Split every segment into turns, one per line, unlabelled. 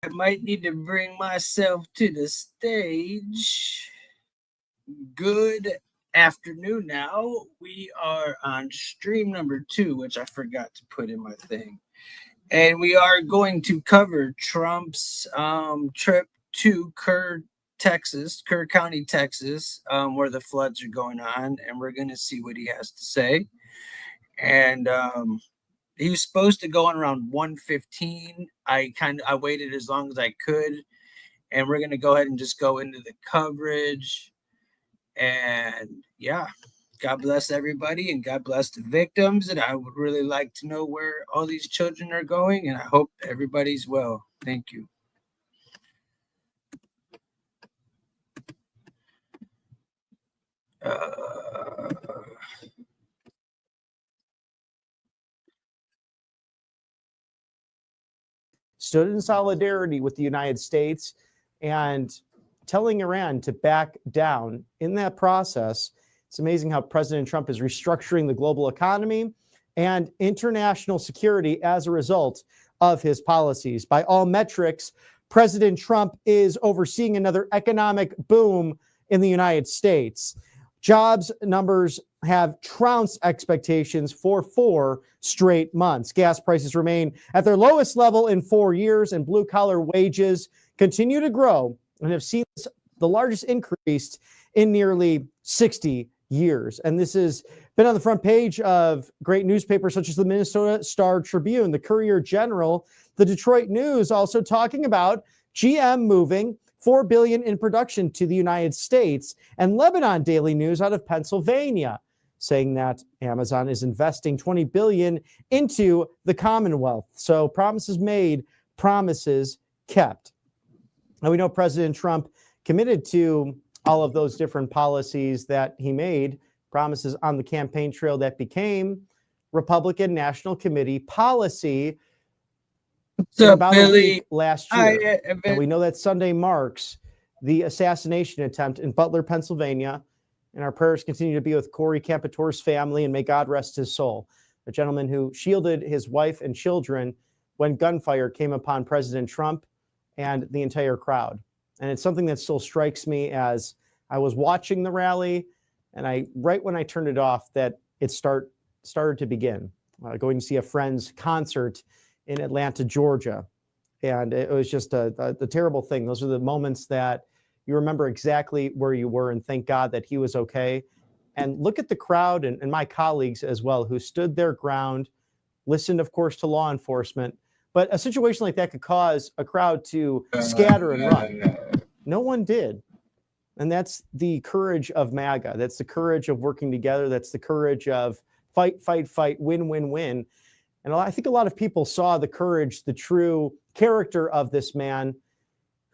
I might need to bring myself to the stage. Good afternoon now. We are on stream number 2, which I forgot to put in my thing. And we are going to cover Trump's trip to Kerr County, Texas, where the floods are going on. And we're going to see what he has to say. And he was supposed to go on around 1:15. I waited as long as I could, and we're gonna go ahead and just go into the coverage. And yeah, God bless everybody, and God bless the victims. And I would really like to know where all these children are going, and I hope everybody's well. Thank you.
Stood in solidarity with the United States and telling Iran to back down. In that process, it's amazing how President Trump is restructuring the global economy and international security as a result of his policies. By all metrics, President Trump is overseeing another economic boom in the United States. Jobs numbers have trounced expectations for 4 straight months. Gas prices remain at their lowest level in 4 years, and blue-collar wages continue to grow and have seen the largest increase in nearly 60 years. And this has been on the front page of great newspapers such as the Minnesota Star-Tribune, the Courier-General, the Detroit News, also talking about GM moving $4 billion in production to the United States, and Lebanon Daily News out of Pennsylvania saying that Amazon is investing $20 billion into the Commonwealth. So promises made, promises kept. Now we know President Trump committed to all of those different policies that he made, promises on the campaign trail that became Republican National Committee policy about a week last year. And we know that Sunday marks the assassination attempt in Butler, Pennsylvania. And our prayers continue to be with Corey Campitore's family, and may God rest his soul. A gentleman who shielded his wife and children when gunfire came upon President Trump and the entire crowd. And it's something that still strikes me as I was watching the rally, and right when I turned it off, that it started to begin. Going to see a friend's concert in Atlanta, Georgia. And it was just a terrible thing. Those are the moments that you remember exactly where you were, and thank God that he was okay. And look at the crowd and my colleagues as well, who stood their ground, listened, of course, to law enforcement. But a situation like that could cause a crowd to scatter and run. No one did. And that's the courage of MAGA. That's the courage of working together. That's the courage of fight, fight, fight, win, win, win. And I think a lot of people saw the courage, the true character of this man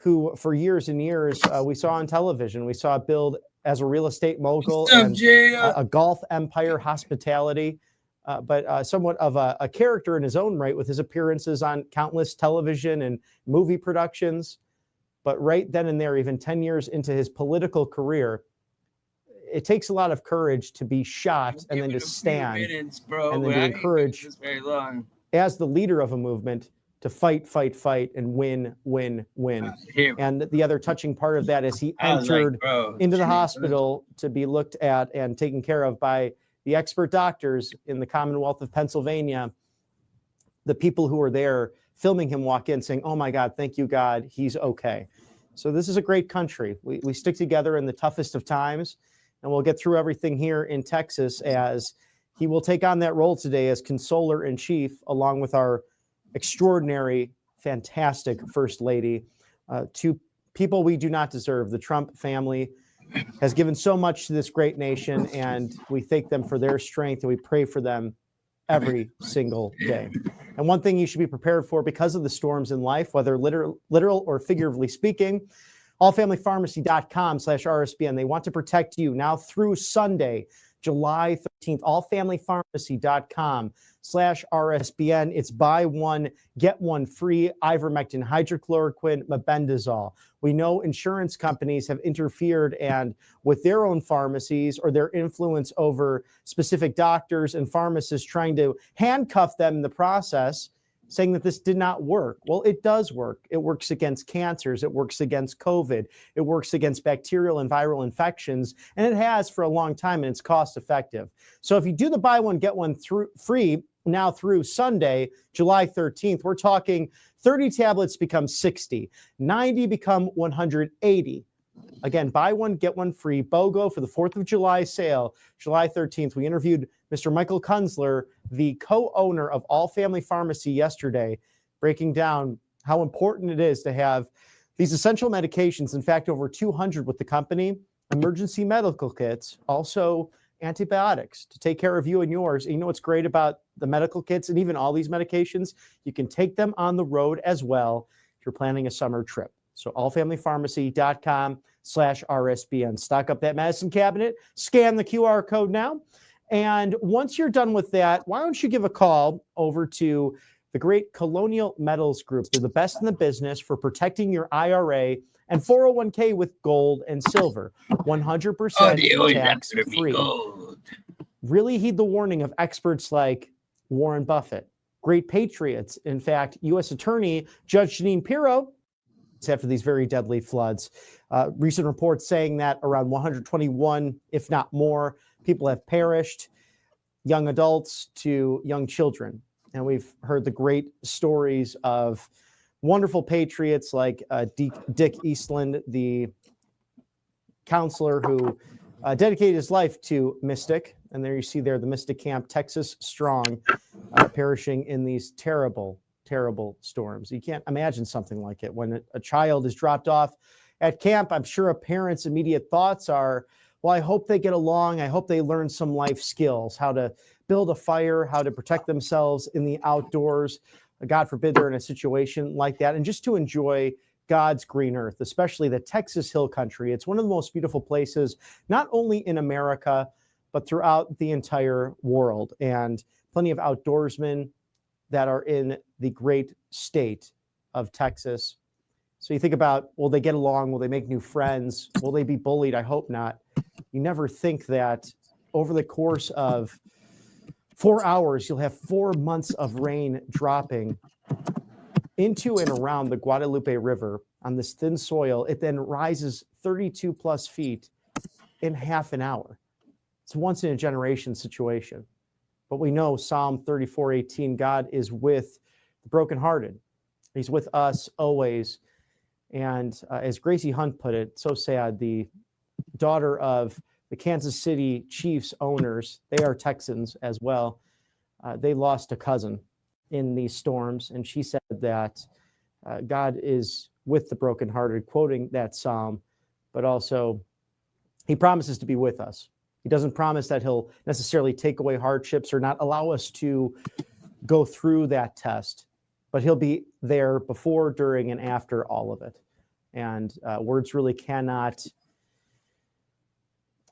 who for years and years we saw on television. We saw build as a real estate mogul and a golf empire, hospitality, but somewhat of a character in his own right with his appearances on countless television and movie productions. But right then and there, even 10 years into his political career, it takes a lot of courage to be shot and then to stand and then to encourage as the leader of a movement to fight, fight, fight, and win, win, win. And the other touching part of that is he entered into the hospital to be looked at and taken care of by the expert doctors in the Commonwealth of Pennsylvania. The people who were there filming him walk in saying, "Oh my God, thank you, God, he's okay." So this is a great country. We stick together in the toughest of times, and we'll get through everything here in Texas as he will take on that role today as consoler in chief, along with our extraordinary, fantastic First Lady, two people we do not deserve. The Trump family has given so much to this great nation, and we thank them for their strength, and we pray for them every single day. And one thing you should be prepared for because of the storms in life, whether literal or figuratively speaking, allfamilypharmacy.com/RSBN. They want to protect you now through Sunday, July 13th, allfamilypharmacy.com/RSBN. It's buy one, get one free, ivermectin, hydrochloroquine, mebendazole. We know insurance companies have interfered and with their own pharmacies or their influence over specific doctors and pharmacists trying to handcuff them in the process. saying that this did not work. Well, it does work. It works against cancers. It works against COVID. It works against bacterial and viral infections. And it has for a long time, and it's cost effective. So if you do the buy one, get one free now through Sunday, July 13th, we're talking 30 tablets become 60, 90 become 180. Again, buy one, get one free. BOGO for the 4th of July sale, July 13th. We interviewed Mr. Michael Kunzler, the co-owner of All Family Pharmacy yesterday, breaking down how important it is to have these essential medications. In fact, over 200 with the company, emergency medical kits, also antibiotics to take care of you and yours. And you know what's great about the medical kits and even all these medications? You can take them on the road as well if you're planning a summer trip. So allfamilypharmacy.com/RSBN. Stock up that medicine cabinet, scan the QR code now. And once you're done with that, why don't you give a call over to the great Colonial Metals Group. They're the best in the business for protecting your IRA and 401k with gold and silver. 100% tax-free. Really heed the warning of experts like Warren Buffett. Great patriots. In fact, U.S. Attorney Judge Jeanine Pirro, after these very deadly floods. Recent reports saying that around 121, if not more, people have perished, young adults to young children. And we've heard the great stories of wonderful patriots like Dick Eastland, the counselor who dedicated his life to Mystic. And there you see there the Mystic Camp, Texas Strong, perishing in these terrible storms. You can't imagine something like it. When a child is dropped off at camp, I'm sure a parent's immediate thoughts are, well, I hope they get along. I hope they learn some life skills, how to build a fire, how to protect themselves in the outdoors. God forbid they're in a situation like that. And just to enjoy God's green earth, especially the Texas Hill Country. It's one of the most beautiful places, not only in America, but throughout the entire world. And plenty of outdoorsmen that are in the great state of Texas. So you think about, will they get along? Will they make new friends? Will they be bullied? I hope not. You never think that over the course of 4 hours, you'll have 4 months of rain dropping into and around the Guadalupe River on this thin soil. It then rises 32 plus feet in half an hour. It's a once in a generation situation. But we know Psalm 34:18, God is with the brokenhearted. He's with us always. And as Gracie Hunt put it, so sad, the daughter of the Kansas City Chiefs owners, they are Texans as well. They lost a cousin in these storms. And she said that God is with the brokenhearted, quoting that Psalm, but also he promises to be with us. He doesn't promise that he'll necessarily take away hardships or not allow us to go through that test, but he'll be there before, during, and after all of it. And words really cannot,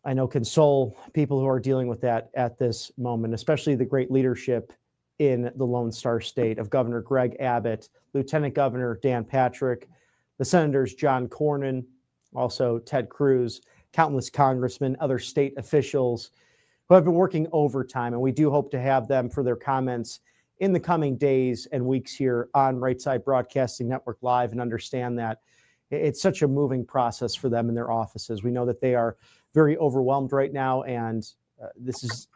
I know, console people who are dealing with that at this moment, especially the great leadership in the Lone Star State of Governor Greg Abbott, Lieutenant Governor Dan Patrick, the Senators John Cornyn, also Ted Cruz, countless congressmen, other state officials who have been working overtime. And we do hope to have them for their comments in the coming days and weeks here on Right Side Broadcasting Network Live, and understand that it's such a moving process for them in their offices. We know that they are very overwhelmed right now. And this is,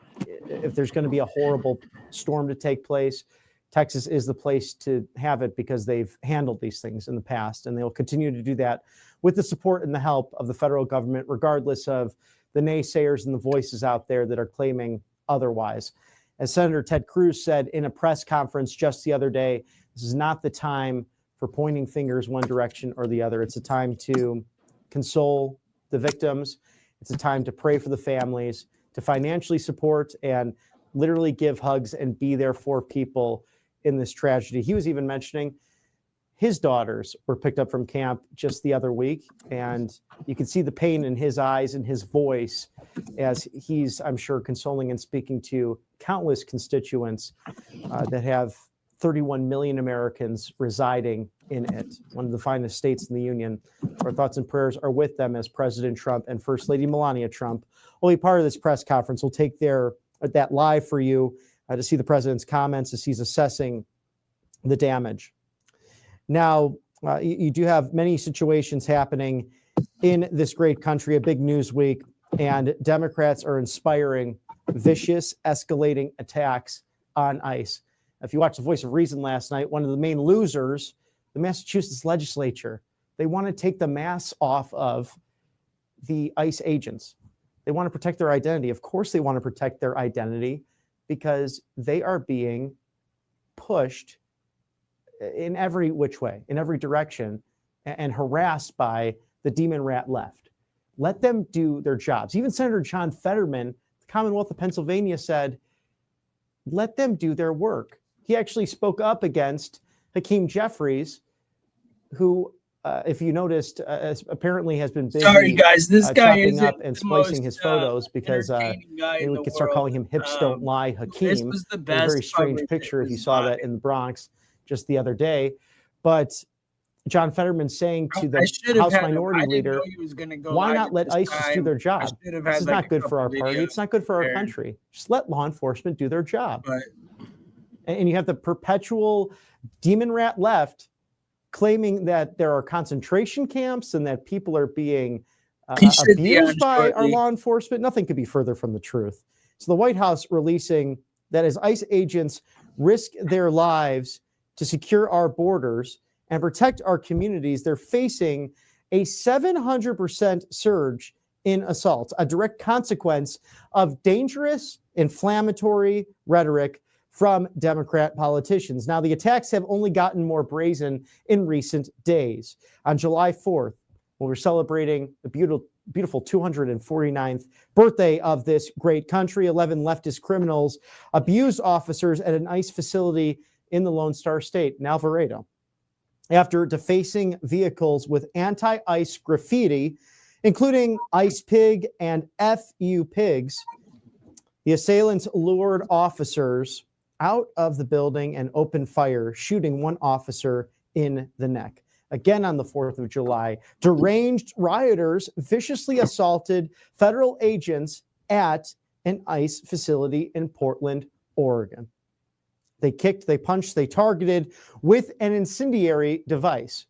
if there's going to be a horrible storm to take place, Texas is the place to have it because they've handled these things in the past, and they'll continue to do that with the support and the help of the federal government, regardless of the naysayers and the voices out there that are claiming otherwise. As Senator Ted Cruz said in a press conference just the other day, this is not the time for pointing fingers one direction or the other. It's a time to console the victims. It's a time to pray for the families, to financially support and literally give hugs and be there for people in this tragedy. He was even mentioning his daughters were picked up from camp just the other week, and you can see the pain in his eyes and his voice as he's, I'm sure, consoling and speaking to countless constituents that have 31 million Americans residing in it, one of the finest states in the union. Our thoughts and prayers are with them as President Trump and First Lady Melania Trump will be part of this press conference. We'll take that live for you to see the president's comments as he's assessing the damage. Now, you do have many situations happening in this great country, a big news week, and Democrats are inspiring vicious, escalating attacks on ICE. If you watched The Voice of Reason last night, one of the main losers, the Massachusetts legislature, they want to take the mask off of the ICE agents. They want to protect their identity. Of course, they want to protect their identity because they are being pushed in every which way, in every direction, and harassed by the demon rat left. Let them do their jobs. Even Senator John Fetterman, the Commonwealth of Pennsylvania, said, let them do their work. He actually spoke up against Hakeem Jeffries, who, if you noticed, apparently has been busy.
Sorry, guys, this guy
chopping
is
up and splicing his photos because maybe we could start calling him Hips Don't Lie Hakeem.
This was the best.
A very strange picture if you saw that in the Bronx just the other day. But John Fetterman saying to the House Minority Leader, why not let ICE just do their job? This is not good for our party. It's not good for our country. Just let law enforcement do their job.
Right.
And you have the perpetual demon rat left claiming that there are concentration camps and that people are being abused by our law enforcement. Nothing could be further from the truth. So the White House releasing that as ICE agents risk their lives to secure our borders and protect our communities, they're facing a 700% surge in assaults, a direct consequence of dangerous, inflammatory rhetoric from Democrat politicians. Now, the attacks have only gotten more brazen in recent days. On July 4th, when we're celebrating the beautiful 249th birthday of this great country, 11 leftist criminals abused officers at an ICE facility in the Lone Star State, in Alvarado. After defacing vehicles with anti-ICE graffiti, including ICE pig and FU pigs, the assailants lured officers out of the building and opened fire, shooting one officer in the neck. Again on the 4th of July, deranged rioters viciously assaulted federal agents at an ICE facility in Portland, Oregon. They kicked, they punched, they targeted with an incendiary device.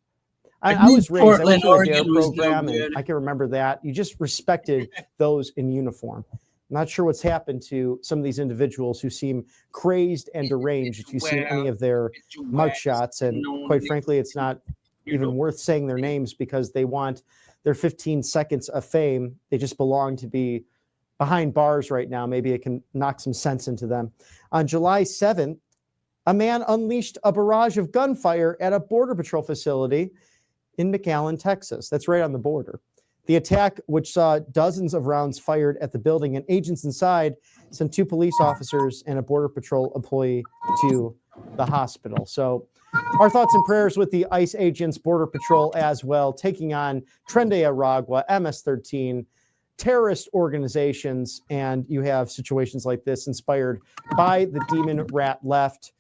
I was raised, I went through a DARE program, and I can remember that. You just respected those in uniform. I'm not sure what's happened to some of these individuals who seem crazed and deranged if you've seen any of their mugshots. And quite frankly, it's not even worth saying their names because they want their 15 seconds of fame. They just belong to be behind bars right now. Maybe it can knock some sense into them. On July 7th, a man unleashed a barrage of gunfire at a Border Patrol facility in McAllen, Texas. That's right on the border. The attack, which saw dozens of rounds fired at the building and agents inside, sent 2 police officers and a Border Patrol employee to the hospital. So our thoughts and prayers with the ICE agents, Border Patrol as well, taking on Tren de Aragua, MS-13, terrorist organizations, and you have situations like this inspired by the demon rat left.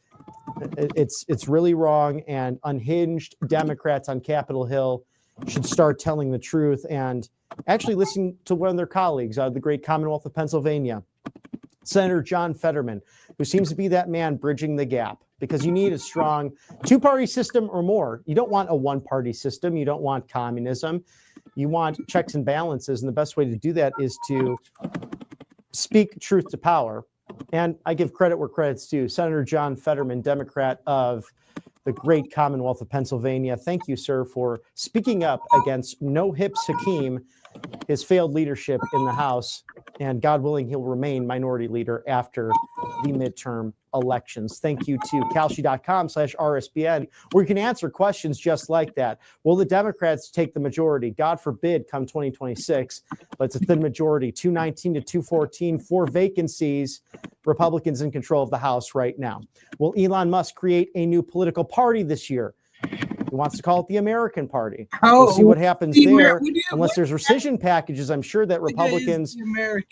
It's really wrong, and unhinged Democrats on Capitol Hill should start telling the truth and actually listen to one of their colleagues out of the great Commonwealth of Pennsylvania, Senator John Fetterman, who seems to be that man bridging the gap, because you need a strong 2-party system or more. You don't want a 1-party system. You don't want communism. You want checks and balances, and the best way to do that is to speak truth to power. And I give credit where credit's due. Senator John Fetterman, Democrat of the great Commonwealth of Pennsylvania. Thank you, sir, for speaking up against No Hips Hakeem, his failed leadership in the House, and God willing, he'll remain minority leader after the midterm elections. Thank you to Kalshi.com/RSBN, where you can answer questions just like that. Will the Democrats take the majority? God forbid come 2026, but it's a thin majority, 219 to 214, 4 vacancies, Republicans in control of the House right now. Will Elon Musk create a new political party this year? He wants to call it the American Party. We'll see what happens there. Unless there's rescission packages, I'm sure that Republicans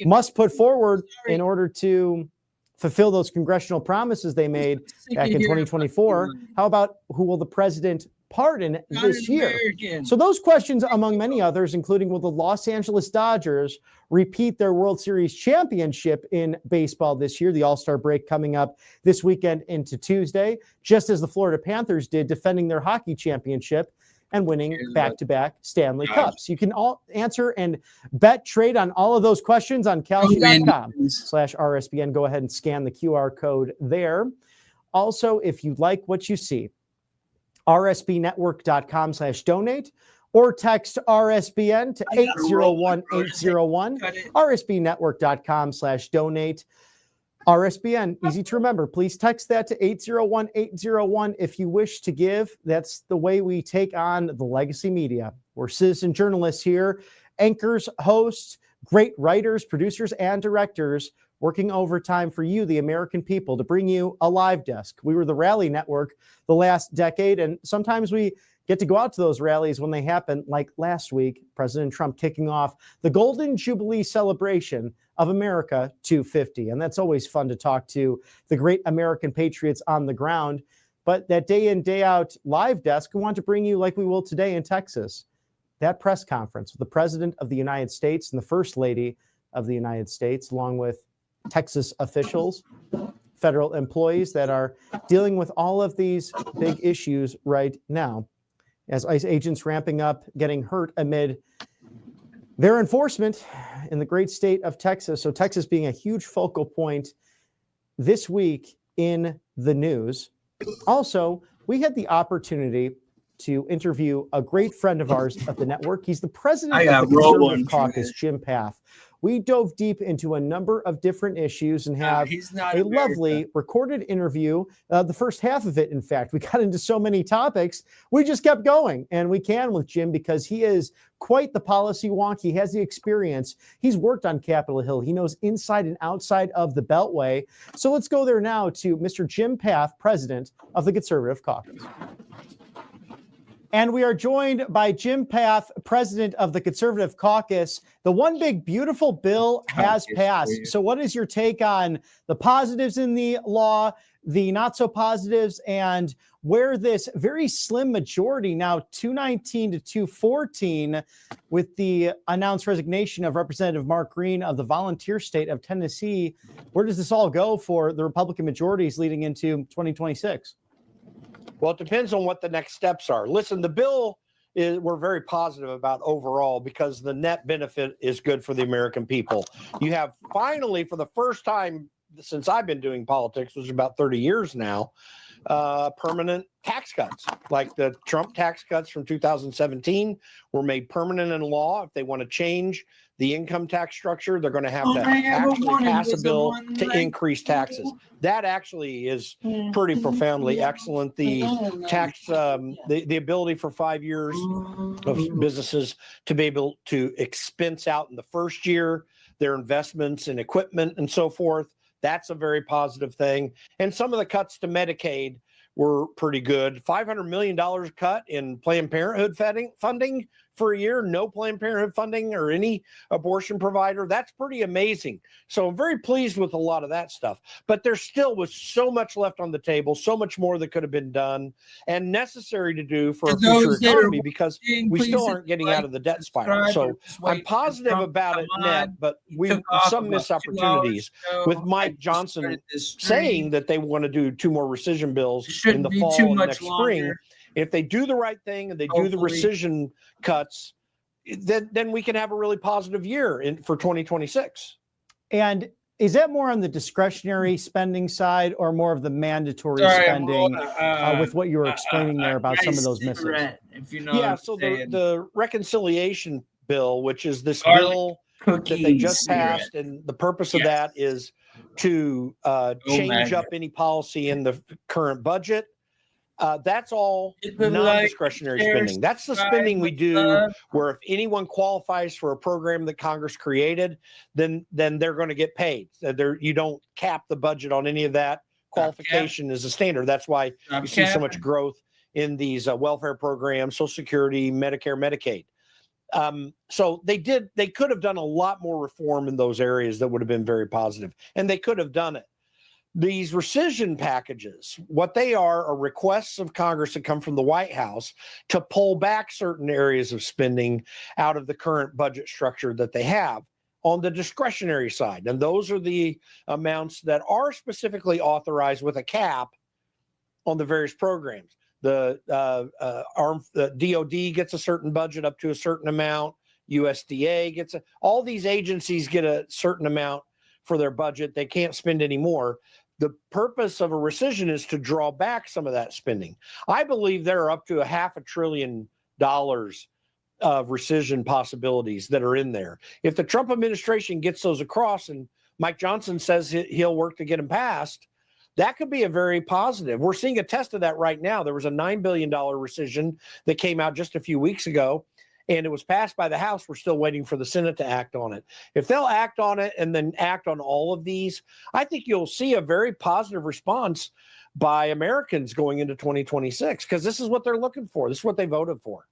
must put forward in order to fulfill those congressional promises they made back in 2024. How about who will the president pardon
Not
this
an
year?
American.
So those questions, among many others, including will the Los Angeles Dodgers repeat their World Series championship in baseball this year? The All-Star break coming up this weekend into Tuesday, just as the Florida Panthers did, defending their hockey championship and winning back-to-back Stanley Cups. You can all answer and bet, trade on all of those questions on Kalshi.com/RSBN. Go ahead and scan the QR code there. Also, if you like what you see, rsbnetwork.com/donate or text RSBN to 801-801, rsbnetwork.com/donate. RSBN, easy to remember. Please text that to 801-801 if you wish to give. That's the way we take on the legacy media. We're citizen journalists here, anchors, hosts, great writers, producers, and directors working overtime for you, the American people, to bring you a live desk. We were the Rally Network the last decade, and sometimes we get to go out to those rallies when they happen, like last week, President Trump kicking off the Golden Jubilee celebration of America 250. And that's always fun to talk to the great American patriots on the ground. But that day in, day out live desk, we want to bring you, like we will today in Texas, that press conference with the President of the United States and the First Lady of the United States, along with Texas officials, federal employees that are dealing with all of these big issues right now, as ICE agents ramping up, getting hurt amid their enforcement in the great state of Texas. So Texas being a huge focal point this week in the news. Also, we had the opportunity to interview a great friend of ours of the network. He's the president of the Conservative Caucus, Jim Pfaff. We dove deep into a number of different issues and have a lovely recorded interview. The first half of it, in fact, we got into so many topics. We just kept going, and we can with Jim because he is quite the policy wonk. He has the experience. He's worked on Capitol Hill. He knows inside and outside of the Beltway. So let's go there now to Mr. Jim Pfaff, president of the Conservative Caucus. And we are joined by Jim Pfaff, president of the Conservative Caucus. The one big beautiful bill has passed. So what is your take on the positives in the law, the not so positives, and where this very slim majority, now 219 to 214, with the announced resignation of Representative Mark Green of the volunteer state of Tennessee, where does this all go for the Republican majorities leading into 2026?
Well, it depends on what the next steps are. Listen, the bill we're very positive about overall because the net benefit is good for the American people. You have finally, for the first time since I've been doing politics, which is about 30 years now, permanent tax cuts. Like the Trump tax cuts from 2017 were made permanent in law. If they want to change the income tax structure, they're going to have to actually pass a bill to increase taxes. That actually is pretty profoundly excellent. The tax, the ability for 5 years of businesses to be able to expense out in the first year their investments in equipment and so forth. That's a very positive thing. And some of the cuts to Medicaid were pretty good. $500 million cut in Planned Parenthood funding for a year, no Planned Parenthood funding or any abortion provider. That's pretty amazing. So I'm very pleased with a lot of that stuff. But there still was so much left on the table, so much more that could have been done and necessary to do for a future economy because we still aren't getting out of the debt spiral. So I'm positive about it net, but we've some missed opportunities with Mike Johnson saying that they want to do 2 more rescission bills in the fall and next spring. If they do the right thing and they do the rescission cuts, then we can have a really positive year for 2026.
And is that more on the discretionary spending side or more of the mandatory spending with what you were explaining there about some of those misses?
If you know
so the reconciliation bill, which is this bill that they just passed, and the purpose of that is to change up any policy in the current budget. That's all non-discretionary spending. That's the spending we do where if anyone qualifies for a program that Congress created, then they're going to get paid. You don't cap the budget on any of that. Qualification is a standard. That's why you see so much growth in these welfare programs, Social Security, Medicare, Medicaid. So they could have done a lot more reform in those areas that would have been very positive, and they could have done it. These rescission packages, what they are requests of Congress that come from the White House to pull back certain areas of spending out of the current budget structure that they have on the discretionary side. And those are the amounts that are specifically authorized with a cap on the various programs. The DOD gets a certain budget up to a certain amount. USDA gets all these agencies get a certain amount for their budget. They can't spend any more. The purpose of a rescission is to draw back some of that spending. I believe there are up to $500 billion of rescission possibilities that are in there. If the Trump administration gets those across, and Mike Johnson says he'll work to get them passed, that could be a very positive. We're seeing a test of that right now. There was a $9 billion rescission that came out just a few weeks ago, and it was passed by the House. We're still waiting for the Senate to act on it. If they'll act on it and then act on all of these, I think you'll see a very positive response by Americans going into 2026, because this is what they're looking for. This is what they voted for.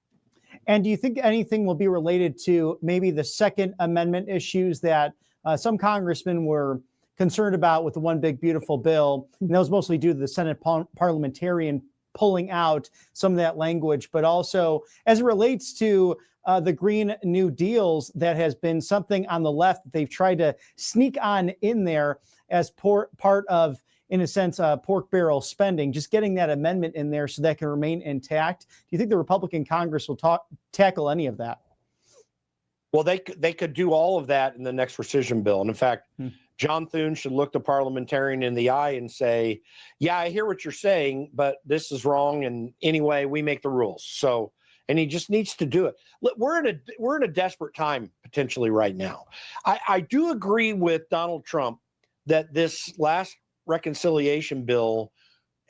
And do you think anything will be related to maybe the Second Amendment issues that some congressmen were concerned about with the One Big Beautiful Bill? And that was mostly due to the Senate parliamentarian pulling out some of that language, but also as it relates to the Green New Deals, that has been something on the left that they've tried to sneak on in there as part of, in a sense, pork barrel spending, just getting that amendment in there so that can remain intact. Do you think the Republican Congress will tackle any of that?
Well, they could do all of that in the next rescission bill. And in fact, John Thune should look the parliamentarian in the eye and say, yeah, I hear what you're saying, but this is wrong. And anyway, we make the rules. So, and he just needs to do it. We're in a desperate time potentially right now. I do agree with Donald Trump that this last reconciliation bill,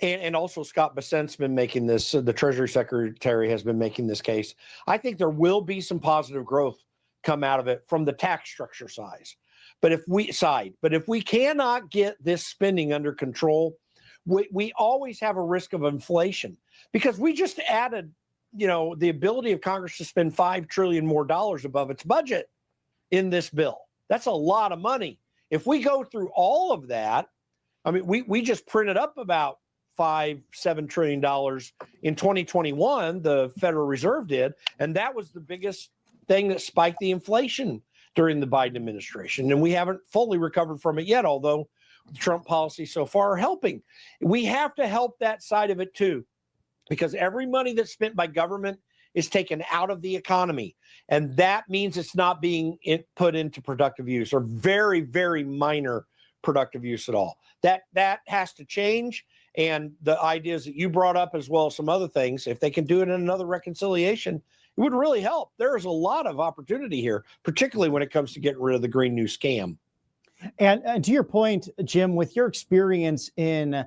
and also Scott Bessent's been making this, the Treasury Secretary has been making this case. I think there will be some positive growth come out of it from the tax structure size. But if we cannot get this spending under control, we always have a risk of inflation, because we just added, the ability of Congress to spend $5 trillion more above its budget in this bill. That's a lot of money. If we go through all of that, I mean, we just printed up about $7 trillion in 2021, the Federal Reserve did, and that was the biggest thing that spiked the inflation during the Biden administration. And we haven't fully recovered from it yet, although the Trump policy so far are helping. We have to help that side of it too, because every money that's spent by government is taken out of the economy. And that means it's not being put into productive use, or very, very minor productive use at all. That has to change. And the ideas that you brought up, as well as some other things, if they can do it in another reconciliation, it would really help. There is a lot of opportunity here, particularly when it comes to getting rid of the Green New Scam.
And to your point, Jim, with your experience in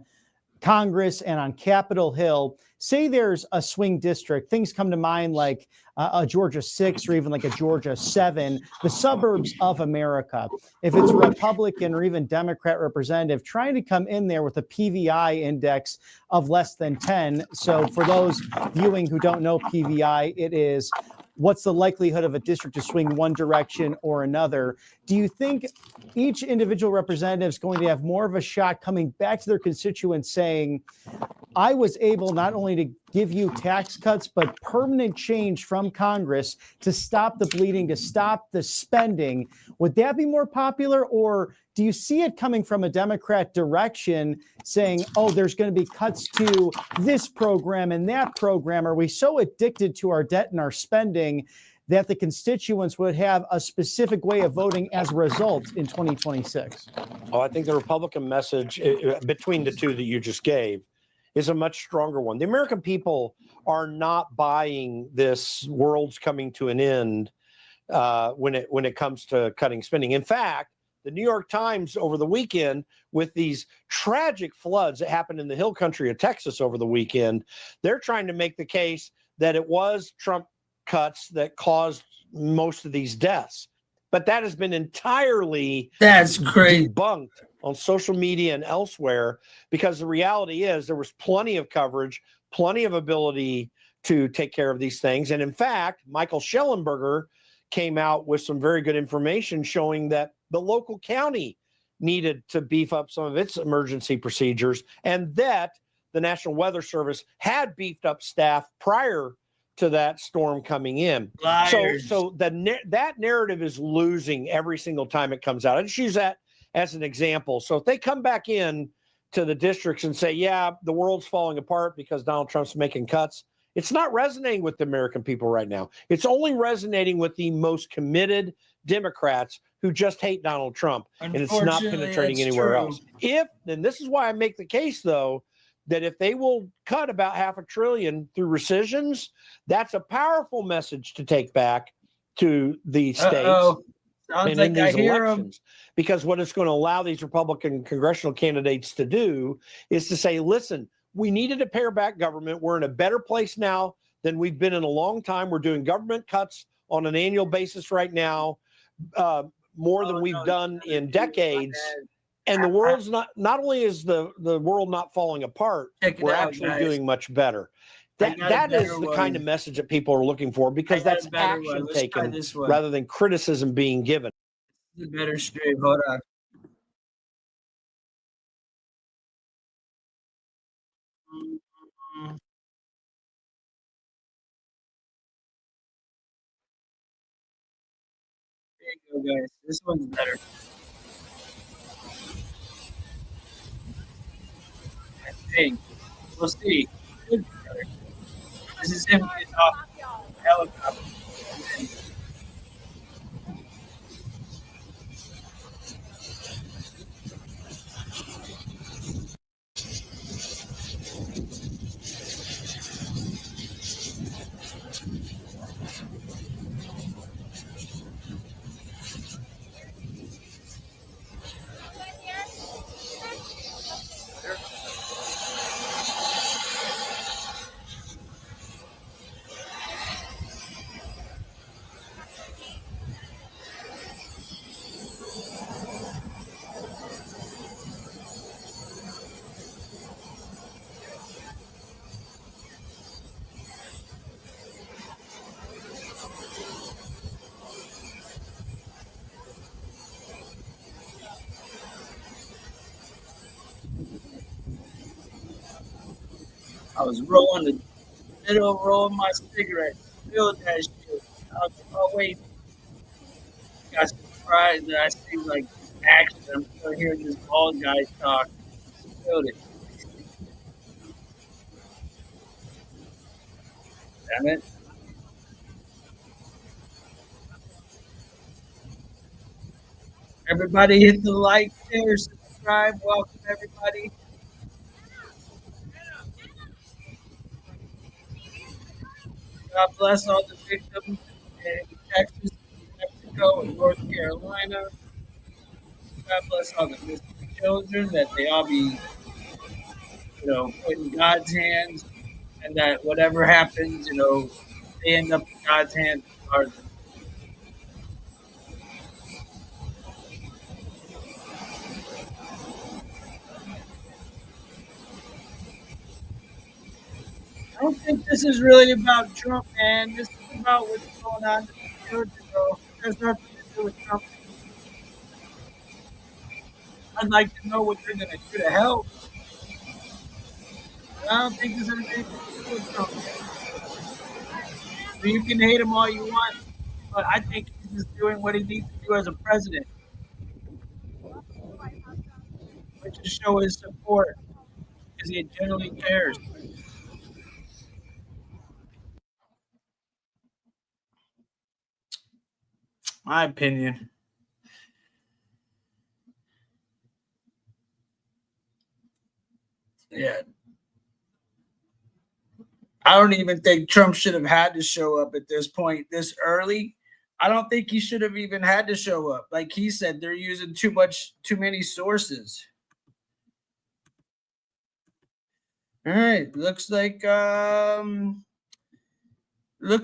Congress and on Capitol Hill, say there's a swing district, things come to mind like a Georgia 6 or even like a Georgia 7, the suburbs of America. If it's a Republican or even Democrat representative trying to come in there with a PVI index of less than 10. So for those viewing who don't know PVI, it is what's the likelihood of a district to swing one direction or another. Do you think each individual representative is going to have more of a shot coming back to their constituents saying, I was able not only to give you tax cuts, but permanent change from Congress to stop the bleeding, to stop the spending? Would that be more popular? Or do you see it coming from a Democrat direction saying, oh, there's going to be cuts to this program and that program? Are we so addicted to our debt and our spending that the constituents would have a specific way of voting as a result in 2026?
Oh, I think the Republican message between the two that you just gave is a much stronger one. The American people are not buying this world's coming to an end when it comes to cutting spending. In fact, the New York Times over the weekend, with these tragic floods that happened in the hill country of Texas over the weekend, they're trying to make the case that it was Trump cuts that caused most of these deaths. But that has been entirely debunked on social media and elsewhere, because the reality is there was plenty of coverage, plenty of ability to take care of these things. And in fact, Michael Schellenberger came out with some very good information showing that the local county needed to beef up some of its emergency procedures, and that the National Weather Service had beefed up staff prior to that storm coming in.
Liars.
So that narrative is losing every single time it comes out. I just use that as an example. So if they come back in to the districts and say, yeah, the world's falling apart because Donald Trump's making cuts, it's not resonating with the American people right now. It's only resonating with the most committed Democrats who just hate Donald Trump, and it's not penetrating anywhere else. Then this is why I make the case, though, that if they will cut about $500 billion through rescissions, that's a powerful message to take back to the states and in these elections. Because what it's going to allow these Republican congressional candidates to do is to say, listen, we needed to pare back government. We're in a better place now than we've been in a long time. We're doing government cuts on an annual basis right now, more than we've done in decades. And the world's not only is the world not falling apart, we're actually doing much better. That is the kind of message that people are looking for, because that's action taken rather than criticism being given.
The better stream. Hold on. There you go, guys. This one's better. I think. We'll see. This is him getting off the helicopter. I was rolling my cigarette, spilled that shit. I was like, oh wait, got surprised that I see like action. I'm still hearing this bald guy talk. Spilled it. Damn it. Everybody hit the like, share, subscribe. Welcome everybody. God bless all the victims in Texas, Mexico, and North Carolina. God bless all the missing children, that they all be, put in God's hands, and that whatever happens, they end up in God's hands regardless. I don't think this is really about Trump, man. This is about what's going on in the children, bro. It has nothing to do with Trump. I'd like to know what they're going to do to help. But I don't think this has anything to do with Trump. So you can hate him all you want, but I think he's just doing what he needs to do as a president, which is show his support, because he generally cares. My opinion. Yeah. I don't even think Trump should have had to show up at this point this early. I don't think he should have even had to show up. Like he said, they're using too many sources. All right. Looks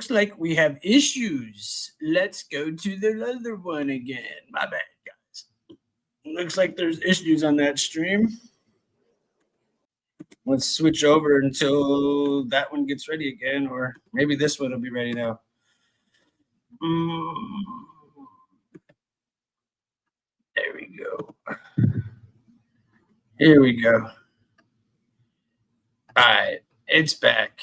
like we have issues. Let's go to the other one again. My bad, guys. Looks like there's issues on that stream. Let's switch over until that one gets ready again, or maybe this one will be ready now. There we go. Here we go. All right, it's back.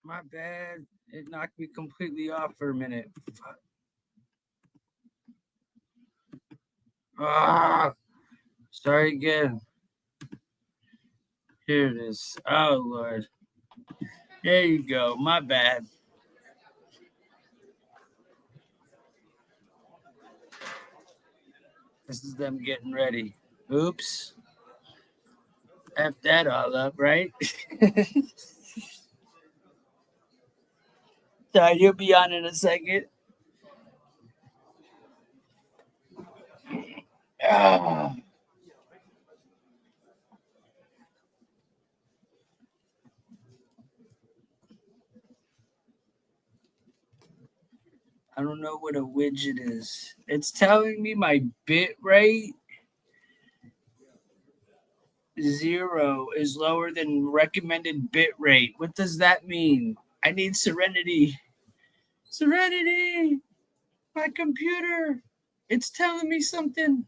My bad. It knocked me completely off for a minute. Fuck. Ah, sorry again. Here it is. Oh, Lord. There you go. My bad. This is them getting ready. Oops. F that all up, right? Sorry, you'll be on in a second. Ah. I don't know what a widget is. It's telling me my bit rate 0 is lower than recommended bit rate. What does that mean? I need Serenity. Serenity! My computer! It's telling me something.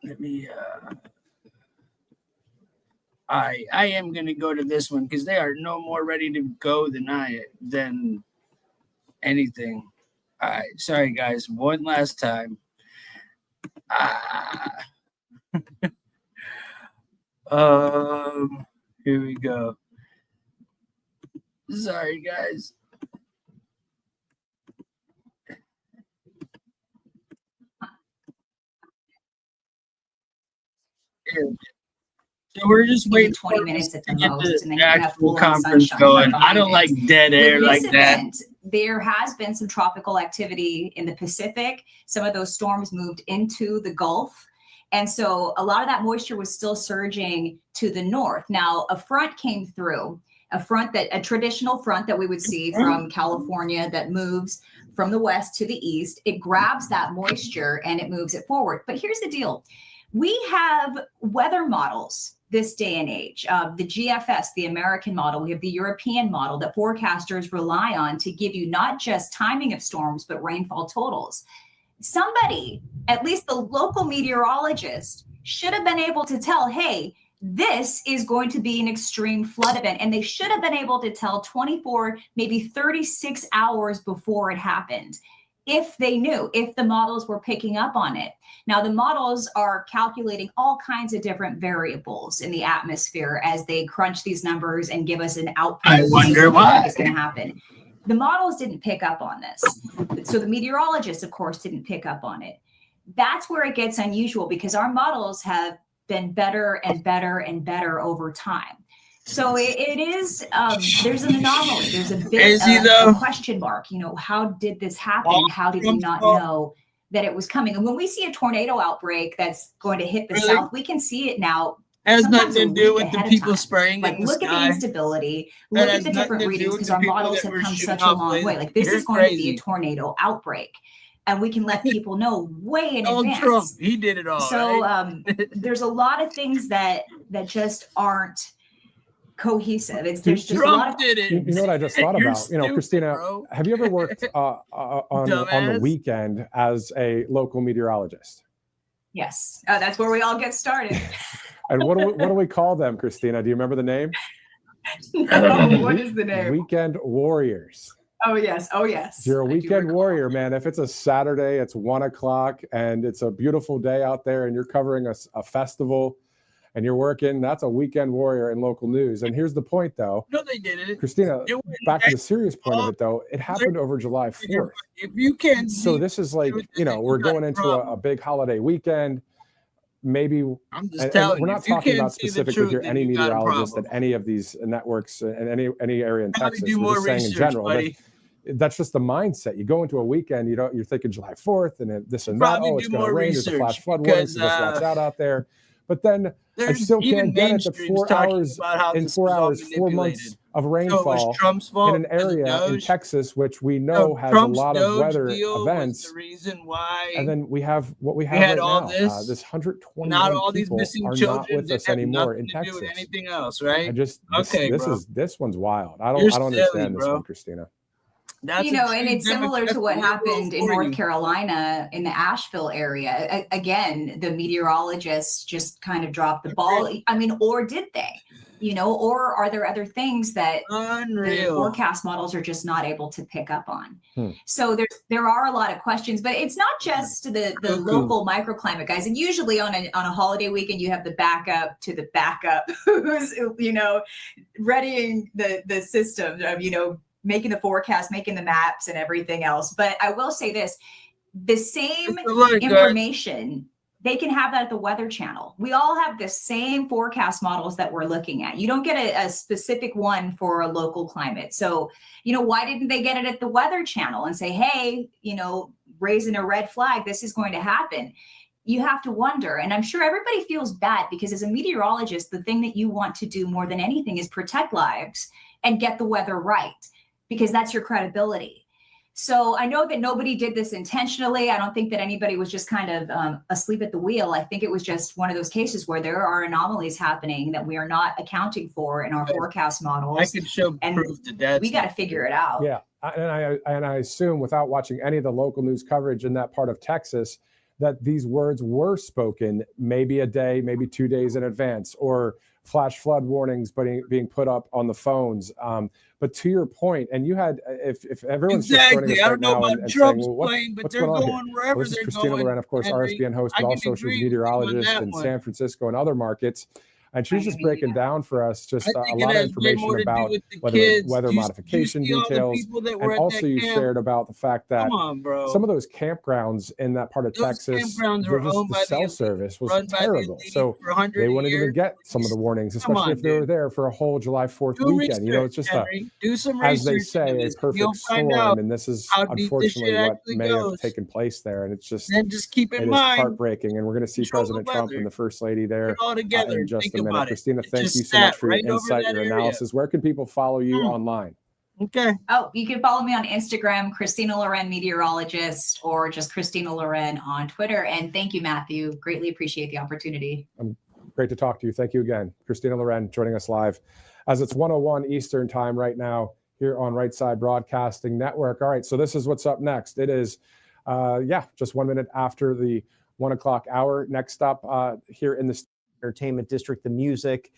Let me I am gonna go to this one because they are no more ready to go than anything. All right, sorry guys, one last time. Here we go. Sorry guys. So we're just waiting
20 minutes at the
get
most, and then
the
you have
actual
full-on
conference
sunshine
going.
behind
I don't
it.
like dead air
With
like
this
that.
event, there has been some tropical activity in the Pacific. Some of those storms moved into the Gulf. And so a lot of that moisture was still surging to the north. Now, a front came through, a traditional front that we would see from California that moves from the west to the east. It grabs that moisture and it moves it forward. But here's the deal. We have weather models this day and age. The GFS, the American model, we have the European model that forecasters rely on to give you not just timing of storms, but rainfall totals. Somebody, at least the local meteorologist, should have been able to tell, hey, this is going to be an extreme flood event. And they should have been able to tell 24, maybe 36 hours before it happened, if they knew, if the models were picking up on it. Now, the models are calculating all kinds of different variables in the atmosphere as they crunch these numbers and give us an output.
I wonder why
it's going to happen. The models didn't pick up on this. So the meteorologists, of course, didn't pick up on it. That's where it gets unusual because our models have been better and better and better over time. So it is, there's an anomaly. There's a bit of a question mark. You know, how did this happen? How did we not know that it was coming? And when we see a tornado outbreak that's going to hit the south, we can see it now.
It has nothing to do with the people spraying
like,
in the
look
sky.
at the instability, look at the different readings because our models have come such a long way. Like, this is going to be a tornado outbreak. And we can let people know way in advance.
Trump, he did it all.
So
right?
There's a lot of things that just aren't cohesive. It's there's just
Trump
a lot of
did it.
You know what I just thought
You're
about? You know,
stupid,
Christina,
bro.
have you ever worked on the weekend as a local meteorologist?
Yes, that's where we all get started.
And what do we call them, Christina? Do you remember the name?
No, what is the name?
Weekend warriors.
Oh yes, oh yes.
You're a weekend warrior, man. If it's a Saturday, it's 1 o'clock, and it's a beautiful day out there, and you're covering a festival, and you're working, that's a weekend warrior in local news. And here's the point, though.
No, they didn't.
Christina, back to the serious point of it, though. It happened over July 4th.
If you can't see,
so this is like, you know, we're going into a big holiday weekend. Maybe
I'm just telling
we're
you,
not talking about specific with any meteorologist at any of these networks in any area in Texas. We're just saying in general that that's just the mindset. You go into a weekend, you're thinking July 4th and this and that.
Probably
Oh, it's
do
going to
more
rain. There's a flash
research
flood warning,
because,
so just watch out there. But then I
there's
still
even
can't get it that
mainstreams
4
talking
hours
about how
in
this
4
was all
hours, 4 months
manipulated.
of
So it
rainfall
was Trump's
in
fault
an
as a
area in
Doge.
Texas, which we know has a
Trump's
lot of
Doge
weather
deal
events.
Was the reason why.
And then we have what we have
had
right
all
now.
this.
This 121
Not all these
people
missing
are
children
not with
didn't
us
have
anymore in
nothing to do with
Texas.
anything else, right?
I just
Okay, bro.
this one's wild. I
You're
don't
silly,
understand this
bro.
one, Christina.
That's
You know, and it's similar to what happened in North
Carolina.
Carolina in the Asheville area. Again, the meteorologists just kind of dropped the ball. I mean, or did they? You know, or are there other things that the forecast models are just not able to pick up on? So there are a lot of questions, but it's not just the local microclimate guys. And usually on a holiday weekend, you have the backup to the backup who's, you know, readying the system of, you know, making the forecast, making the maps and everything else. But I will say this, the same information, they can have that at the Weather Channel. We all have the same forecast models that we're looking at. You don't get a specific one for a local climate. So, you know, why didn't they get it at the Weather Channel and say, hey, you know, raising a red flag, this is going to happen? You have to wonder. And I'm sure everybody feels bad because as a meteorologist, the thing that you want to do more than anything is protect lives and get the weather right, because that's your credibility. So I know that nobody did this intentionally. I don't think that anybody was just kind of asleep at the wheel. I think it was just one of those cases where there are anomalies happening that we are not accounting for in our forecast models.
I could show proof to that.
We got to figure it out.
Yeah. And I assume, without watching any of the local news coverage in that part of Texas, that these words were spoken maybe a day, maybe 2 days in advance, or flash flood warnings being put up on the phones. But to your point, and you had, if everyone's just joining us right now and saying, well, what's going on here? Well, this is Christina Loren, of course, RSBN host, but also she's a meteorologist in San Francisco and other markets. And she's just breaking down for us just a lot of information about weather modification details. And also you shared about the fact that some of those campgrounds in that part of Texas, the cell service was terrible. So they wouldn't even get some of the warnings, especially if they were there for a whole July 4th weekend. You know, it's just as they say, a perfect storm. And this is unfortunately what may have taken place there. And it's just
keep in
mind, heartbreaking. And we're going to see President Trump and the First Lady there in just a minute. Christina, thank you so much for your insight, your analysis. Where can people follow you online?
Okay.
Oh, you can follow me on Instagram, Christina Loren Meteorologist, or just Christina Loren on Twitter. And thank you, Matthew. Greatly appreciate the opportunity.
Great to talk to you. Thank you again. Christina Loren joining us live as it's 1:01 Eastern time right now here on Right Side Broadcasting Network. All right, so this is what's up next. It is, just 1 minute after the 1 o'clock hour. Next up here in the
entertainment district, the music,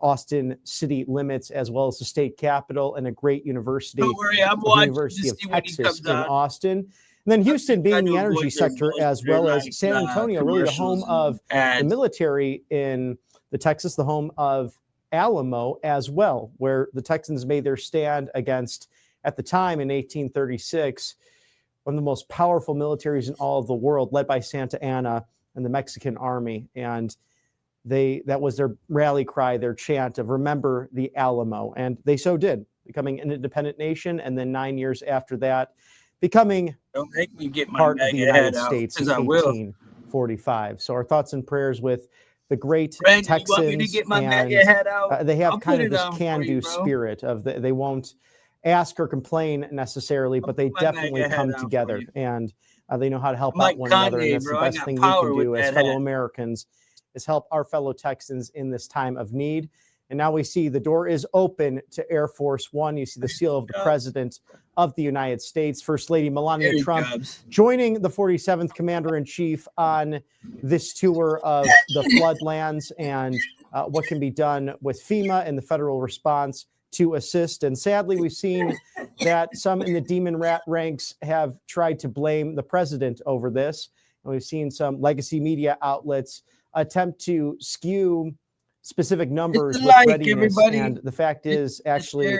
Austin city limits, as well as the state capitol, and a great university, the University of Texas in Austin. And then Houston being the energy sector, as well as San Antonio, really the home of the military in the Texas, the home of Alamo as well, where the Texans made their stand against, at the time in 1836, one of the most powerful militaries in all of the world, led by Santa Anna and the Mexican army. And that was their rally cry, their chant of remember the Alamo. And they so did, becoming an independent nation. And then 9 years after that, becoming part of the United States in 1845. So our thoughts and prayers with the great Texans. And they have kind of this can-do spirit of they won't ask or complain necessarily, but they definitely come together. And they know how to help out one another. And that's the best thing we can do as fellow Americans, is help our fellow Texans in this time of need. And now we see the door is open to Air Force One. You see the seal of the President of the United States, First Lady Melania Trump, joining the 47th Commander-in-Chief on this tour of the floodlands and what can be done with FEMA and the federal response to assist. And sadly, we've seen that some in the Demon Rat ranks have tried to blame the president over this. And we've seen some legacy media outlets attempt to skew specific numbers with readiness. And the fact is, actually,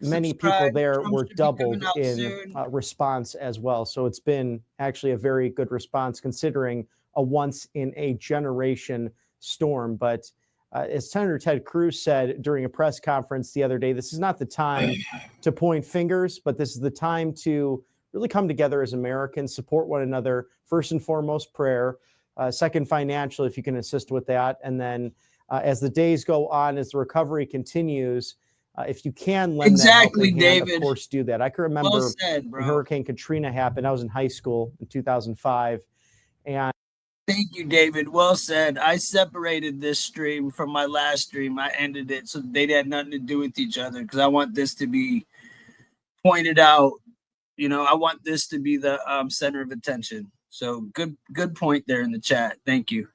many people there were doubled in response as well. So it's been actually a very good response considering a once in a generation storm. But As Senator Ted Cruz said during a press conference the other day, this is not the time to point fingers, but this is the time to really come together as Americans, support one another. First and foremost, prayer. Second, financial, if you can assist with that. And then as the days go on, as the recovery continues, if you can lend
exactly,
that helping hand,
David.
of course, do that. I can remember
Well said,
when Hurricane Katrina happened. I was in high school in 2005. And
thank you, David. Well said. I separated this stream from my last stream. I ended it so they had nothing to do with each other because I want this to be pointed out. You know, I want this to be the center of attention. So good point there in the chat. Thank you.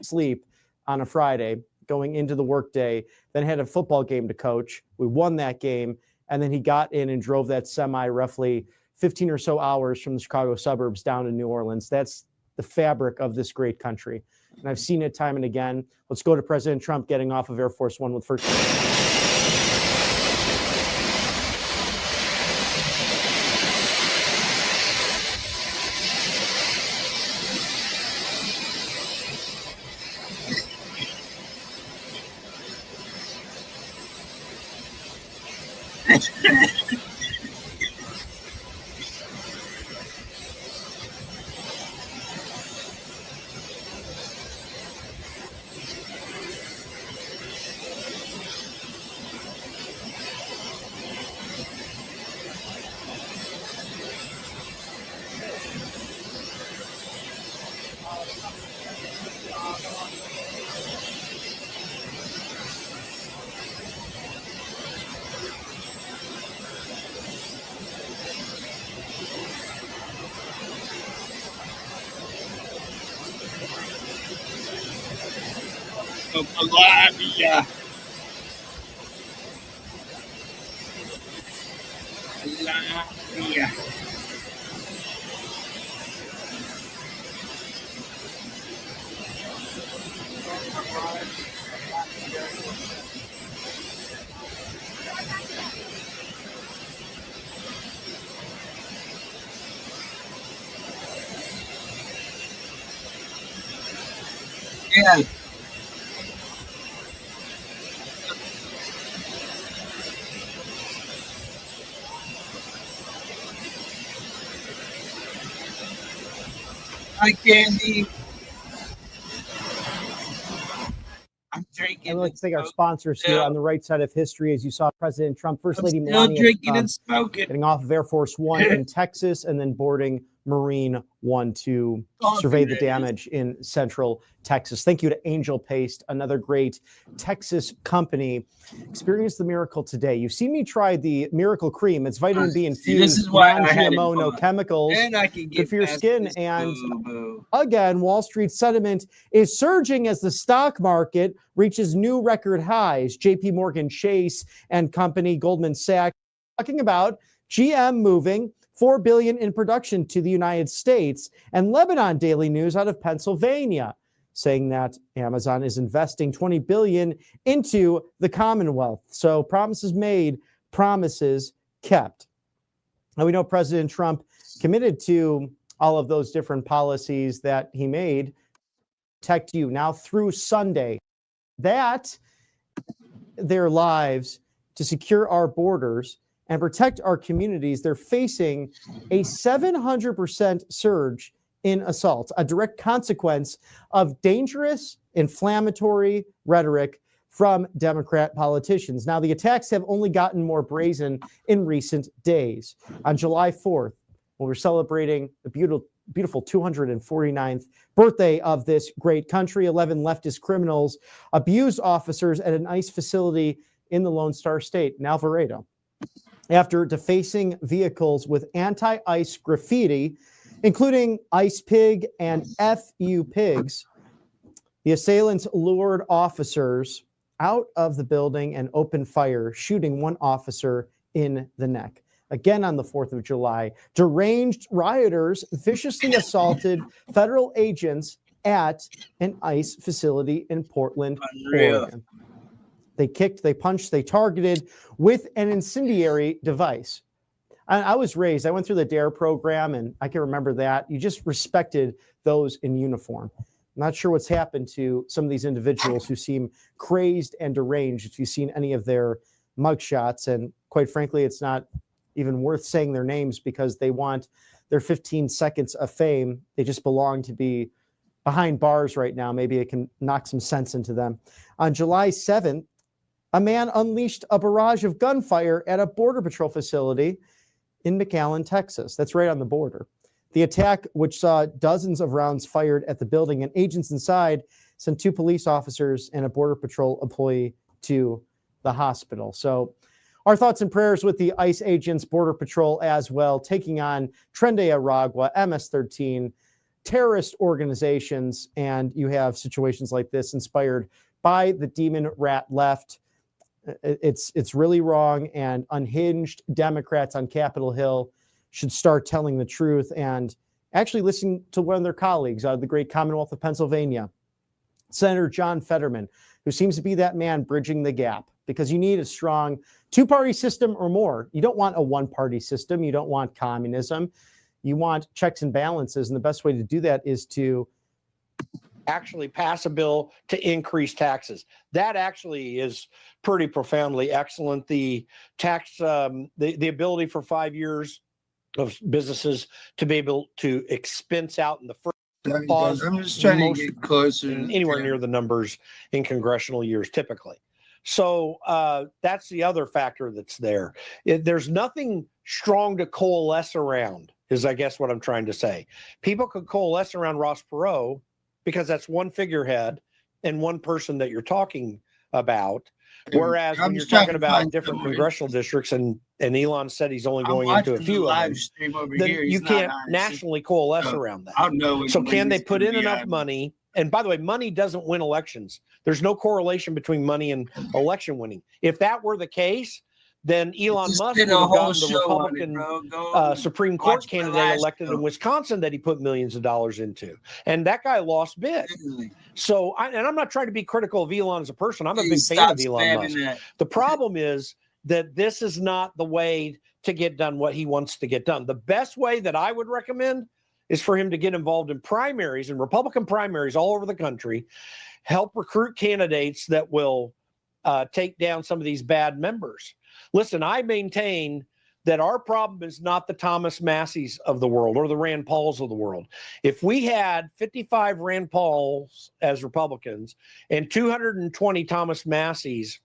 Sleep on a Friday, going into the workday, then had a football game to coach. We won that game, and then he got in and drove that semi roughly 15 or so hours from the Chicago suburbs down to New Orleans. That's the fabric of this great country. And I've seen it time and again. Let's go to President Trump getting off of Air Force One with first.
Melania. Melania. Yeah. Hi, Candy. I'm drinking.
I'd like to thank our sponsors here on the right side of history. As you saw, President Trump, First Lady
still
Melania
drinking and smoking.
getting off of Air Force One in Texas and then boarding Marine One to survey the damage in Central Texas. Thank you to Angel Paste, another great Texas company. Experience the miracle today. You've seen me try the Miracle Cream. It's vitamin B infused, non-GMO, no chemicals,
and I can get
good for your skin. And again, Wall Street sentiment is surging as the stock market reaches new record highs. JP Morgan Chase and company, Goldman Sachs, talking about GM moving $4 billion in production to the United States, and Lebanon Daily News out of Pennsylvania saying that Amazon is investing $20 billion into the Commonwealth. So promises made, promises kept. Now we know President Trump committed to all of those different policies that he made. Protect you now through Sunday, that their lives, to secure our borders and protect our communities. They're facing a 700% surge in assaults, a direct consequence of dangerous, inflammatory rhetoric from Democrat politicians. Now, the attacks have only gotten more brazen in recent days. On July 4th, when we're celebrating the beautiful 249th birthday of this great country, 11 leftist criminals abused officers at an ICE facility in the Lone Star State, in Alvarado, after defacing vehicles with anti-ICE graffiti, including ICE pig and FU pigs. The assailants lured officers out of the building and opened fire, shooting one officer in the neck. Again on the 4th of July, deranged rioters viciously assaulted federal agents at an ICE facility in Portland, Oregon. They kicked, they punched, they targeted with an incendiary device. I was raised, I went through the DARE program, and I can remember that. You just respected those in uniform. not sure what's happened to some of these individuals who seem crazed and deranged. If you've seen any of their mugshots, and quite frankly, it's not even worth saying their names because they want their 15 seconds of fame. They just belong to be behind bars right now. Maybe it can knock some sense into them. On July 7th, a man unleashed a barrage of gunfire at a Border Patrol facility in McAllen, Texas. That's right on the border. The attack, which saw dozens of rounds fired at the building and agents inside, sent 2 police officers and a Border Patrol employee to the hospital. So our thoughts and prayers with the ICE agents, Border Patrol as well, taking on Tren de Aragua, MS-13, terrorist organizations, and you have situations like this inspired by the demon rat left. It's really wrong, and unhinged Democrats on Capitol Hill should start telling the truth and actually listen to one of their colleagues out of the great Commonwealth of Pennsylvania, Senator John Fetterman, who seems to be that man bridging the gap, because you need a strong 2-party system or more. You don't want a 1-party system. You don't want communism. You want checks and balances, and the best way to do that is to
actually pass a bill to increase taxes. That actually is pretty profoundly excellent. The tax, the ability for 5 years of businesses to be able to expense out in the first pause.
I'm just trying to get closer.
Anywhere near the numbers in congressional years, typically. So that's the other factor that's there. There's nothing strong to coalesce around, is I guess what I'm trying to say. People could coalesce around Ross Perot because that's one figurehead and one person that you're talking about. Whereas when you're talking about different congressional districts, and Elon said he's only going into a few of them, then you can't nationally coalesce around that. So can they put in enough money? And by the way, money doesn't win elections. There's no correlation between money and election winning. If that were the case, then Elon Musk would have gotten the Republican Supreme Court candidate elected in Wisconsin that he put millions of dollars into. And that guy lost big. So, and I'm not trying to be critical of Elon as a person. I'm a big fan of Elon Musk. The problem is that this is not the way to get done what he wants to get done. The best way that I would recommend is for him to get involved in primaries and Republican primaries all over the country, help recruit candidates that will take down some of these bad members. Listen, I maintain that our problem is not the Thomas Masseys of the world or the Rand Pauls of the world. If we had 55 Rand Pauls as Republicans and 220 Thomas Masseys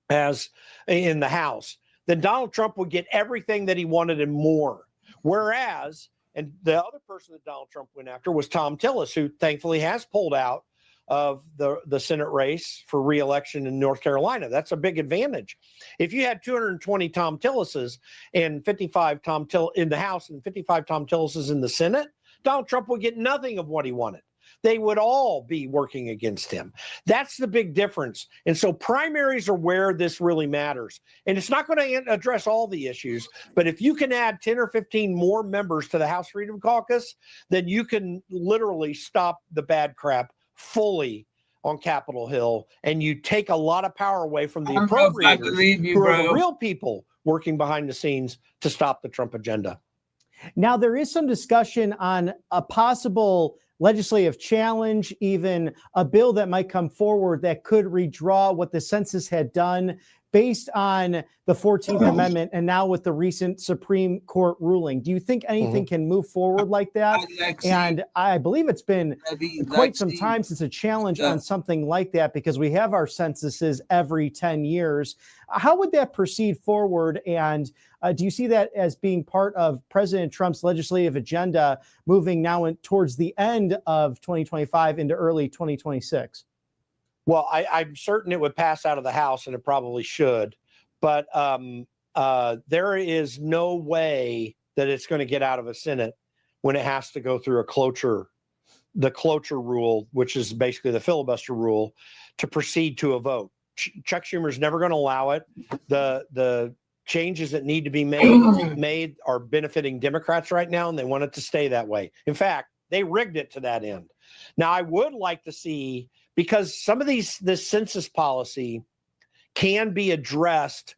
as in the House, then Donald Trump would get everything that he wanted and more. Whereas, and the other person that Donald Trump went after was Tom Tillis, who thankfully has pulled out of the Senate race for re-election in North Carolina. That's a big advantage. If you had 220 Tom Tillises and 55 Tom Till in the House and 55 Tom Tillises in the Senate, Donald Trump would get nothing of what he wanted. They would all be working against him. That's the big difference. And so primaries are where this really matters. And it's not going to address all the issues, but if you can add 10 or 15 more members to the House Freedom Caucus, then you can literally stop the bad crap fully on Capitol Hill, and you take a lot of power away from the appropriators who are the real people working behind the scenes to stop the Trump agenda.
Now, there is some discussion on a possible legislative challenge, even a bill that might come forward that could redraw what the census had done based on the 14th Amendment and now with the recent Supreme Court ruling. Do you think anything can move forward like that? And I believe it's been quite some time since a challenge on something like that, because we have our censuses every 10 years. How would that proceed forward? And do you see that as being part of President Trump's legislative agenda moving now towards the end of 2025 into early 2026?
Well, I'm certain it would pass out of the House, and it probably should. But there is no way that it's going to get out of a Senate when it has to go through the cloture rule, which is basically the filibuster rule, to proceed to a vote. Chuck Schumer's never going to allow it. The changes that need to be made are benefiting Democrats right now, and they want it to stay that way. In fact, they rigged it to that end. Now, I would like to see, because some of this census policy can be addressed,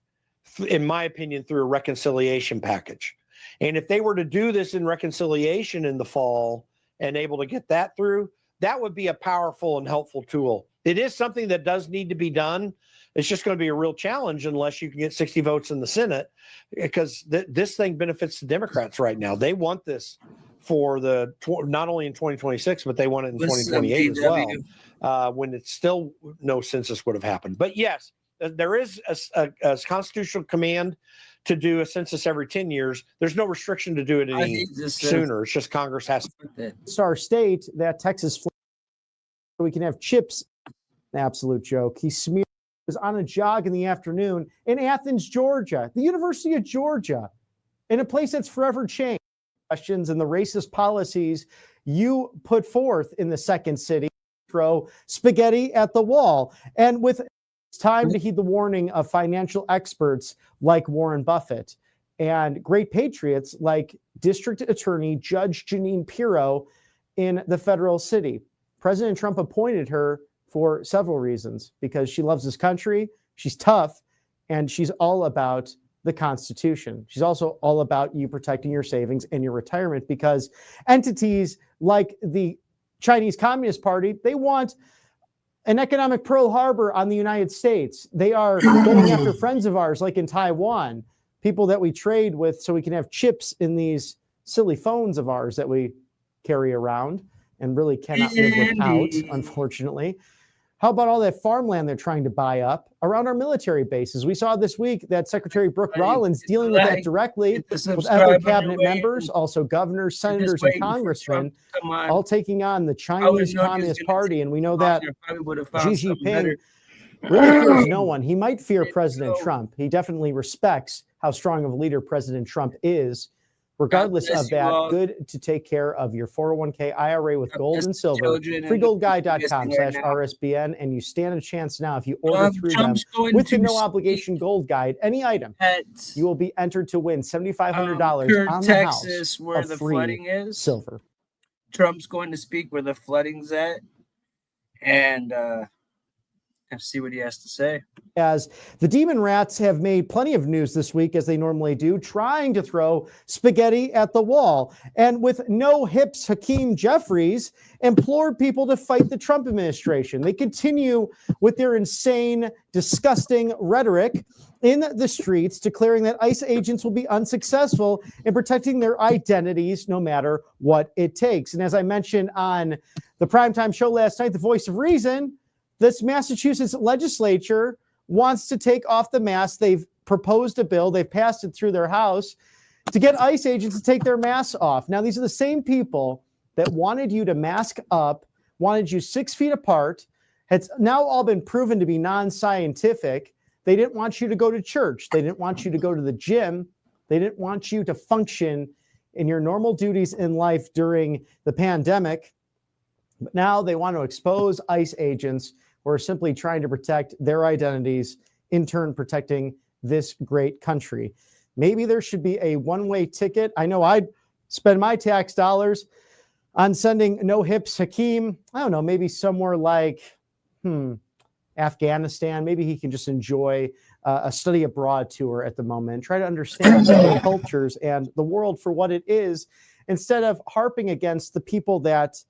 in my opinion, through a reconciliation package. And if they were to do this in reconciliation in the fall and able to get that through, that would be a powerful and helpful tool. It is something that does need to be done. It's just going to be a real challenge unless you can get 60 votes in the Senate, because this thing benefits the Democrats right now. They want this for not only in 2026, but they want it in 2028 as well, when it's still no census would have happened. But yes, there is a constitutional command to do a census every 10 years. There's no restriction to do it any sooner. It's just Congress has to.
It's our state that Texas, we can have chips. An absolute joke. He smeared. Was on a jog in the afternoon in Athens, Georgia, the University of Georgia, in a place that's forever changed. Questions and the racist policies you put forth in the second city, throw spaghetti at the wall. And with it's time to heed the warning of financial experts like Warren Buffett and great patriots like District Attorney Judge Jeanine Pirro in the federal city. President Trump appointed her for several reasons, because she loves this country, she's tough, and she's all about the Constitution. She's also all about you protecting your savings and your retirement, because entities like the Chinese Communist Party, they want an economic Pearl Harbor on the United States. They are going after friends of ours, like in Taiwan, people that we trade with so we can have chips in these silly phones of ours that we carry around and really cannot live without, unfortunately. How about all that farmland they're trying to buy up around our military bases? We saw this week that Secretary Brooke Rollins dealing with that directly with other cabinet members, also governors, senators, and congressmen, all taking on the Chinese Communist Party. And we know that Xi Jinping really fears no one. He might fear President Trump. He definitely respects how strong of a leader President Trump is. Regardless of that, good to take care of your 401k IRA with gold and silver. freegoldguide.com/RSBN, and you stand a chance now if you order through them with the no obligation gold guide, any item, you will be entered to win $7,500 on the house
where
of
the
free
flooding is.
silver.
Trump's going to speak where the flooding's at, and see what he has to say.
As the Demon Rats have made plenty of news this week, as they normally do, trying to throw spaghetti at the wall. And with no hips, Hakeem Jeffries implored people to fight the Trump administration. They continue with their insane, disgusting rhetoric in the streets, declaring that ICE agents will be unsuccessful in protecting their identities no matter what it takes. And as I mentioned on the primetime show last night, The Voice of Reason, this Massachusetts legislature wants to take off the mask. They've proposed a bill. They've passed it through their House to get ICE agents to take their masks off. Now, these are the same people that wanted you to mask up, wanted you 6 feet apart. It's now all been proven to be non-scientific. They didn't want you to go to church. They didn't want you to go to the gym. They didn't want you to function in your normal duties in life during the pandemic. But now they want to expose ICE agents who are simply trying to protect their identities, in turn protecting this great country. Maybe there should be a one-way ticket. I know I'd spend my tax dollars on sending No Hips Hakeem, I don't know, maybe somewhere like Afghanistan. Maybe he can just enjoy a study abroad tour at the moment, try to understand the cultures and the world for what it is, instead of harping against the people that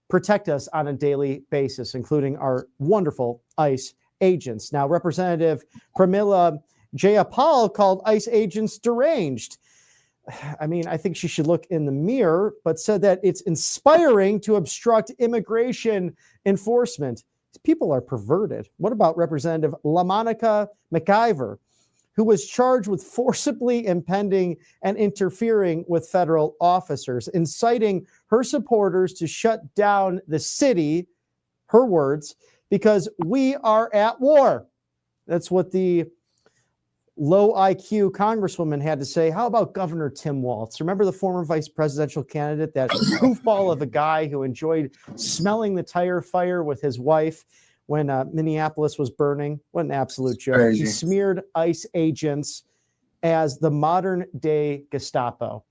protect us on a daily basis, including our wonderful ICE agents. Now, Representative Pramila Jayapal called ICE agents deranged. I mean, I think she should look in the mirror, but said that it's inspiring to obstruct immigration enforcement. These people are perverted. What about Representative LaMonica McIver, who was charged with forcibly impeding and interfering with federal officers, inciting her supporters to shut down the city, her words, because we are at war. That's what the low IQ congresswoman had to say. How about Governor Tim Walz? Remember the former vice presidential candidate, that goofball of a guy who enjoyed smelling the tire fire with his wife when Minneapolis was burning? What an absolute joke.
Crazy.
He smeared ICE agents as the modern day Gestapo.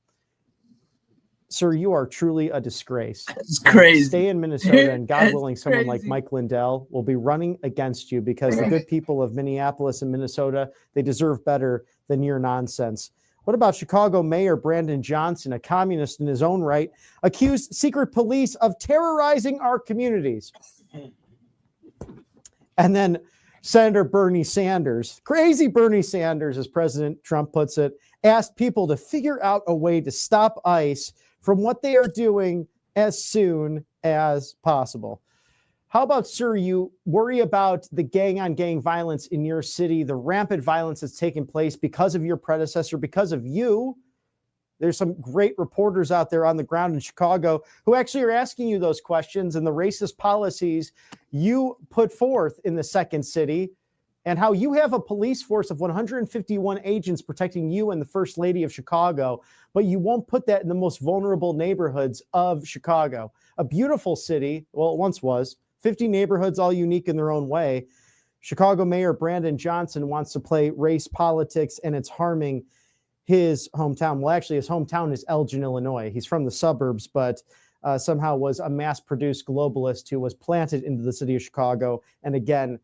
Sir, you are truly a disgrace.
It's crazy.
Stay in Minnesota, and God willing, someone
crazy.
like Mike Lindell will be running against you, because the good people of Minneapolis and Minnesota, they deserve better than your nonsense. What about Chicago Mayor Brandon Johnson, a communist in his own right, accused secret police of terrorizing our communities? And then Senator Bernie Sanders, crazy Bernie Sanders, as President Trump puts it, asked people to figure out a way to stop ICE from what they are doing as soon as possible. How about, sir, you worry about the gang-on-gang violence in your city, the rampant violence that's taken place because of your predecessor, because of you? There's some great reporters out there on the ground in Chicago who actually are asking you those questions and the racist policies you put forth in the second city, and how you have a police force of 151 agents protecting you and the First Lady of Chicago, but you won't put that in the most vulnerable neighborhoods of Chicago. A beautiful city, well, it once was, 50 neighborhoods, all unique in their own way. Chicago Mayor Brandon Johnson wants to play race politics, and it's harming his hometown. Well, actually, his hometown is Elgin, Illinois. He's from the suburbs, but somehow was a mass-produced globalist who was planted into the city of Chicago. And again,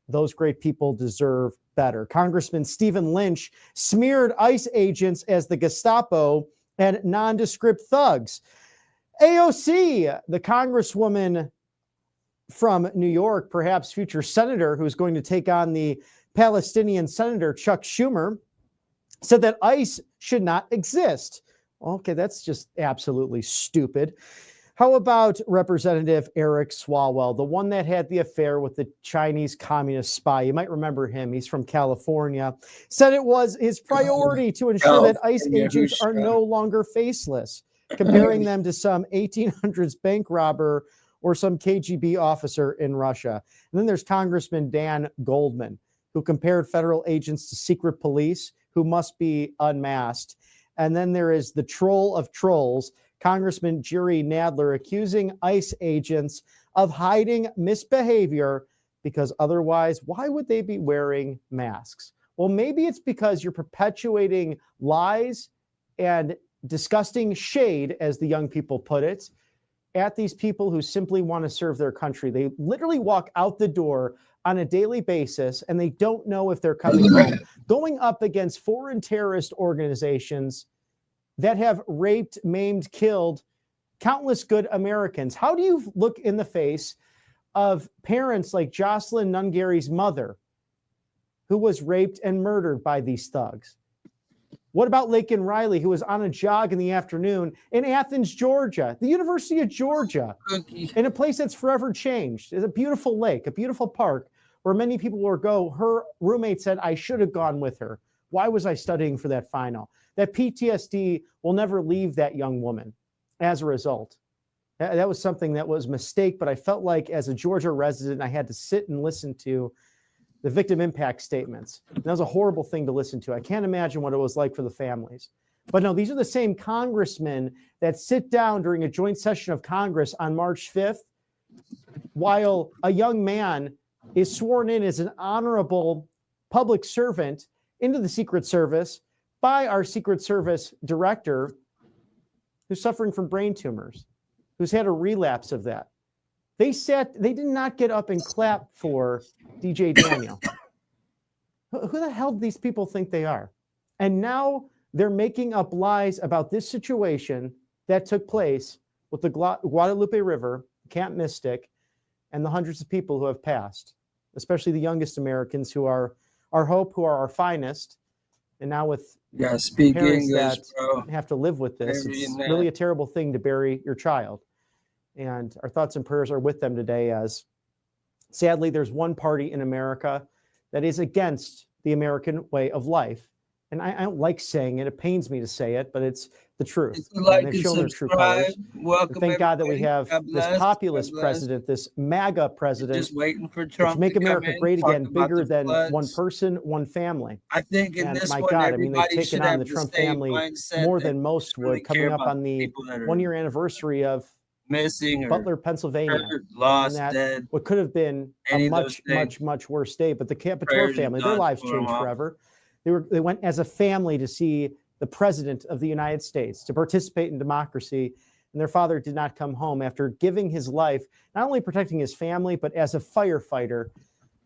those great people deserve better. Congressman Stephen Lynch smeared ICE agents as the Gestapo and nondescript thugs. AOC, the congresswoman from New York, perhaps future senator who's going to take on the Palestinian senator Chuck Schumer, said that ICE should not exist. Okay, that's just absolutely stupid. How about Representative Eric Swalwell, the one that had the affair with the Chinese communist spy? You might remember him. He's from California. Said it was his priority to ensure that ICE agents are no longer faceless, comparing them to some 1800s bank robber or some KGB officer in Russia. And then there's Congressman Dan Goldman, who compared federal agents to secret police who must be unmasked. And then there is the troll of trolls, Congressman Jerry Nadler, accusing ICE agents of hiding misbehavior because otherwise, why would they be wearing masks? Well, maybe it's because you're perpetuating lies and disgusting shade, as the young people put it, at these people who simply want to serve their country. They literally walk out the door on a daily basis and they don't know if they're coming home, going up against foreign terrorist organizations that have raped, maimed, killed countless good Americans. How do you look in the face of parents like Jocelyn Nungary's mother, who was raped and murdered by these thugs? What about Laken Riley, who was on a jog in the afternoon in Athens, Georgia, the University of Georgia, in a place that's forever changed? It's a beautiful lake, a beautiful park where many people will go. Her roommate said, I should have gone with her. Why was I studying for that final? That PTSD will never leave that young woman as a result. That was something that was a mistake, but I felt like as a Georgia resident, I had to sit and listen to the victim impact statements. And that was a horrible thing to listen to. I can't imagine what it was like for the families. But no, these are the same congressmen that sit down during a joint session of Congress on March 5th, while a young man is sworn in as an honorable public servant into the Secret Service by our Secret Service director, who's suffering from brain tumors, who's had a relapse of that. They did not get up and clap for DJ Daniel. Who the hell do these people think they are? And now they're making up lies about this situation that took place with the Guadalupe River, Camp Mystic, and the hundreds of people who have passed, especially the youngest Americans who are our hope, who are our finest. And now with
speak
parents
English,
that
bro.
have to live with this, it's really a terrible thing to bury your child. And our thoughts and prayers are with them today, as sadly, there's one party in America that is against the American way of life. And I don't like saying it. It pains me to say it, but it's the truth.
Like
and they've shown their true colors.
Welcome,
Thank God that we have
bless,
this populist president, this MAGA president,
just waiting for Trump
to make America great again, bigger than
floods.
one person, one family.
I think in
And
this
my
one,
God, I mean, they've
everybody
taken
should
on
have
the
the
Trump
same
family
mindset
more
that
than most
really
would, coming
care
up
about
on the
people that are
1-year anniversary of
missing or
Butler, Pennsylvania.
hurt, lost,
And that
dead.
what could have been
Any
a
of those
much, much worse day. But the Capitol
Prayers
family,
of
their
God
lives
for them
changed
all.
forever. They went as a family to see the president of the United States, to participate in democracy. And their father did not come home after giving his life, not only protecting his family, but as a firefighter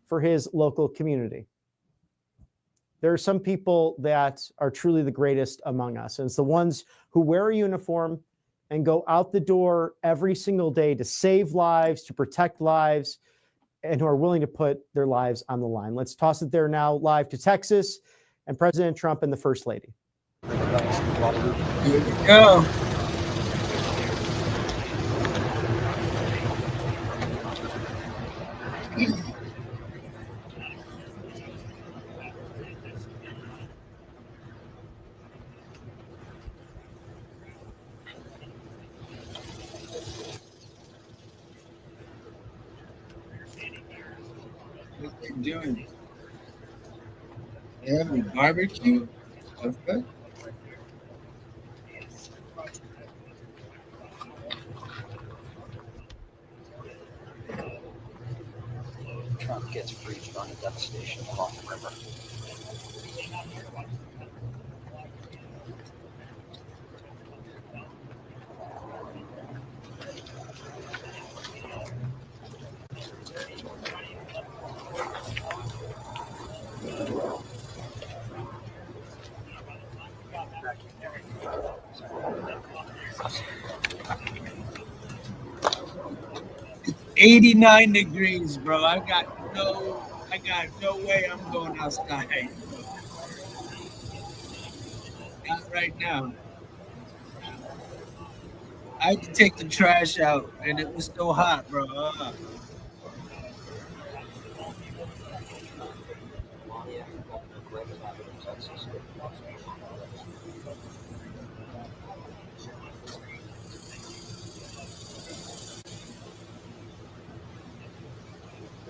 for his local community. there are some people that are truly the greatest among us. And it's the ones who wear a uniform and go out the door every single day to save lives, to protect lives, and who are willing to put their lives on the line. Let's toss it there now, live to Texas and President Trump and the First Lady.
Here we go. What they doing? They having a barbecue? Okay.
Trump gets briefed on the devastation along the river.
It's 89 degrees, bro. I got no way I'm going outside. Not right now. I had to take the trash out, and it was so hot, bro.
Melania, Butler, Kerrville, Texas.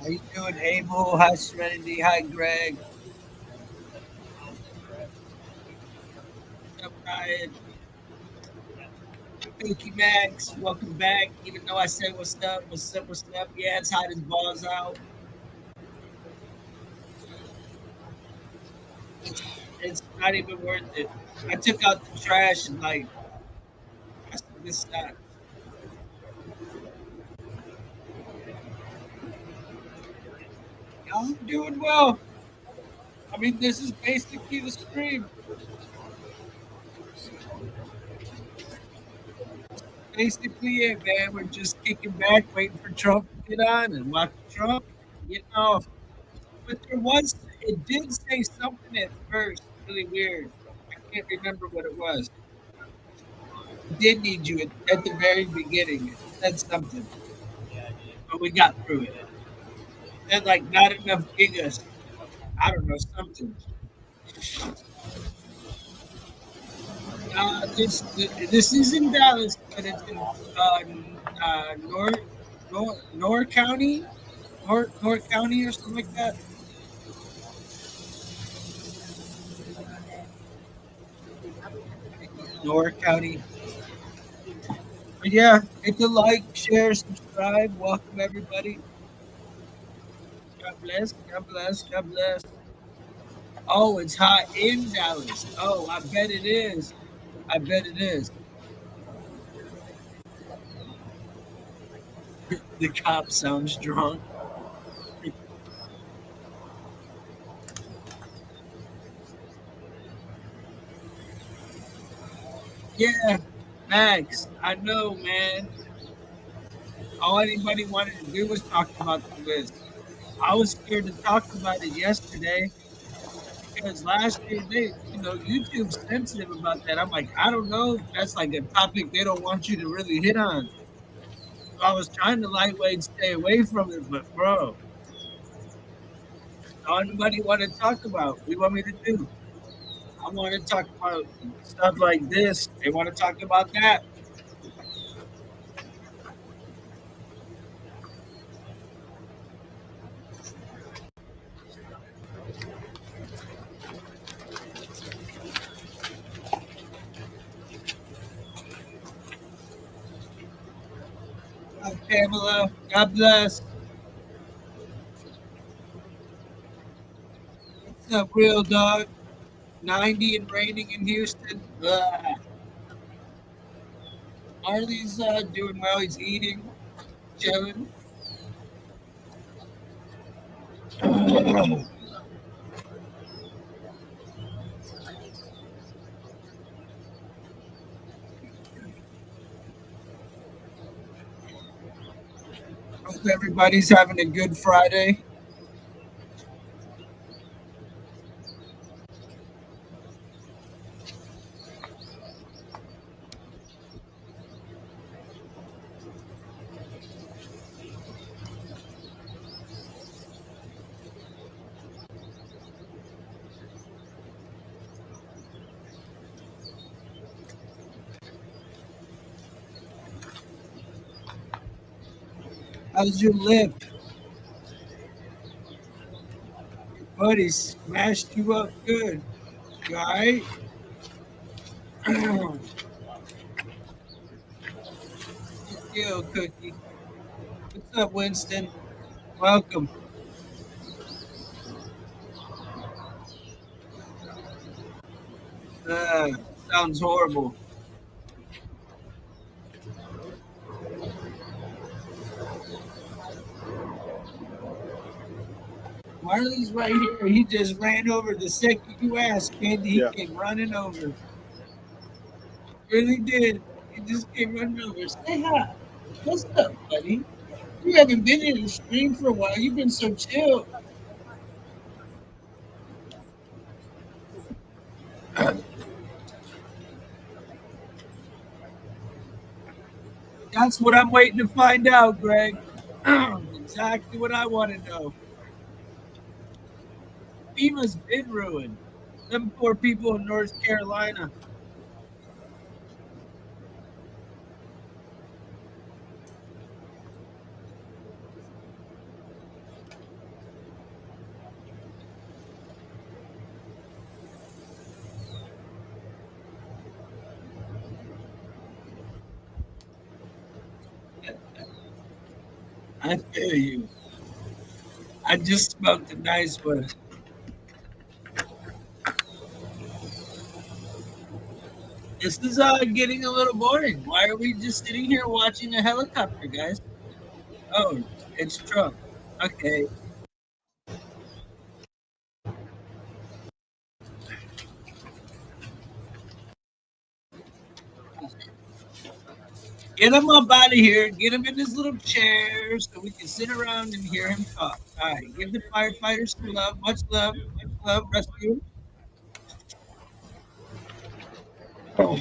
How you doing, Abel? Hi, Serenity. Hi, Greg. What's up, Ryan? Thank you, Max. Welcome back. Even though I said what's up. Yeah, it's hot as balls out. It's not even worth it. I took out the trash and I said, this sucks. I'm doing well. I mean, this is basically the stream. Basically it, man. We're just kicking back, waiting for Trump to get on and watch Trump getting off. But it did say something at first, really weird. I can't remember what it was. It did need you at the very beginning. It said something, but we got through it. And like not enough gigas. I don't know, something. This is in Dallas, but it's in North County, North County or something like that. North County. But yeah, hit the like, share, subscribe. Welcome everybody. God bless. God bless. God bless. Oh, it's hot in Dallas. Oh, I bet it is. I bet it is. The cop sounds drunk. Yeah, Max, I know, man. All anybody wanted to do was talk about the list. I was scared to talk about it yesterday because last year YouTube's sensitive about that. I'm like, I don't know if that's like a topic they don't want you to really hit on. So I was trying to lightweight stay away from it, but bro, all anybody want to talk about. What do you want me to do? I want to talk about stuff like this. They want to talk about that. Hi, Pamela. God bless. What's up, real dog? 90 and raining in Houston. Ugh. Marley's doing well. He's eating, chilling. Hope everybody's having a good Friday. How's your lip? Your buddy smashed you up good. You all right? Yo, Cookie. What's up, Winston? Welcome. Sounds horrible. Marley's right here. He just ran over the second you asked, Candy. He came running over. Really did. He just came running over. Say hi. What's up, buddy? You haven't been in the stream for a while. You've been so chill. That's what I'm waiting to find out, Greg. Exactly what I want to know. FEMA's been ruined. Them poor people in North Carolina. I feel you. I just smoked a nice one. This is getting a little boring. Why are we just sitting here watching a helicopter, guys? Oh, it's Trump. Okay. Get him up out of here. Get him in his little chair so we can sit around and hear him talk. All right. Give the firefighters some love. Much love. Much love. Rescue. All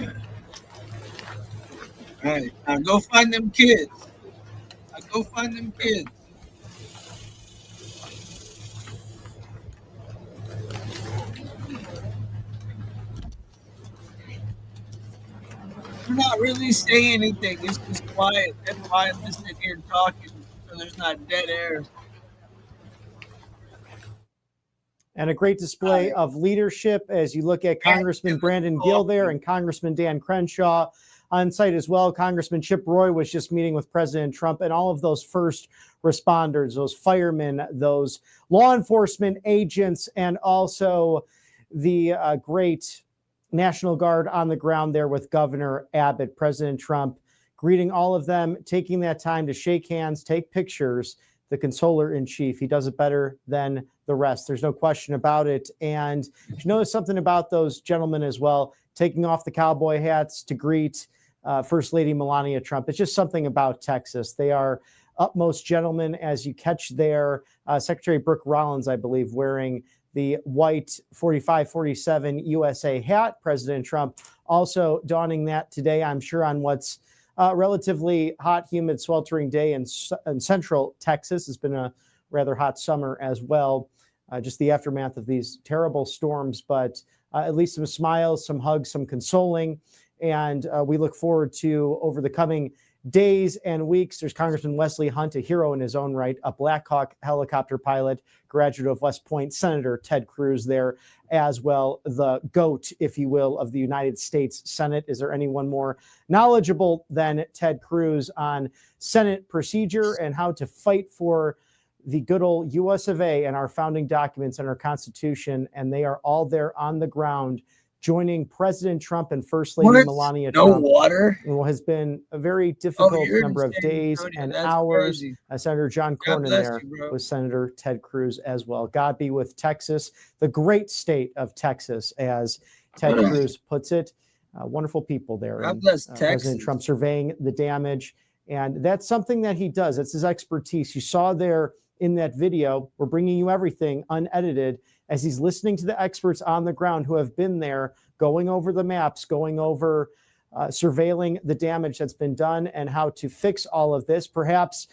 right. Now go find them kids. Now go find them kids. We're not really saying anything. It's just quiet. That's why I'm just sitting here talking so there's not dead air.
And a great display of leadership as you look at Congressman Brandon Gill there and Congressman Dan Crenshaw on site as well. Congressman Chip Roy was just meeting with President Trump, and all of those first responders, those firemen, those law enforcement agents, and also the great National Guard on the ground there with Governor Abbott. President Trump greeting all of them, taking that time to shake hands, take pictures. The consoler in chief, he does it better than the rest. There's no question about it. And you notice something about those gentlemen as well, taking off the cowboy hats to greet First Lady Melania Trump. It's just something about Texas. They are utmost gentlemen as you catch there. Secretary Brooke Rollins, I believe, wearing the white 45-47 USA hat. President Trump also donning that today, I'm sure, on what's relatively hot, humid, sweltering day in central Texas. It's been a rather hot summer as well. Just the aftermath of these terrible storms, but at least some smiles, some hugs, some consoling. And we look forward to, over the coming days and weeks, there's Congressman Wesley Hunt, a hero in his own right, a Black Hawk helicopter pilot, graduate of West Point, Senator Ted Cruz there as well, the GOAT, if you will, of the United States Senate. Is there anyone more knowledgeable than Ted Cruz on Senate procedure and how to fight for the good old US of A and our founding documents and our Constitution? And they are all there on the ground, joining President Trump and First Lady Melania Trump.
Water.
In what has been a very difficult number of days and hours. Senator John Cornyn there with Senator Ted Cruz as well. God be with Texas, the great state of Texas, as Ted Cruz puts it. Wonderful people there.
God bless Texas.
President Trump surveying the damage And that's something that he does. That's his expertise. You saw there in that video, we're bringing you everything unedited as he's listening to the experts on the ground who have been there, going over the maps, going over surveilling the damage that's been done and how to fix all of this. Perhaps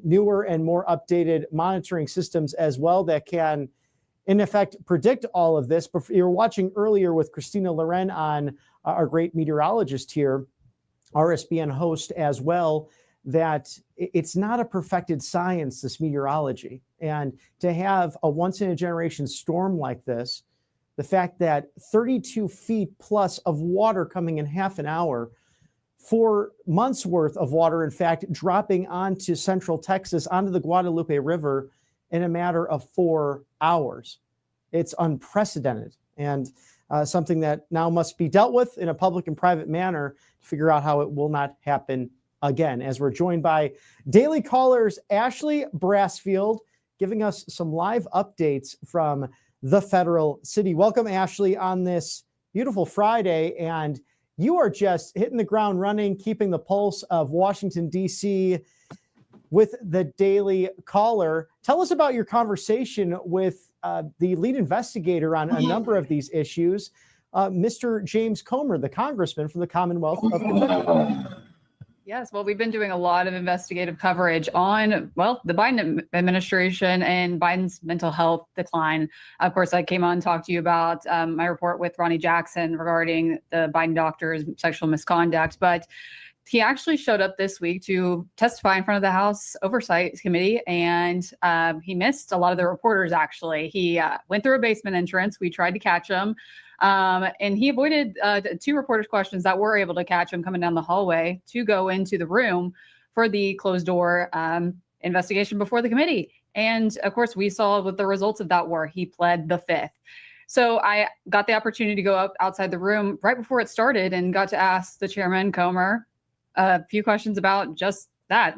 newer and more updated monitoring systems as well that can, in effect, predict all of this. But you were watching earlier with Christina Loren on our great meteorologist here, RSBN host as well, that it's not a perfected science, this meteorology. And to have a once-in-a-generation storm like this, the fact that 32 feet plus of water coming in half an hour, 4 months worth of water, in fact, dropping onto central Texas, onto the Guadalupe River in a matter of 4 hours. It's unprecedented and something that now must be dealt with in a public and private manner to figure out how it will not happen again. As we're joined by Daily Caller's Ashley Brassfield, giving us some live updates from the Federal City. Welcome, Ashley, on this beautiful Friday. And you are just hitting the ground running, keeping the pulse of Washington, D.C. with the Daily Caller. Tell us about your conversation with the lead investigator on a number of these issues, Mr. James Comer, the congressman from the Commonwealth of Kentucky.
Yes, well, we've been doing a lot of investigative coverage on, well, the Biden administration and Biden's mental health decline. Of course, I came on and talked to you about my report with Ronnie Jackson regarding the Biden doctor's sexual misconduct, but he actually showed up this week to testify in front of the House Oversight Committee, and he missed a lot of the reporters, actually. He went through a basement entrance. We tried to catch him, and he avoided 2 reporters' questions that were able to catch him coming down the hallway to go into the room for the closed-door investigation before the committee. And, of course, we saw what the results of that were. He pled the Fifth. So I got the opportunity to go up outside the room right before it started and got to ask the chairman, Comer, a few questions about just that,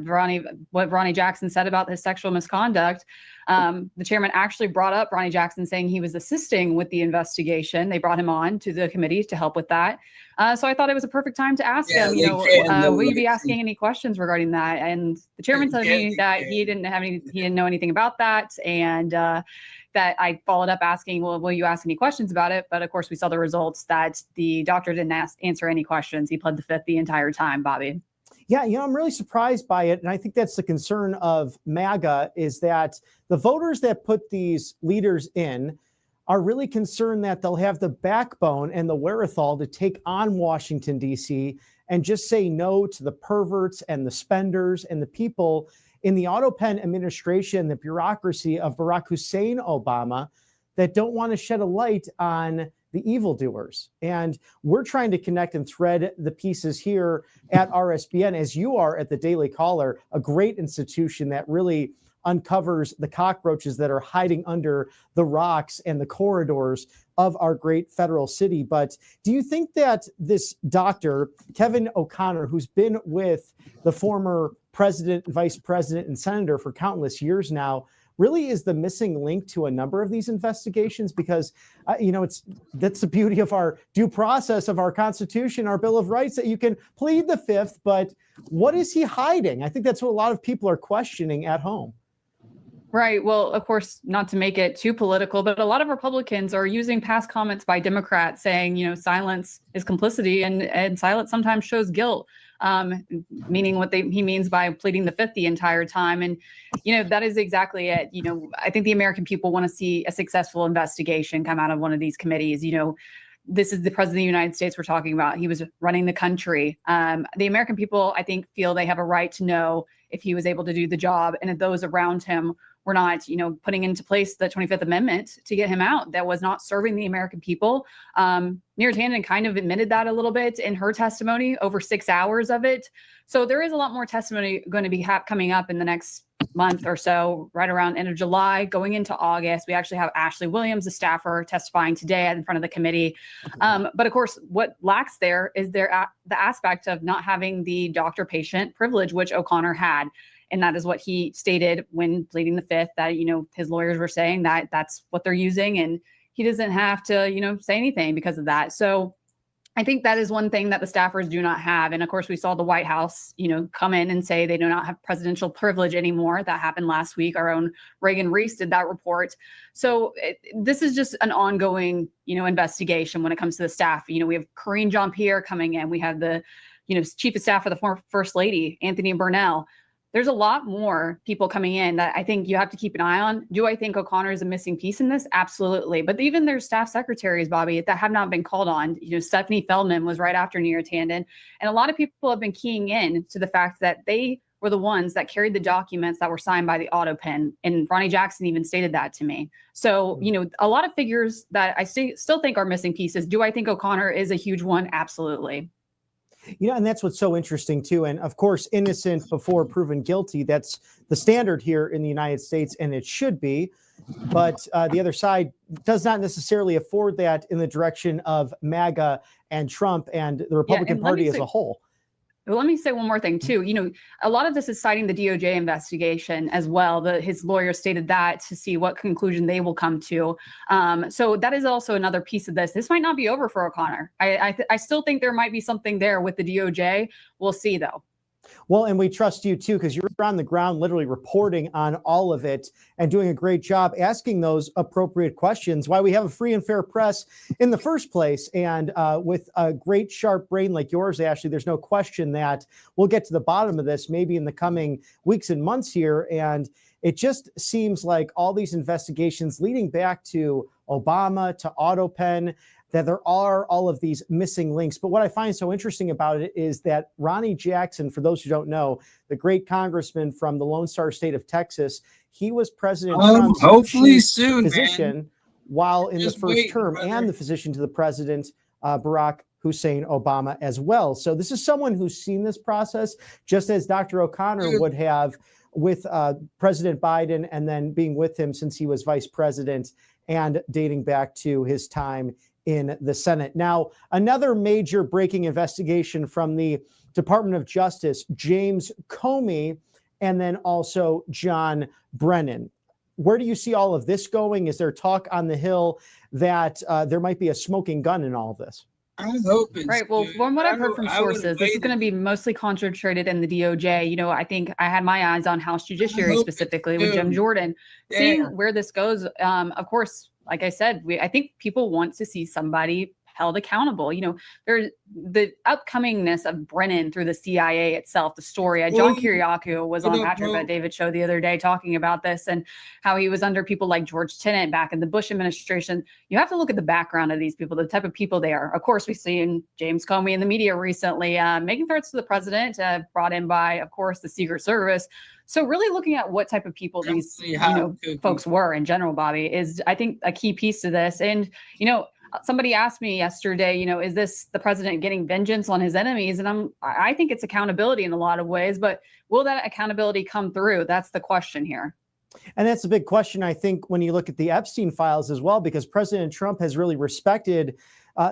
what Ronnie Jackson said about his sexual misconduct. The chairman actually brought up Ronnie Jackson saying he was assisting with the investigation. They brought him on to the committee to help with that. So I thought it was a perfect time to ask him, will you be asking any questions regarding that? And the chairman told me that he didn't know anything about that. And that I followed up asking, well, will you ask any questions about it? But of course, we saw the results that the doctor didn't answer any questions. He pled the Fifth the entire time, Bobby.
Yeah, I'm really surprised by it. And I think that's the concern of MAGA, is that the voters that put these leaders in are really concerned that they'll have the backbone and the wherewithal to take on Washington, D.C. and just say no to the perverts and the spenders and the people in the Autopen administration, the bureaucracy of Barack Hussein Obama, that don't want to shed a light on the evildoers. And we're trying to connect and thread the pieces here at RSBN, as you are at the Daily Caller, a great institution that really uncovers the cockroaches that are hiding under the rocks and the corridors of our great federal city. But do you think that this doctor, Kevin O'Connor, who's been with the former president, vice president, and senator for countless years now, really is the missing link to a number of these investigations? Because, that's the beauty of our due process, of our Constitution, our Bill of Rights, that you can plead the Fifth, but what is he hiding? I think that's what a lot of people are questioning at home.
Right. Well, of course, not to make it too political, but a lot of Republicans are using past comments by Democrats saying, silence is complicity and silence sometimes shows guilt, meaning what he means by pleading the Fifth the entire time. And, that is exactly it. I think the American people want to see a successful investigation come out of one of these committees. This is the president of the United States we're talking about. He was running the country. The American people, I think, feel they have a right to know if he was able to do the job, and if those around him were not, putting into place the 25th Amendment to get him out. That was not serving the American people. Neera Tanden kind of admitted that a little bit in her testimony, over 6 hours of it. So there is a lot more testimony going to be coming up in the next month or so, right around end of July, going into August. We actually have Ashley Williams, a staffer, testifying today in front of the committee. But of course, what lacks there is the aspect of not having the doctor-patient privilege, which O'Connor had. And that is what he stated when pleading the Fifth, that, his lawyers were saying that that's what they're using. And he doesn't have to, say anything because of that. So I think that is one thing that the staffers do not have. And of course, we saw the White House, come in and say they do not have presidential privilege anymore. That happened last week. Our own Reagan Reese did that report. So this is just an ongoing, investigation when it comes to the staff. We have Karine Jean-Pierre coming in. We have the, chief of staff for the former First Lady, Anthony Burnell. There's a lot more people coming in that I think you have to keep an eye on. Do I think O'Connor is a missing piece in this? Absolutely. But even their staff secretaries, Bobby, that have not been called on. Stephanie Feldman was right after Neera Tanden. And a lot of people have been keying in to the fact that they were the ones that carried the documents that were signed by the auto pen. And Ronnie Jackson even stated that to me. So, a lot of figures that I still think are missing pieces. Do I think O'Connor is a huge one? Absolutely.
And that's what's so interesting too. And of course, innocent before proven guilty. That's the standard here in the United States, and it should be. But the other side does not necessarily afford that in the direction of MAGA and Trump and the Republican Party as a whole.
Let me say one more thing too. A lot of this is citing the DOJ investigation as well. His lawyer stated that to see what conclusion they will come to. So that is also another piece of this. This might not be over for O'Connor. I still think there might be something there with the DOJ. We'll see though.
Well, and we trust you too, because you're on the ground literally reporting on all of it and doing a great job asking those appropriate questions. Why we have a free and fair press in the first place. And with a great sharp brain like yours, Ashley, there's no question that we'll get to the bottom of this maybe in the coming weeks and months here. And it just seems like all these investigations leading back to Obama, to AutoPen, that there are all of these missing links. But what I find so interesting about it is that Ronnie Jackson, for those who don't know, the great congressman from the Lone Star State of Texas, he was President Trump's
hopefully soon,
physician
man.
While in the first term, and the physician to the president, Barack Hussein Obama as well. So this is someone who's seen this process, just as Dr. O'Connor would have with President Biden, and then being with him since he was vice president and dating back to his time in the Senate. Now, another major breaking investigation from the Department of Justice, James Comey, and then also John Brennan. Where do you see all of this going? Is there talk on the Hill that there might be a smoking gun in all of this?
I hope it's
right. Well, from what I've heard from sources, this is going to be mostly concentrated in the DOJ. I think I had my eyes on House Judiciary specifically with Jim Jordan, seeing where this goes. Of course, like I said, I think people want to see somebody held accountable. There's the upcomingness of Brennan through the CIA itself, the story. John Kiriakou was on Patrick Bet David show the other day talking about this and how he was under people like George Tenet back in the Bush administration. You have to look at the background of these people, the type of people they are. Of course, we've seen James Comey in the media recently making threats to the president, brought in by, of course, the Secret Service. So really looking at what type of people these folks were in general, Bobby, is I think a key piece to this. And, somebody asked me yesterday, is this the president getting vengeance on his enemies? And I think it's accountability in a lot of ways, but will that accountability come through? That's the question here.
And that's a big question, I think, when you look at the Epstein files as well, because President Trump has really respected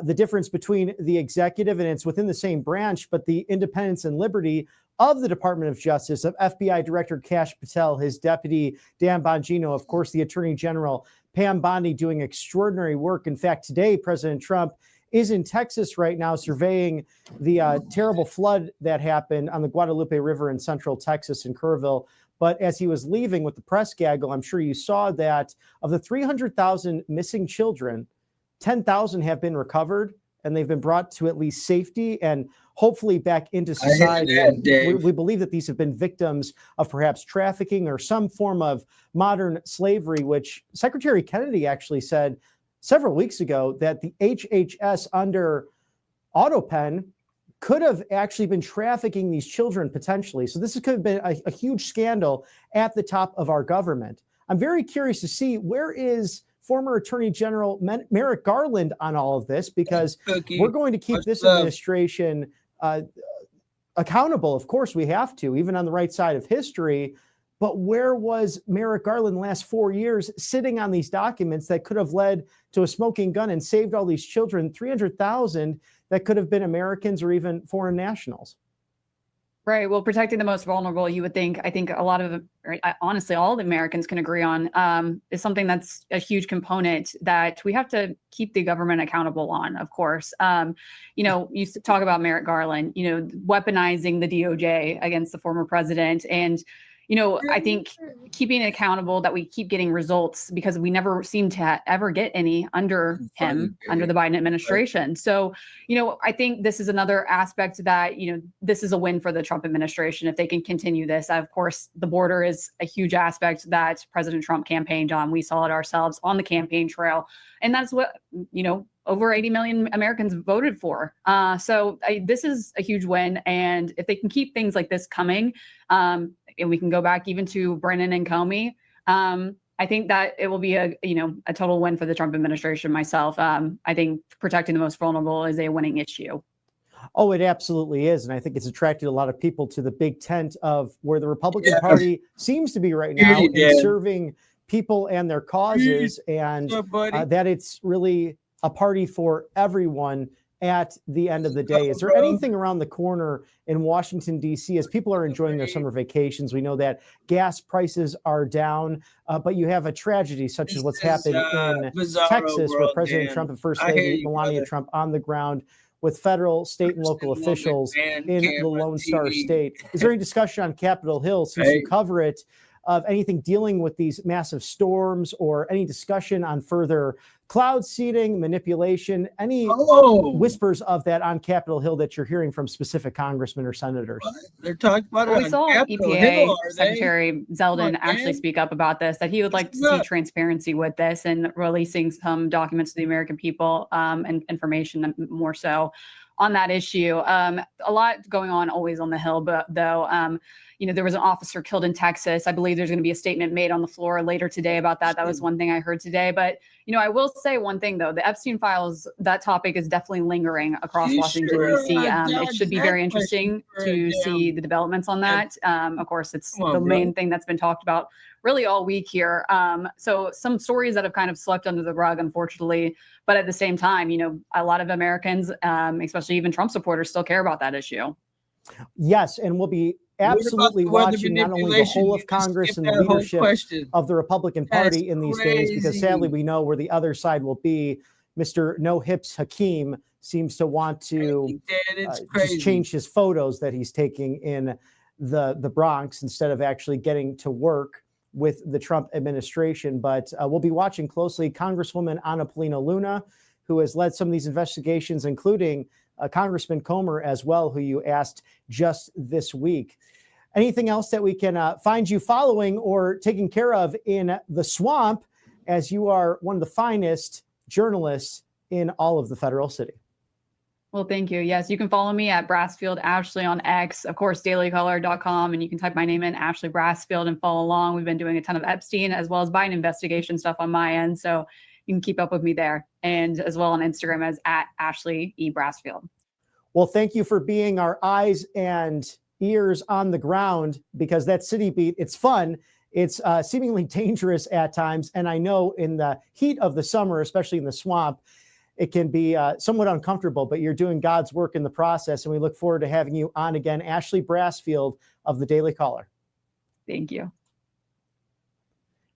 the difference between the executive, and it's within the same branch, but the independence and liberty of the Department of Justice, of FBI Director Kash Patel, his deputy Dan Bongino, of course, the Attorney General Pam Bondi, doing extraordinary work. In fact, today, President Trump is in Texas right now surveying the terrible flood that happened on the Guadalupe River in central Texas in Kerrville. But as he was leaving with the press gaggle, I'm sure you saw that of the 300,000 missing children, 10,000 have been recovered, and they've been brought to at least safety and hopefully back into society. We believe that these have been victims of perhaps trafficking or some form of modern slavery, which Secretary Kennedy actually said several weeks ago that the HHS under AutoPen could have actually been trafficking these children potentially. So this could have been a huge scandal at the top of our government. I'm very curious to see, where is former Attorney General Merrick Garland on all of this, because we're going to keep this administration accountable. Of course, we have to, even on the right side of history. But where was Merrick Garland the last 4 years sitting on these documents that could have led to a smoking gun and saved all these children, 300,000 that could have been Americans or even foreign nationals?
Right. Well, protecting the most vulnerable, you would think, I think a lot of, or honestly, all the Americans can agree on, is something that's a huge component that we have to keep the government accountable on, of course. You talk about Merrick Garland, weaponizing the DOJ against the former president. And, I think keeping it accountable that we keep getting results, because we never seem to ever get any under him, under the Biden administration. So, I think this is another aspect that, this is a win for the Trump administration if they can continue this. Of course, the border is a huge aspect that President Trump campaigned on. We saw it ourselves on the campaign trail. And that's what, over 80 million Americans voted for. This is a huge win. And if they can keep things like this coming, and we can go back even to Brennan and Comey, I think that it will be a total win for the Trump administration myself. I think protecting the most vulnerable is a winning issue.
Oh, it absolutely is. And I think it's attracted a lot of people to the big tent of where the Republican Party seems to be right now in serving people and their causes, and that it's really a party for everyone at the end of the day. Is there anything around the corner in Washington, D.C. as people are enjoying their summer vacations? We know that gas prices are down, but you have a tragedy such as what's happened in Texas, where President Trump and First Lady Melania Trump on the ground with federal, state, and local officials in the Lone Star State. Is there any discussion on Capitol Hill, since you cover it, of anything dealing with these massive storms, or any discussion on further cloud seeding, manipulation, any whispers of that on Capitol Hill that you're hearing from specific congressmen or senators?
They're talking about it.
We saw EPA Secretary Zeldin actually speak up about this, that he would like to see transparency with this and releasing some documents to the American people, and information more so on that issue. A lot going on always on the Hill, but though, there was an officer killed in Texas. I believe there's going to be a statement made on the floor later today about that. That was one thing I heard today. But, I will say one thing, though. The Epstein files, that topic is definitely lingering across Washington, D.C. It should be very interesting to see the developments on that. Of course, it's the main thing that's been talked about really all week here. So some stories that have kind of swept under the rug, unfortunately. But at the same time, a lot of Americans, especially even Trump supporters, still care about that issue.
Yes, and we'll be absolutely watching not only the whole of Congress and the leadership of the Republican Party in these days, because sadly we know where the other side will be. Mr. No Hips Hakeem seems to want to just change his photos that he's taking in the Bronx instead of actually getting to work with the Trump administration. But we'll be watching closely Congresswoman Anna Paulina Luna, who has led some of these investigations, including Congressman Comer as well, who you asked just this week. Anything else that we can find you following or taking care of in the swamp, as you are one of the finest journalists in all of the federal city?
Well, thank you. Yes, you can follow me at Brassfield Ashley on X, of course, dailycaller.com, and you can type my name in, Ashley Brassfield, and follow along. We've been doing a ton of Epstein as well as Biden investigation stuff on my end, so you can keep up with me there, and as well on Instagram as at Ashley E. Brassfield.
Well, thank you for being our eyes and ears on the ground, because that city beat, it's fun. It's seemingly dangerous at times. And I know in the heat of the summer, especially in the swamp, it can be somewhat uncomfortable, but you're doing God's work in the process. And we look forward to having you on again. Ashley Brassfield of the Daily Caller.
Thank you.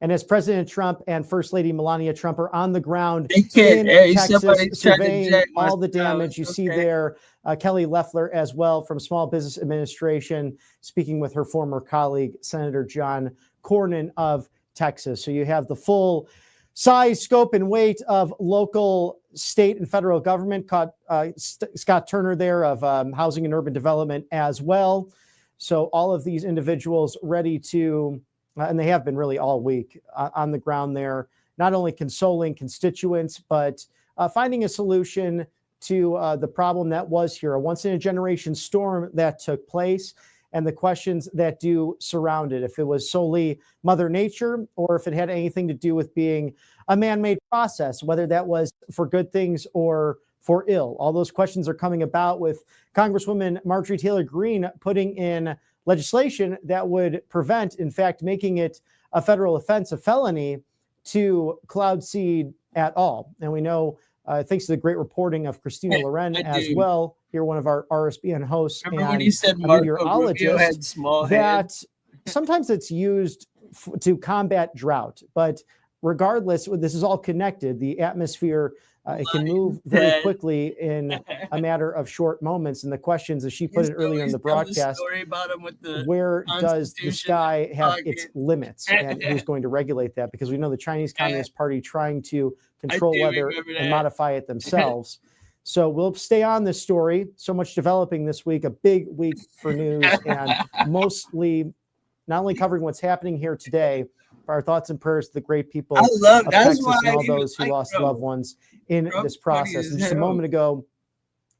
And as President Trump and First Lady Melania Trump are on the ground in Texas, surveying all the damage, you see there Kelly Loeffler as well from Small Business Administration, speaking with her former colleague, Senator John Cornyn of Texas. So you have the full size, scope, and weight of local, state, and federal government. Scott Turner there of Housing and Urban Development as well. So all of these individuals ready to, and they have been really all week on the ground there, not only consoling constituents, but finding a solution to the problem that was here, a once-in-a-generation storm that took place, and the questions that do surround it. If it was solely Mother Nature, or if it had anything to do with being a man-made process, whether that was for good things or for ill. All those questions are coming about with Congresswoman Marjorie Taylor Greene putting in legislation that would prevent, in fact, making it a federal offense, a felony, to cloud seed at all. And we know thanks to the great reporting of Christina Loren as well. Here, one of our RSBN hosts
Remember
and
when he said
a
Marco Rubio
meteorologist,
had small
that
head?
sometimes it's used to combat drought. But regardless, this is all connected. The atmosphere, it can move very quickly in a matter of short moments. And the questions, as she put it earlier in the broadcast,
story about him with the
where does the sky have its
pocket.
limits, and who's going to regulate that? Because we know the Chinese Communist Party trying to control weather
remember
and
that.
modify it themselves. So we'll stay on this story. So much developing this week, a big week for news, and mostly not only covering what's happening here today, but our thoughts and prayers to the great people
I love
of
that's
Texas
why
and all
I even
those who
like
lost
Trump.
loved ones in
Trump's
this
funny
process.
as
And just a
hell.
moment ago,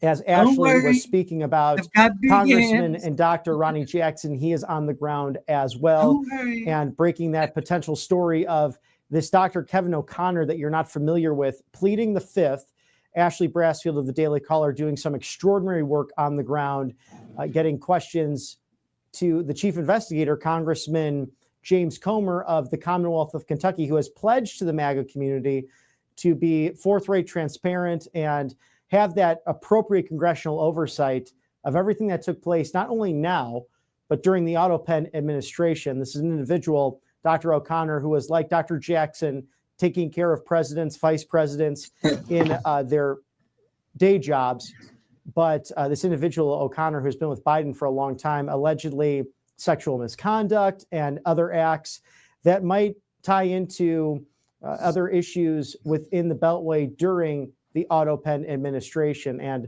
as
Don't
Ashley
worry,
was speaking about
I've got big
Congressman
hands.
and Dr. Ronnie Jackson, he is on the ground as well,
Don't worry.
and breaking that potential story of this Dr. Kevin O'Connor that you're not familiar with, pleading the fifth. Ashley Brassfield of the Daily Caller doing some extraordinary work on the ground, getting questions to the chief investigator, Congressman James Comer of the Commonwealth of Kentucky, who has pledged to the MAGA community to be forthright, transparent, and have that appropriate congressional oversight of everything that took place, not only now, but during the Otto Penn administration. This is an individual, Dr. O'Connor, who was like Dr. Jackson, taking care of presidents, vice presidents in their day jobs. But this individual, O'Connor, who's been with Biden for a long time, allegedly sexual misconduct and other acts that might tie into other issues within the Beltway during the Otto Penn administration. And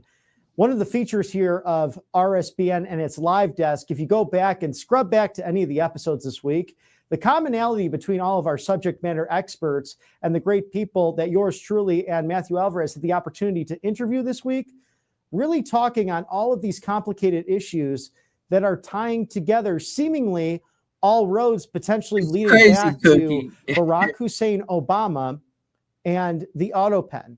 one of the features here of RSBN and its live desk, if you go back and scrub back to any of the episodes this week, the commonality between all of our subject matter experts and the great people that yours truly and Matthew Alvarez had the opportunity to interview this week, really talking on all of these complicated issues that are tying together seemingly all roads potentially leading back to Barack Hussein Obama and the Otto Penn.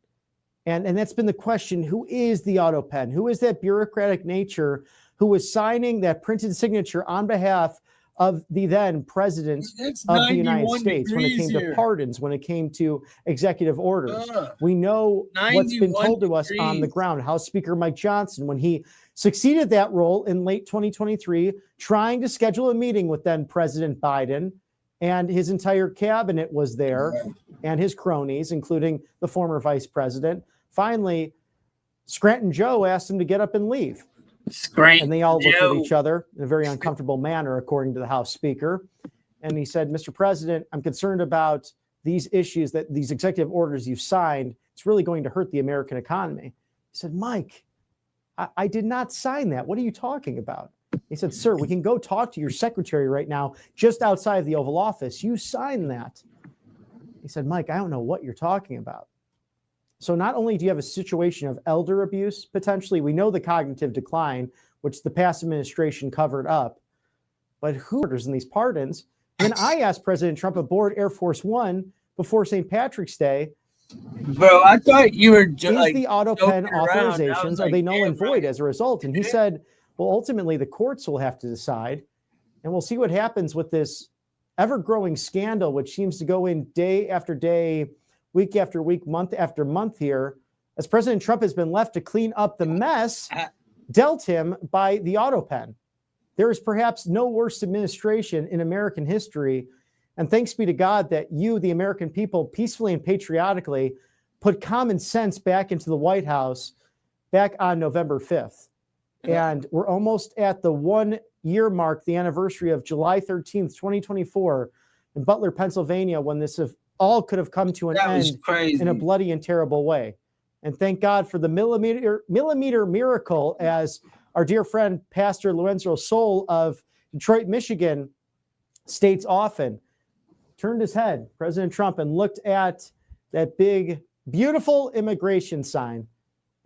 And that's been the question: who is the Otto Penn? Who is that bureaucratic nature who was signing that printed signature on behalf of the then president of the United States when it came to pardons, when it came to executive orders? We know what's been told to us on the ground. House Speaker Mike Johnson, when he succeeded that role in late 2023, trying to schedule a meeting with then President Biden, and his entire cabinet was there, and his cronies, including the former vice president. Finally, Scranton Joe asked him to get up and leave. And they all looked at each other in a very uncomfortable manner, according to the House Speaker. And he said, Mr. President, I'm concerned about these issues, that these executive orders you've signed, it's really going to hurt the American economy. He said, Mike, I did not sign that. What are you talking about? He said, sir, we can go talk to your secretary right now, just outside of the Oval Office. You signed that. He said, Mike, I don't know what you're talking about. So not only do you have a situation of elder abuse, potentially, we know the cognitive decline, which the past administration covered up, but who orders in these pardons? Then I asked President Trump aboard Air Force One before St. Patrick's Day,
bro, I thought you were just
is the Otto Penn authorizations, are they null and void as a result? And he said, well, ultimately the courts will have to decide, and we'll see what happens with this ever-growing scandal, which seems to go in day after day, week after week, month after month here, as President Trump has been left to clean up the mess dealt him by the Otto Penn. There is perhaps no worse administration in American history. And thanks be to God that you, the American people, peacefully and patriotically put common sense back into the White House back on November 5th. And we're almost at the 1 year mark, the anniversary of July 13th, 2024, in Butler, Pennsylvania, when this all could have come to an end in a bloody and terrible way. And thank God for the millimeter miracle, as our dear friend, Pastor Lorenzo Sol of Detroit, Michigan, states often, turned his head, President Trump, and looked at that big, beautiful immigration sign.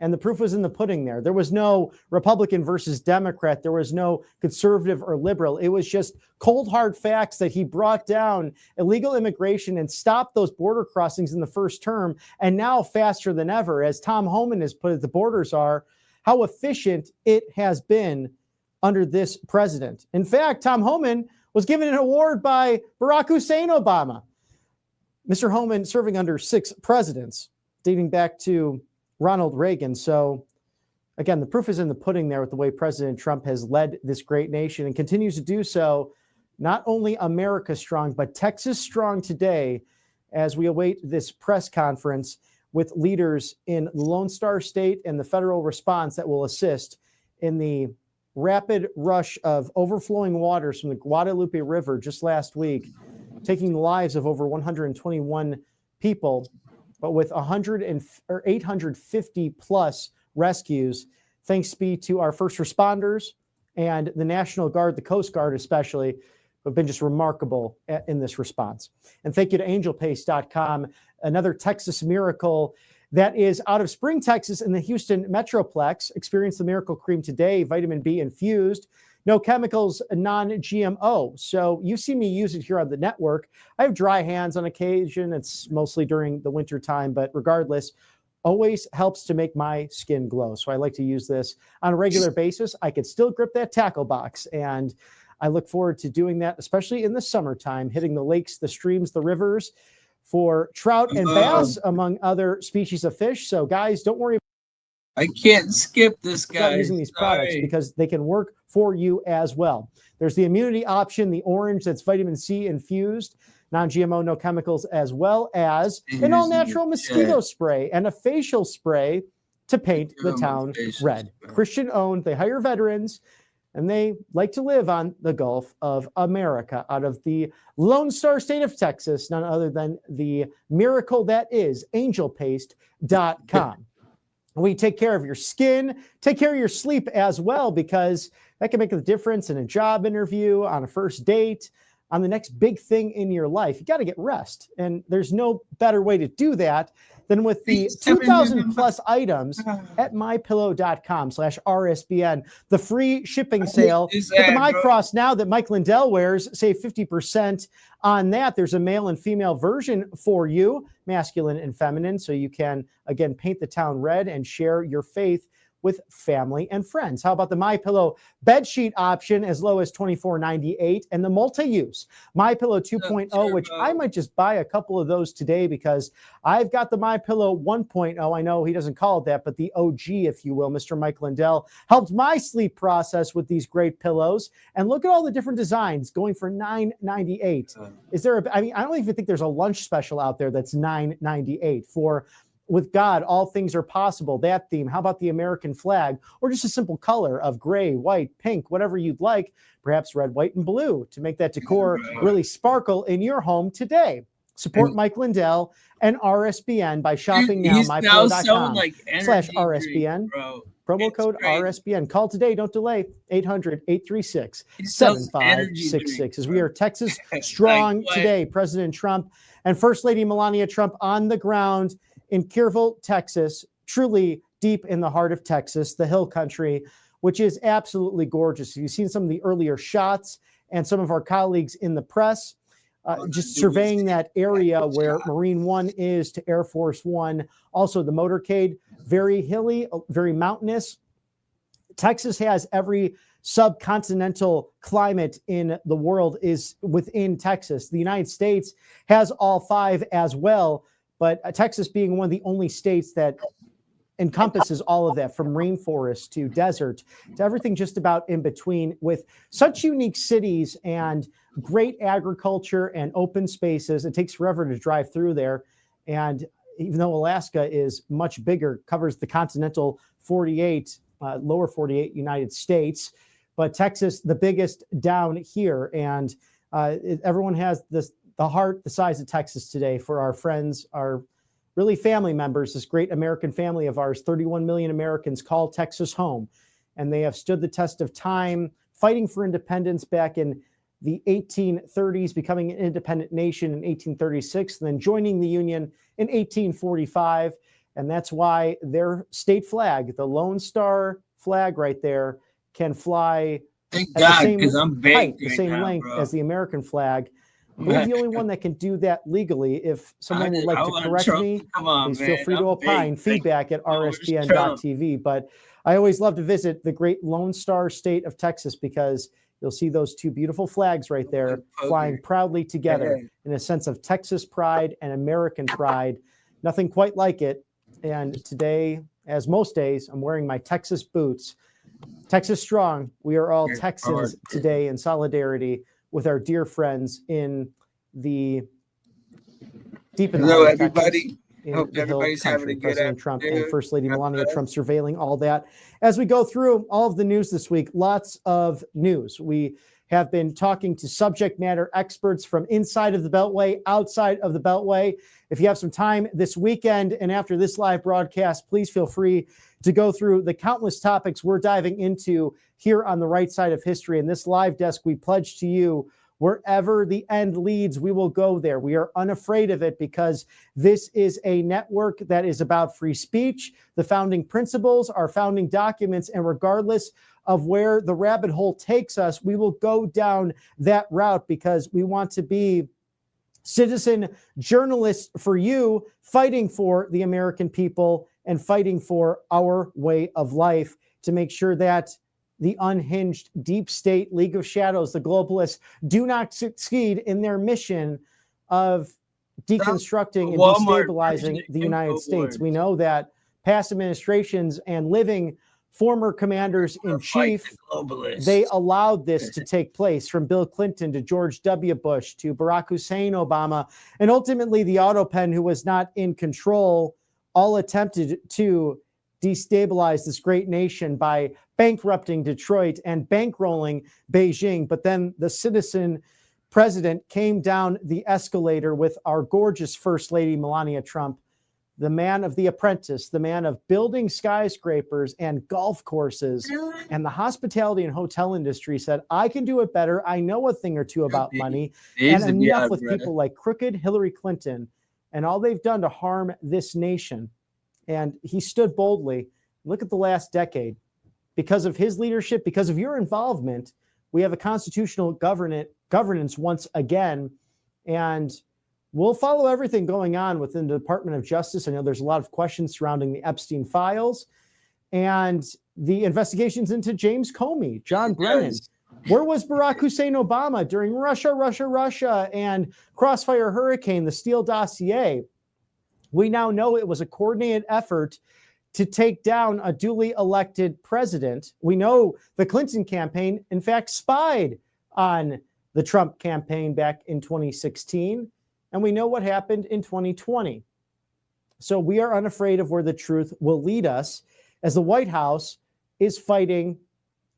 And the proof was in the pudding there. There was no Republican versus Democrat. There was no conservative or liberal. It was just cold, hard facts that he brought down illegal immigration and stopped those border crossings in the first term. And now, faster than ever, as Tom Homan has put it, the borders are, how efficient it has been under this president. In fact, Tom Homan was given an award by Barack Hussein Obama. Mr. Homan, serving under 6 presidents, dating back to Ronald Reagan. So again, the proof is in the pudding there with the way President Trump has led this great nation and continues to do so. Not only America strong, but Texas strong today as we await this press conference with leaders in the Lone Star State and the federal response that will assist in the rapid rush of overflowing waters from the Guadalupe River just last week, taking the lives of over 121 people, but with 850 plus rescues, thanks be to our first responders and the National Guard, the Coast Guard especially, who have been just remarkable in this response. And thank you to angelpaste.com, another Texas miracle that is out of Spring, Texas in the Houston Metroplex. Experience the miracle cream today, vitamin B infused, no chemicals, non-GMO. So you've seen me use it here on the network. I have dry hands on occasion. It's mostly during the winter time, but regardless, always helps to make my skin glow. So I like to use this on a regular basis. I could still grip that tackle box, and I look forward to doing that, especially in the summertime, hitting the lakes, the streams, the rivers for trout and bass, among other species of fish. So guys, don't worry
I can't skip this
about
guy.
using these products because they can work for you as well. There's the immunity option, the orange that's vitamin C infused, non-GMO, no chemicals, as well as an all-natural mosquito spray and a facial spray to paint the town red. Christian-owned, they hire veterans, and they like to live on the Gulf of America out of the Lone Star State of Texas, none other than the miracle that is angelpaste.com. We take care of your skin, take care of your sleep as well, because that can make a difference in a job interview, on a first date, on the next big thing in your life. You got to get rest. And there's no better way to do that than with the 2,000 plus items at mypillow.com/RSBN. The free shipping sale with the My Cross now that Mike Lindell wears, save 50% on that. There's a male and female version for you, masculine and feminine, so you can, again, paint the town red and share your faith with family and friends. How about the MyPillow bedsheet option as low as $24.98, and the multi-use MyPillow 2.0, which I might just buy a couple of those today because I've got the MyPillow 1.0. I know he doesn't call it that, but the OG, if you will. Mr. Mike Lindell helped my sleep process with these great pillows. And look at all the different designs going for $9.98. Is there I don't even think there's a lunch special out there that's $9.98 for with God, all things are possible. That theme. How about the American flag, or just a simple color of gray, white, pink, whatever you'd like, perhaps red, white, and blue to make that decor really sparkle in your home today. Support Mike Lindell and RSBN by shopping now, mypillow.com/RSBN. Promo code RSBN. Call today. Don't delay. 800-836-7566. As we are Texas strong today, President Trump and First Lady Melania Trump on the ground in Kerrville, Texas, truly deep in the heart of Texas, the hill country, which is absolutely gorgeous. You've seen some of the earlier shots and some of our colleagues in the press just surveying that area where Marine One is to Air Force One. Also the motorcade, very hilly, very mountainous. Texas has every subcontinental climate in the world is within Texas. The United States has all five as well. But Texas being one of the only states that encompasses all of that, from rainforest to desert to everything just about in between, with such unique cities and great agriculture and open spaces. It takes forever to drive through there. And even though Alaska is much bigger, covers the continental 48, lower 48 United States, but Texas, the biggest down here. And everyone has this, the heart the size of Texas today for our friends, our really family members, this great American family of ours. 31 million Americans call Texas home, and they have stood the test of time, fighting for independence back in the 1830s, becoming an independent nation in 1836, and then joining the Union in 1845. And that's why their state flag, the Lone Star flag right there, can fly
Thank
at
God,
the same
'cause I'm baked
height, the
right
same
now,
length
bro.
as the American flag. Who's the only one that can do that legally? If someone would like to correct me, please feel free to opine. Feedback at rsbn.tv. But I always love to visit the great Lone Star State of Texas, because you'll see those two beautiful flags right there flying proudly together in a sense of Texas pride and American pride. Nothing quite like it And today, as most days, I'm wearing my Texas boots. Texas strong. We are all Texans today in solidarity with our dear friends in the deep in the
Hello,
heart of
everybody.
Texas, in
Hope
the Hill
everybody's having
Country.
a good
President Trump and
afternoon.
First Lady Melania
God
Trump surveilling all that. As we go through all of the news this week, lots of news. We have been talking to subject matter experts from inside of the Beltway, outside of the Beltway. If you have some time this weekend and after this live broadcast, please feel free to go through the countless topics we're diving into here on the right side of history. In this live desk, we pledge to you, wherever the end leads, we will go there. We are unafraid of it because this is a network that is about free speech, the founding principles, our founding documents, and regardless of where the rabbit hole takes us, we will go down that route because we want to be citizen journalists for you, fighting for the American people and fighting for our way of life to make sure that the unhinged deep state League of Shadows, the globalists, do not succeed in their mission of deconstructing and destabilizing the United States. We know that past administrations and living former commanders in chief, they allowed this to take place, from Bill Clinton to George W. Bush to Barack Hussein Obama, and ultimately the Autopen, who was not in control, all attempted to destabilize this great nation by bankrupting Detroit and bankrolling Beijing. But then the citizen president came down the escalator with our gorgeous First Lady Melania Trump, the man of The Apprentice, the man of building skyscrapers and golf courses, and the hospitality and hotel industry, said, I can do it better. I know a thing or two about money. And enough with people like crooked Hillary Clinton and all they've done to harm this nation. And he stood boldly. Look at the last decade. Because of his leadership, because of your involvement, we have a constitutional governance once again. And we'll follow everything going on within the Department of Justice. I know there's a lot of questions surrounding the Epstein files and the investigations into James Comey, John Brennan. Where was Barack Hussein Obama during Russia, and Crossfire Hurricane, the Steele dossier? We now know it was a coordinated effort to take down a duly elected president. We know the Clinton campaign, in fact, spied on the Trump campaign back in 2016. And we know what happened in 2020. So we are unafraid of where the truth will lead us, as the White House is fighting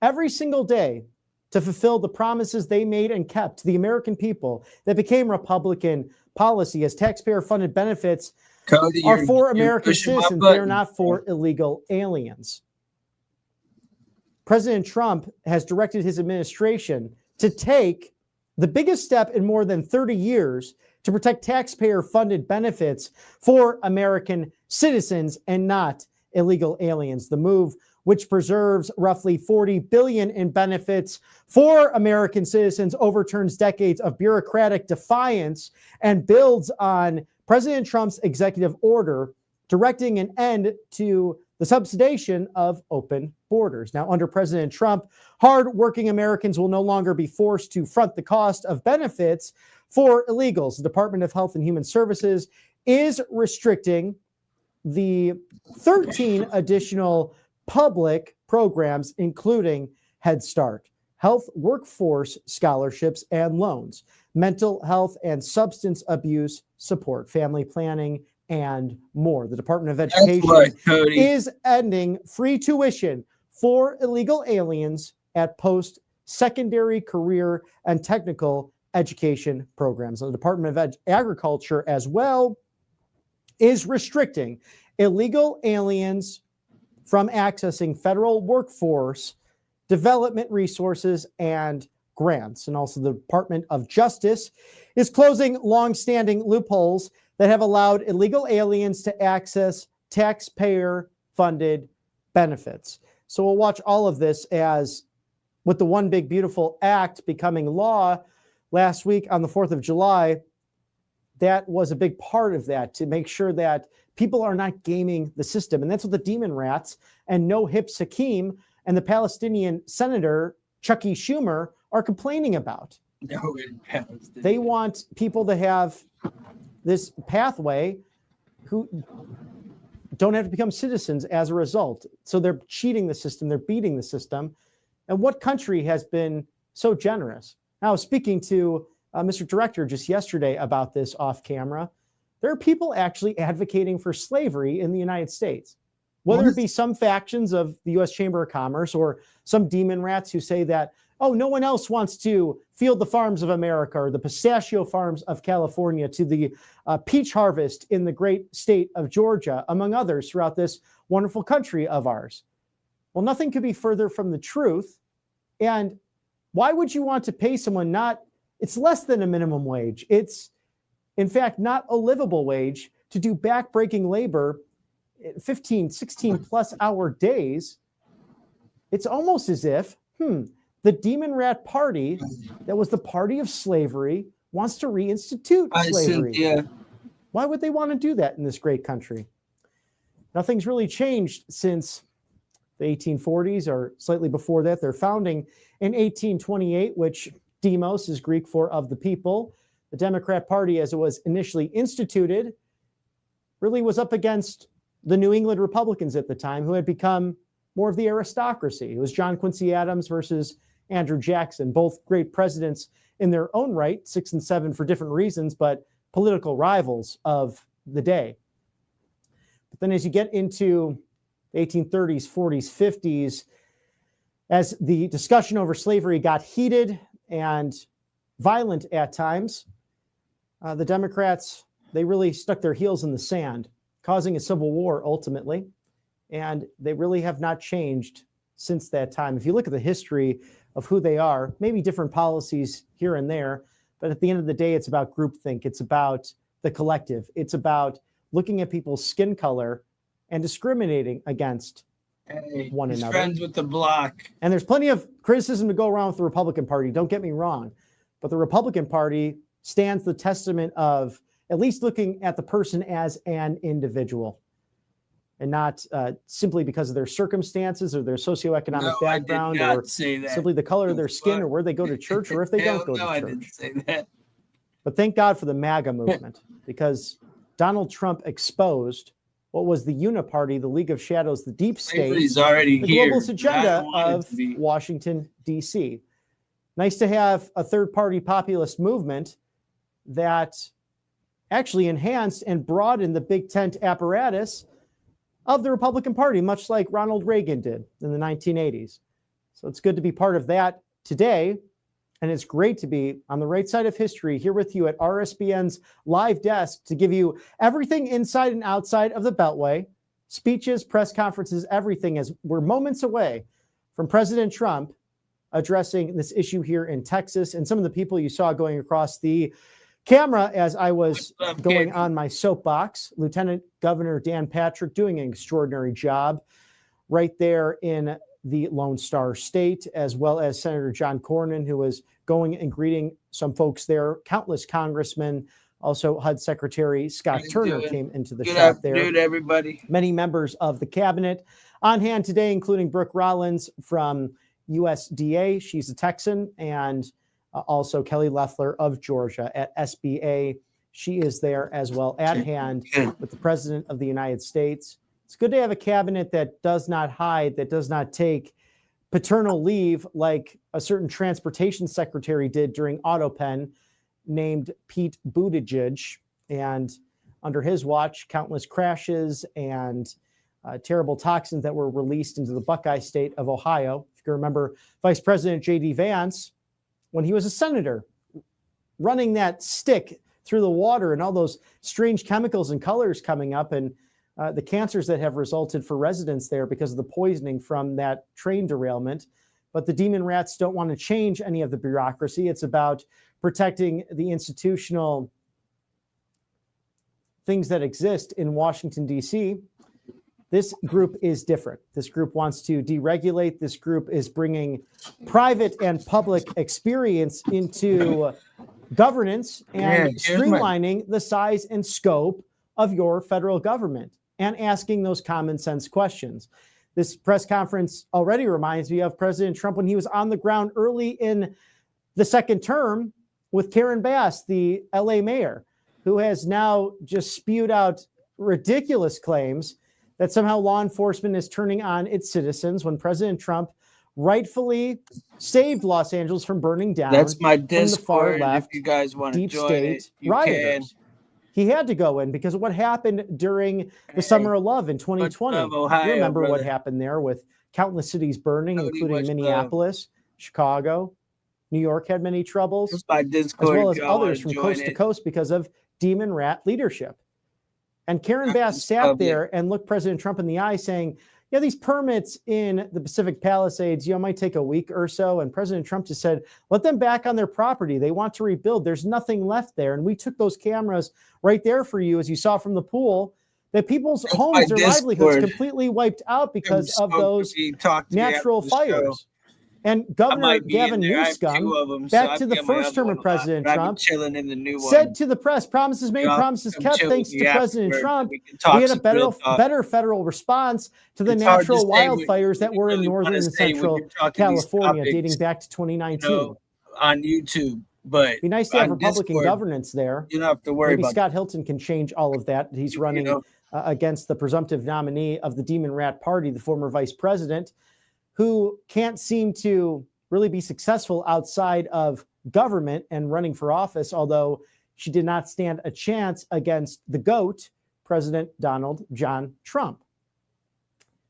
every single day to fulfill the promises they made and kept to the American people that became Republican policy, as taxpayer-funded benefits
Cody,
are for American citizens. They are not for illegal aliens. President Trump has directed his administration to take the biggest step in more than 30 years to protect taxpayer-funded benefits for American citizens and not illegal aliens. The move, which preserves roughly $40 billion in benefits for American citizens, overturns decades of bureaucratic defiance and builds on President Trump's executive order directing an end to the subsidization of open borders. Now, under President Trump, hard-working Americans will no longer be forced to front the cost of benefits for illegals. The Department of Health and Human Services is restricting the 13 additional public programs, including Head Start, health workforce scholarships and loans, mental health and substance abuse support, family planning, and more. The Department of Education is ending free tuition for illegal aliens at post-secondary career and technical education programs. The Department of Agriculture as well is restricting illegal aliens from accessing federal workforce development resources and grants. And also the Department of Justice is closing long-standing loopholes that have allowed illegal aliens to access taxpayer-funded benefits. So we'll watch all of this, as with the One Big Beautiful Act becoming law last week on the 4th of July, that was a big part of that, to make sure that people are not gaming the system. And that's what the Demon Rats and No Hips Hakeem and the Palestinian Senator Chucky Schumer are complaining about. They want people to have this pathway who don't have to become citizens as a result. So they're cheating the system, they're beating the system. And what country has been so generous? Now, speaking to Mr. Director just yesterday about this off camera, there are people actually advocating for slavery in the United States. Whether it be some factions of the U.S. Chamber of Commerce or some demon rats who say that, oh, no one else wants to field the farms of America or the pistachio farms of California to the peach harvest in the great state of Georgia, among others throughout this wonderful country of ours. Well, nothing could be further from the truth. And why would you want to pay someone it's less than a minimum wage. It's, in fact, not a livable wage to do backbreaking labor, 15, 16 plus hour days. It's almost as if, the demon rat party that was the party of slavery wants to reinstitute slavery. Why would they want to do that in this great country? Nothing's really changed since the 1840s or slightly before that. Their founding in 1828, which demos is Greek for of the people. The Democrat Party, as it was initially instituted, really was up against the New England Republicans at the time, who had become more of the aristocracy. It was John Quincy Adams versus Andrew Jackson, both great presidents in their own right, 6 and 7 for different reasons, but political rivals of the day. But then as you get into the 1830s, 40s, 50s, as the discussion over slavery got heated and violent at times, the Democrats, they really stuck their heels in the sand, causing a civil war ultimately. And they really have not changed since that time. If you look at the history of who they are, maybe different policies here and there, but at the end of the day, it's about groupthink. It's about the collective. It's about looking at people's skin color and discriminating against one another.
Friends with the block.
And there's plenty of criticism to go around with the Republican Party. Don't get me wrong. But the Republican Party stands the testament of at least looking at the person as an individual and not simply because of their circumstances or their socioeconomic background or simply the color of their skin or where they go to church or if they don't go to church.
I didn't say that.
But thank God for the MAGA movement, because Donald Trump exposed what was the Uniparty, the League of Shadows, the deep state, the globalist agenda of Washington, D.C. Nice to have a third-party populist movement that actually enhanced and broadened the big tent apparatus of the Republican Party, much like Ronald Reagan did in the 1980s. So it's good to be part of that today. And it's great to be on the right side of history here with you at RSBN's live desk to give you everything inside and outside of the Beltway, speeches, press conferences, everything, as we're moments away from President Trump addressing this issue here in Texas. And some of the people you saw going across the camera as I was going on my soapbox, Lieutenant Governor Dan Patrick doing an extraordinary job right there in the Lone Star State, as well as Senator John Cornyn, who was going and greeting some folks there, countless congressmen. Also, HUD Secretary Scott Turner came into the shop there.
Good afternoon, everybody.
Many members of the cabinet on hand today, including Brooke Rollins from USDA. She's a Texan, and also Kelly Loeffler of Georgia at SBA. She is there as well at hand with the President of the United States. It's good to have a cabinet that does not hide, that does not take paternal leave like a certain transportation secretary did during AutoPen named Pete Buttigieg. And under his watch, countless crashes and terrible toxins that were released into the Buckeye state of Ohio. If you can remember Vice President J.D. Vance, when he was a senator, running that stick through the water and all those strange chemicals and colors coming up, and the cancers that have resulted for residents there because of the poisoning from that train derailment. But the demon rats don't want to change any of the bureaucracy. It's about protecting the institutional things that exist in Washington, D.C. This group is different. This group wants to deregulate. This group is bringing private and public experience into governance and streamlining the size and scope of your federal government and asking those common sense questions. This press conference already reminds me of President Trump when he was on the ground early in the second term with Karen Bass, the LA mayor, who has now just spewed out ridiculous claims that somehow law enforcement is turning on its citizens when President Trump rightfully saved Los Angeles from burning down.
That's my
from the far
Discord.
left,
If you guys want to
deep
join
state
it, you
rioters. He had to go in because of what happened during the Summer of Love in 2020.
love, Ohio,
you remember what
brother.
happened there with countless cities burning,
Cody,
including
much love.
Minneapolis, Chicago, New York had many troubles,
That's my
as
Discord.
well
if
as
y'all wanna
others from
join
coast to
it.
coast because of demon rat leadership. And Karen
I
Bass
just
sat
love it.
there and looked President Trump in the eye saying, yeah, these permits in the Pacific Palisades, might take a week or so. And President Trump just said, let them back on their property. They want to rebuild. There's nothing left there. And we took those cameras right there for you, as you saw from the pool, that people's
That's
homes,
my
their livelihoods
Discord.
completely wiped out because of
Spoke to
those
me, talk to me
natural
after the show.
fires. And
I
Governor
might be in
Gavin
there. I have 2
Newsom,
of them,
back
so
to
I'd
the
be on my
first
other
term
one
of
a lot,
President
but I've been
Trump,
chilling in the new
said
one.
to the press, promises made,
Y'all
promises
come
kept,
chill
thanks
with
to
me
President
afterwards,
Trump.
and we can talk
We had a
some real talk.
better federal response to the
It's hard to
natural
say what
wildfires that
you
were in
really wanna
northern and
say when
central
you're talking these
California
topics,
dating back to 2019.
on YouTube. But
Be nice to have
on
Republican
Discord,
governance there.
you don't have to worry
Maybe
about
Scott Hilton can change all of that. He's running against the presumptive nominee of the Demon Rat Party, the former vice president, who can't seem to really be successful outside of government and running for office, although she did not stand a chance against the GOAT, President Donald John Trump.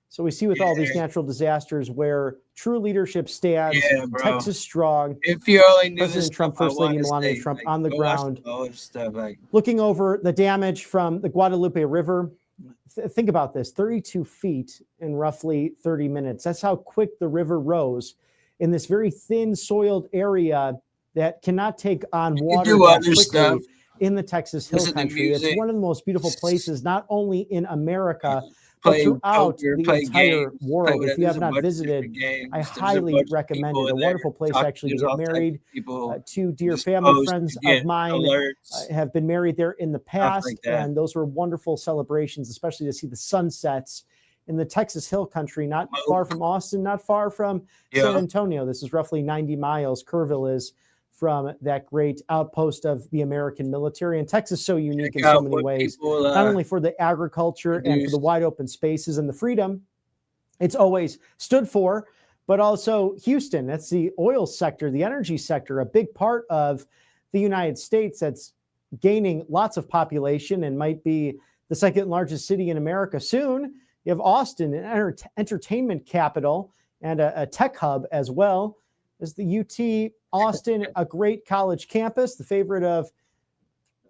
So we see with all these natural disasters where true leadership stands,
bro.
Texas strong.
If you only knew this
President Trump,
stuff, I
First Lady
wanna
Melania
say,
Trump
like,
on the
go watch
ground,
all this stuff, like,
looking over the damage from the Guadalupe River. Think about this, 32 feet in roughly 30 minutes. That's how quick the river rose in this very thin soiled area that cannot take on water
do
that
other
quickly
stuff.
in the Texas Hill
Listen to
Country. It's
music.
one of the most beautiful places, not only in America, but
play
throughout
poker,
the
play
entire
games,
world.
play
If
whatever.
you
There's
have
a
not
bunch of
visited,
different games.
I
There's a
highly
bunch of
recommend
people
it. A
in there
wonderful place
talking.
actually to
There's
get
all types of
married.
people.
Two dear
Just
family
post,
friends
you
of
get
mine
alerts.
have been married there in the past,
like that.
and those were wonderful celebrations, especially to see the sunsets in the Texas Hill Country, not far from Austin, not far from San Antonio. This is roughly 90 miles. Kerrville is from that great outpost of the American military. And Texas is so unique in so many ways,
people,
not only for the agriculture and for the wide open spaces and the freedom it's always stood for, but also Houston. That's the oil sector, the energy sector, a big part of the United States that's gaining lots of population and might be the second largest city in America soon. You have Austin, an entertainment capital and a tech hub as well. There's the UT Austin, a great college campus, the favorite of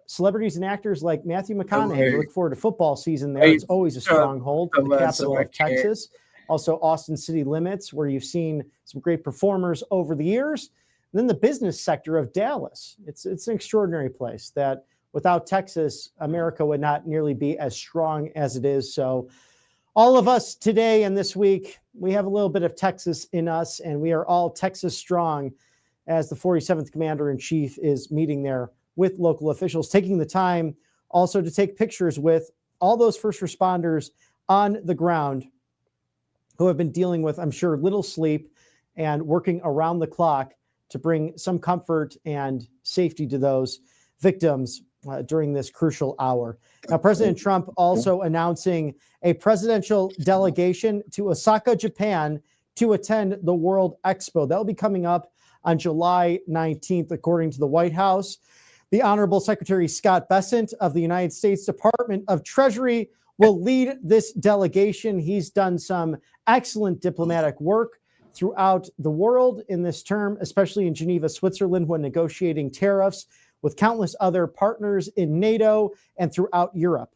celebrities and actors like Matthew McConaughey. We look forward to football season there. It's always a stronghold for the capital of Texas. Also Austin city limits, where you've seen some great performers over the years. And then the business sector of Dallas. It's an extraordinary place that without Texas, America would not nearly be as strong as it is. So all of us today and this week, we have a little bit of Texas in us, and we are all Texas strong as the 47th Commander-in-Chief is meeting there with local officials, taking the time also to take pictures with all those first responders on the ground who have been dealing with, I'm sure, little sleep and working around the clock to bring some comfort and safety to those victims during this crucial hour. Now, President Trump also announcing a presidential delegation to Osaka, Japan, to attend the World Expo. That'll be coming up on July 19th, according to the White House. The Honorable Secretary Scott Bessent of the United States Department of Treasury will lead this delegation. He's done some excellent diplomatic work throughout the world in this term, especially in Geneva, Switzerland, when negotiating tariffs with countless other partners in NATO and throughout Europe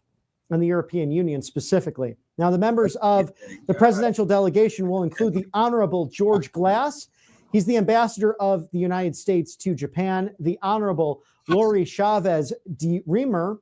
and the European Union specifically. Now, the members of the presidential delegation will include the Honorable George Glass. He's the ambassador of the United States to Japan. The Honorable Lori Chavez de Remer,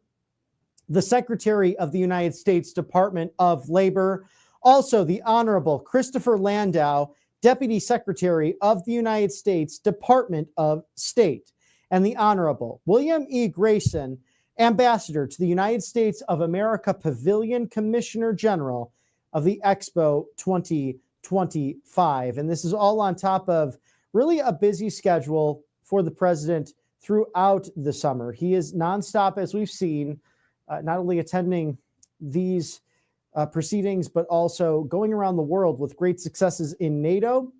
the Secretary of the United States Department of Labor. Also, the Honorable Christopher Landau, Deputy Secretary of the United States Department of State. And the Honorable William E. Grayson, Ambassador to the United States of America Pavilion Commissioner General of the Expo 2025. And this is all on top of really a busy schedule for the president throughout the summer. He is nonstop, as we've seen, not only attending these proceedings, but also going around the world with great successes in NATO.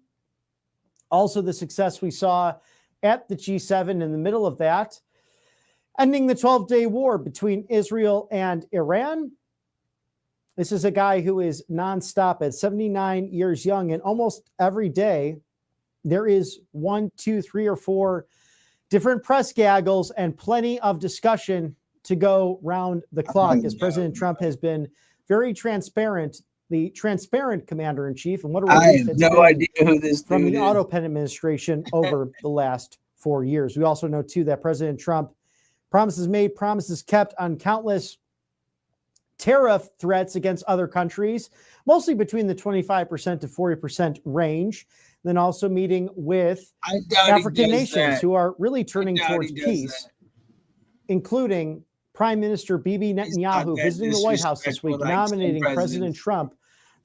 Also, the success we saw at the G7 in the middle of that, ending the 12-day war between Israel and Iran. This is a guy who is nonstop at 79 years young, and almost every day there is 1, 2, 3, or 4 different press gaggles and plenty of discussion to go round the clock, as President Trump has been very transparent, the transparent commander-in-chief, and what a
I
relief
have
it's
no
been
idea who this
from
dude
the
is.
Auto Pen administration over the last 4 years. We also know, too, that President Trump, promises made, promises kept on countless tariff threats against other countries, mostly between the 25% to 40% range. Then also meeting with
I doubt
African
he does
nations
that.
who are really turning
doubt
towards
he does
peace,
that.
including Prime Minister Bibi
He's not
Netanyahu
that
visiting the White House this
disrespectful
week,
like some
nominating President
presidents.
Trump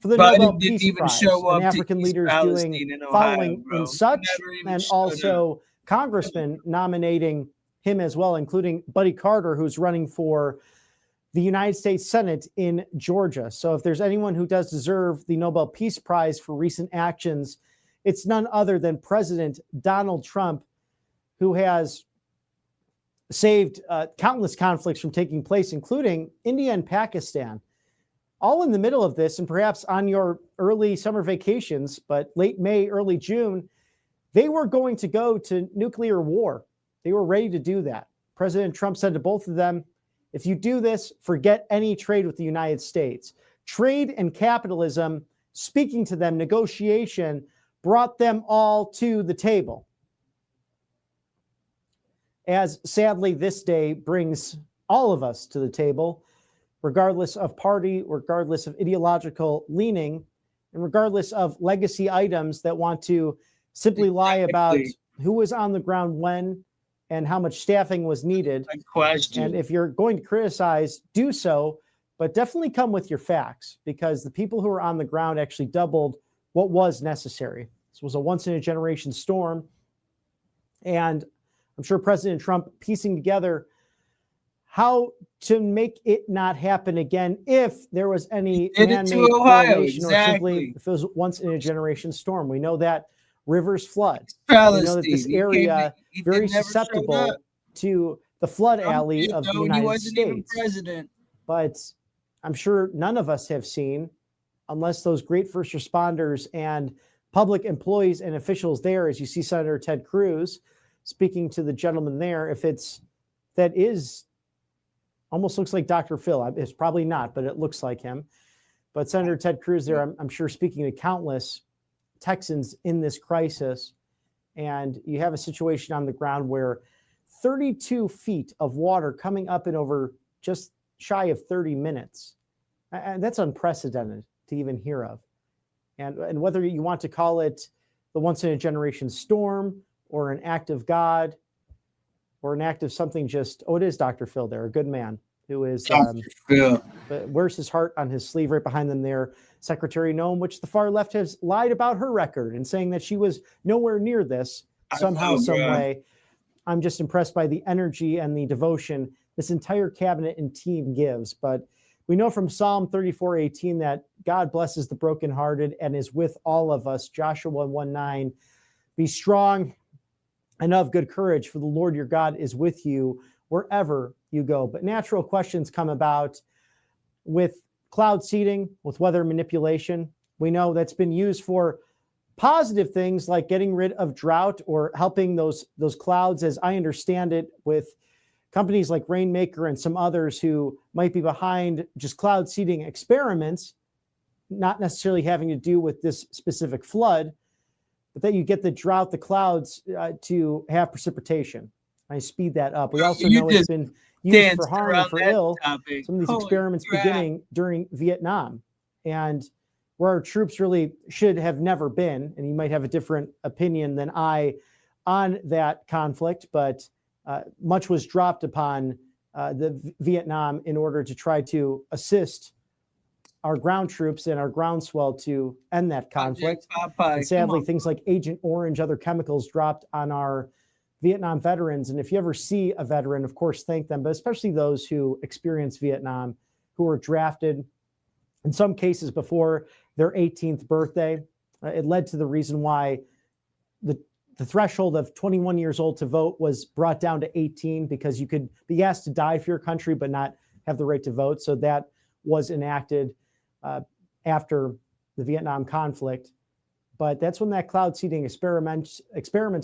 for the
Biden
Nobel
didn't
Peace
even
Prize,
show
and
up to
African
East
leaders
Palestine
doing
in Ohio,
following
bro.
in
He
such,
never even
and
showed up.
also congressmen nominating him as well, including Buddy Carter, who's running for the United States Senate in Georgia. So if there's anyone who does deserve the Nobel Peace Prize for recent actions, it's none other than President Donald Trump, who has saved countless conflicts from taking place, including India and Pakistan, all in the middle of this. And perhaps on your early summer vacations, but late May, early June, they were going to go to nuclear war. They were ready to do that. President Trump said to both of them, if you do this, forget any trade with the United States. Trade and capitalism, speaking to them, negotiation, brought them all to the table. As sadly, this day brings all of us to the table, regardless of party, regardless of ideological leaning, and regardless of legacy items that want to simply lie about who was on the ground when and how much staffing was needed. And if you're going to criticize, do so, but definitely come with your facts, because the people who are on the ground actually doubled what was necessary. This was a once-in-a-generation storm, and I'm sure President Trump piecing together how to make it not happen again if there was any man-made correlation, or simply if it was once-in-a-generation storm. We know that rivers flood. We know that this area very susceptible to the flood alley of the United States. But I'm sure none of us have seen, unless those great first responders and public employees and officials there, as you see Senator Ted Cruz speaking to the gentleman there, if it's that is almost looks like Dr. Phil. It's probably not, but it looks like him. But Senator Ted Cruz there, I'm sure, speaking to countless Texans in this crisis. And you have a situation on the ground where 32 feet of water coming up in over just shy of 30 minutes. And that's unprecedented to even hear of. And whether you want to call it the once-in-a-generation storm or an act of God or an act of something just, it is Dr. Phil there, a good man who is, wears his heart on his sleeve. Right behind them there, Secretary Noem, which the far left has lied about her record and saying that she was nowhere near this somehow, some way. I'm just impressed by the energy and the devotion this entire cabinet and team gives. But we know from Psalm 34:18 that God blesses the brokenhearted and is with all of us. Joshua 1:9, be strong and of good courage, for the Lord your God is with you wherever you go. But natural questions come about with cloud seeding, with weather manipulation. We know that's been used for positive things like getting rid of drought or helping those clouds, as I understand it, with companies like Rainmaker and some others who might be behind just cloud seeding experiments, not necessarily having to do with this specific flood, but that you get the drought, the clouds to have precipitation. I speed that up. We also know it's been used for harm and for ill. Some of these experiments beginning during Vietnam, and where our troops really should have never been. And you might have a different opinion than I on that conflict, but much was dropped upon the Vietnam in order to try to assist our ground troops and our groundswell to end that conflict. And sadly, things like Agent Orange, other chemicals dropped on our Vietnam veterans. And if you ever see a veteran, of course, thank them, but especially those who experienced Vietnam, who were drafted in some cases before their 18th birthday. It led to the reason why the threshold of 21 years old to vote was brought down to 18, because you could be asked to die for your country but not have the right to vote. So that was enacted after the Vietnam conflict. But that's when that cloud seeding experiments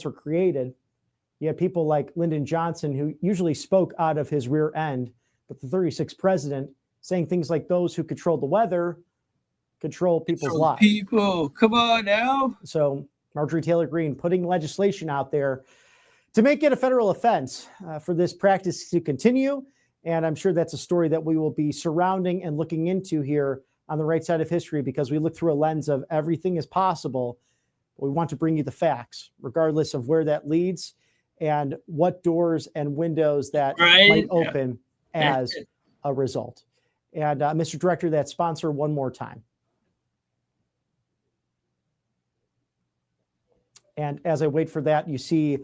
were created. You had people like Lyndon Johnson, who usually spoke out of his rear end, but the 36th president saying things like those who control the weather control people's lives.
People, come on now.
So Marjorie Taylor Greene putting legislation out there to make it a federal offense for this practice to continue. And I'm sure that's a story that we will be surrounding and looking into here on the right side of history, because we look through a lens of everything is possible. We want to bring you the facts, regardless of where that leads and what doors and windows that might open as a result. And Mr. Director, that sponsor one more time. And as I wait for that, you see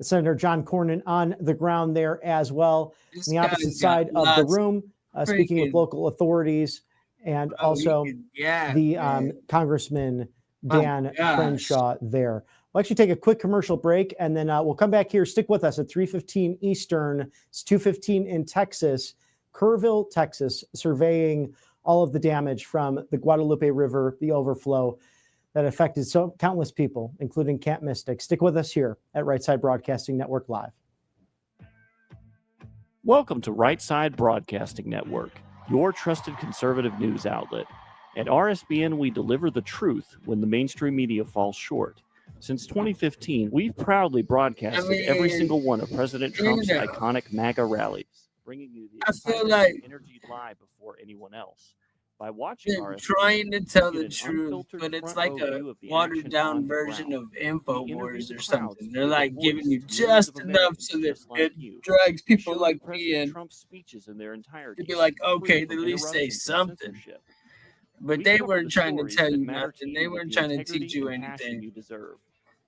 Senator John Cornyn on the ground there as well, on the opposite side of the room, speaking with local authorities, and also the Congressman Dan Crenshaw there. We'll actually take a quick commercial break, and then we'll come back here. Stick with us at 3:15 Eastern. It's 2:15 in Texas, Kerrville, Texas, surveying all of the damage from the Guadalupe River, the overflow that affected countless people, including Camp Mystic. Stick with us here at Right Side Broadcasting Network Live.
Welcome to Right Side Broadcasting Network, your trusted conservative news outlet. At RSBN, we deliver the truth when the mainstream media falls short. Since 2015, we've proudly broadcasted every single one of President Trump's iconic MAGA rallies, bringing you the energy live before anyone else. By watching RSBN,
trying to tell the truth, but it's like a watered down version of InfoWars or something. They're like giving you just enough so that it drags people like me in.
Trump's speeches in their entirety.
To be like, okay, at least say something. But they weren't trying to tell you nothing. They weren't trying to teach you anything.
You deserve.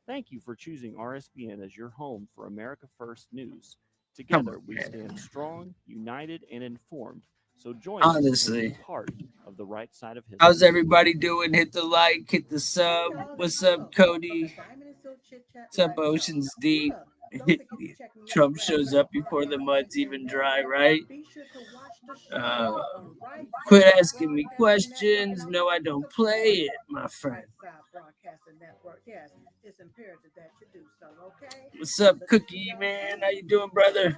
Thank you for choosing RSBN as your home for America First News. Together, we stand strong, united, and informed. So join us and be part of the right side of history.
How's everybody doing? Hit the like, hit the sub. What's up, Cody? What's up, Oceans Deep? Trump shows up before the mud's even dry, right? Quit asking me questions. No, I don't play it, my friend. What's up, Cookie, man? How you doing, brother?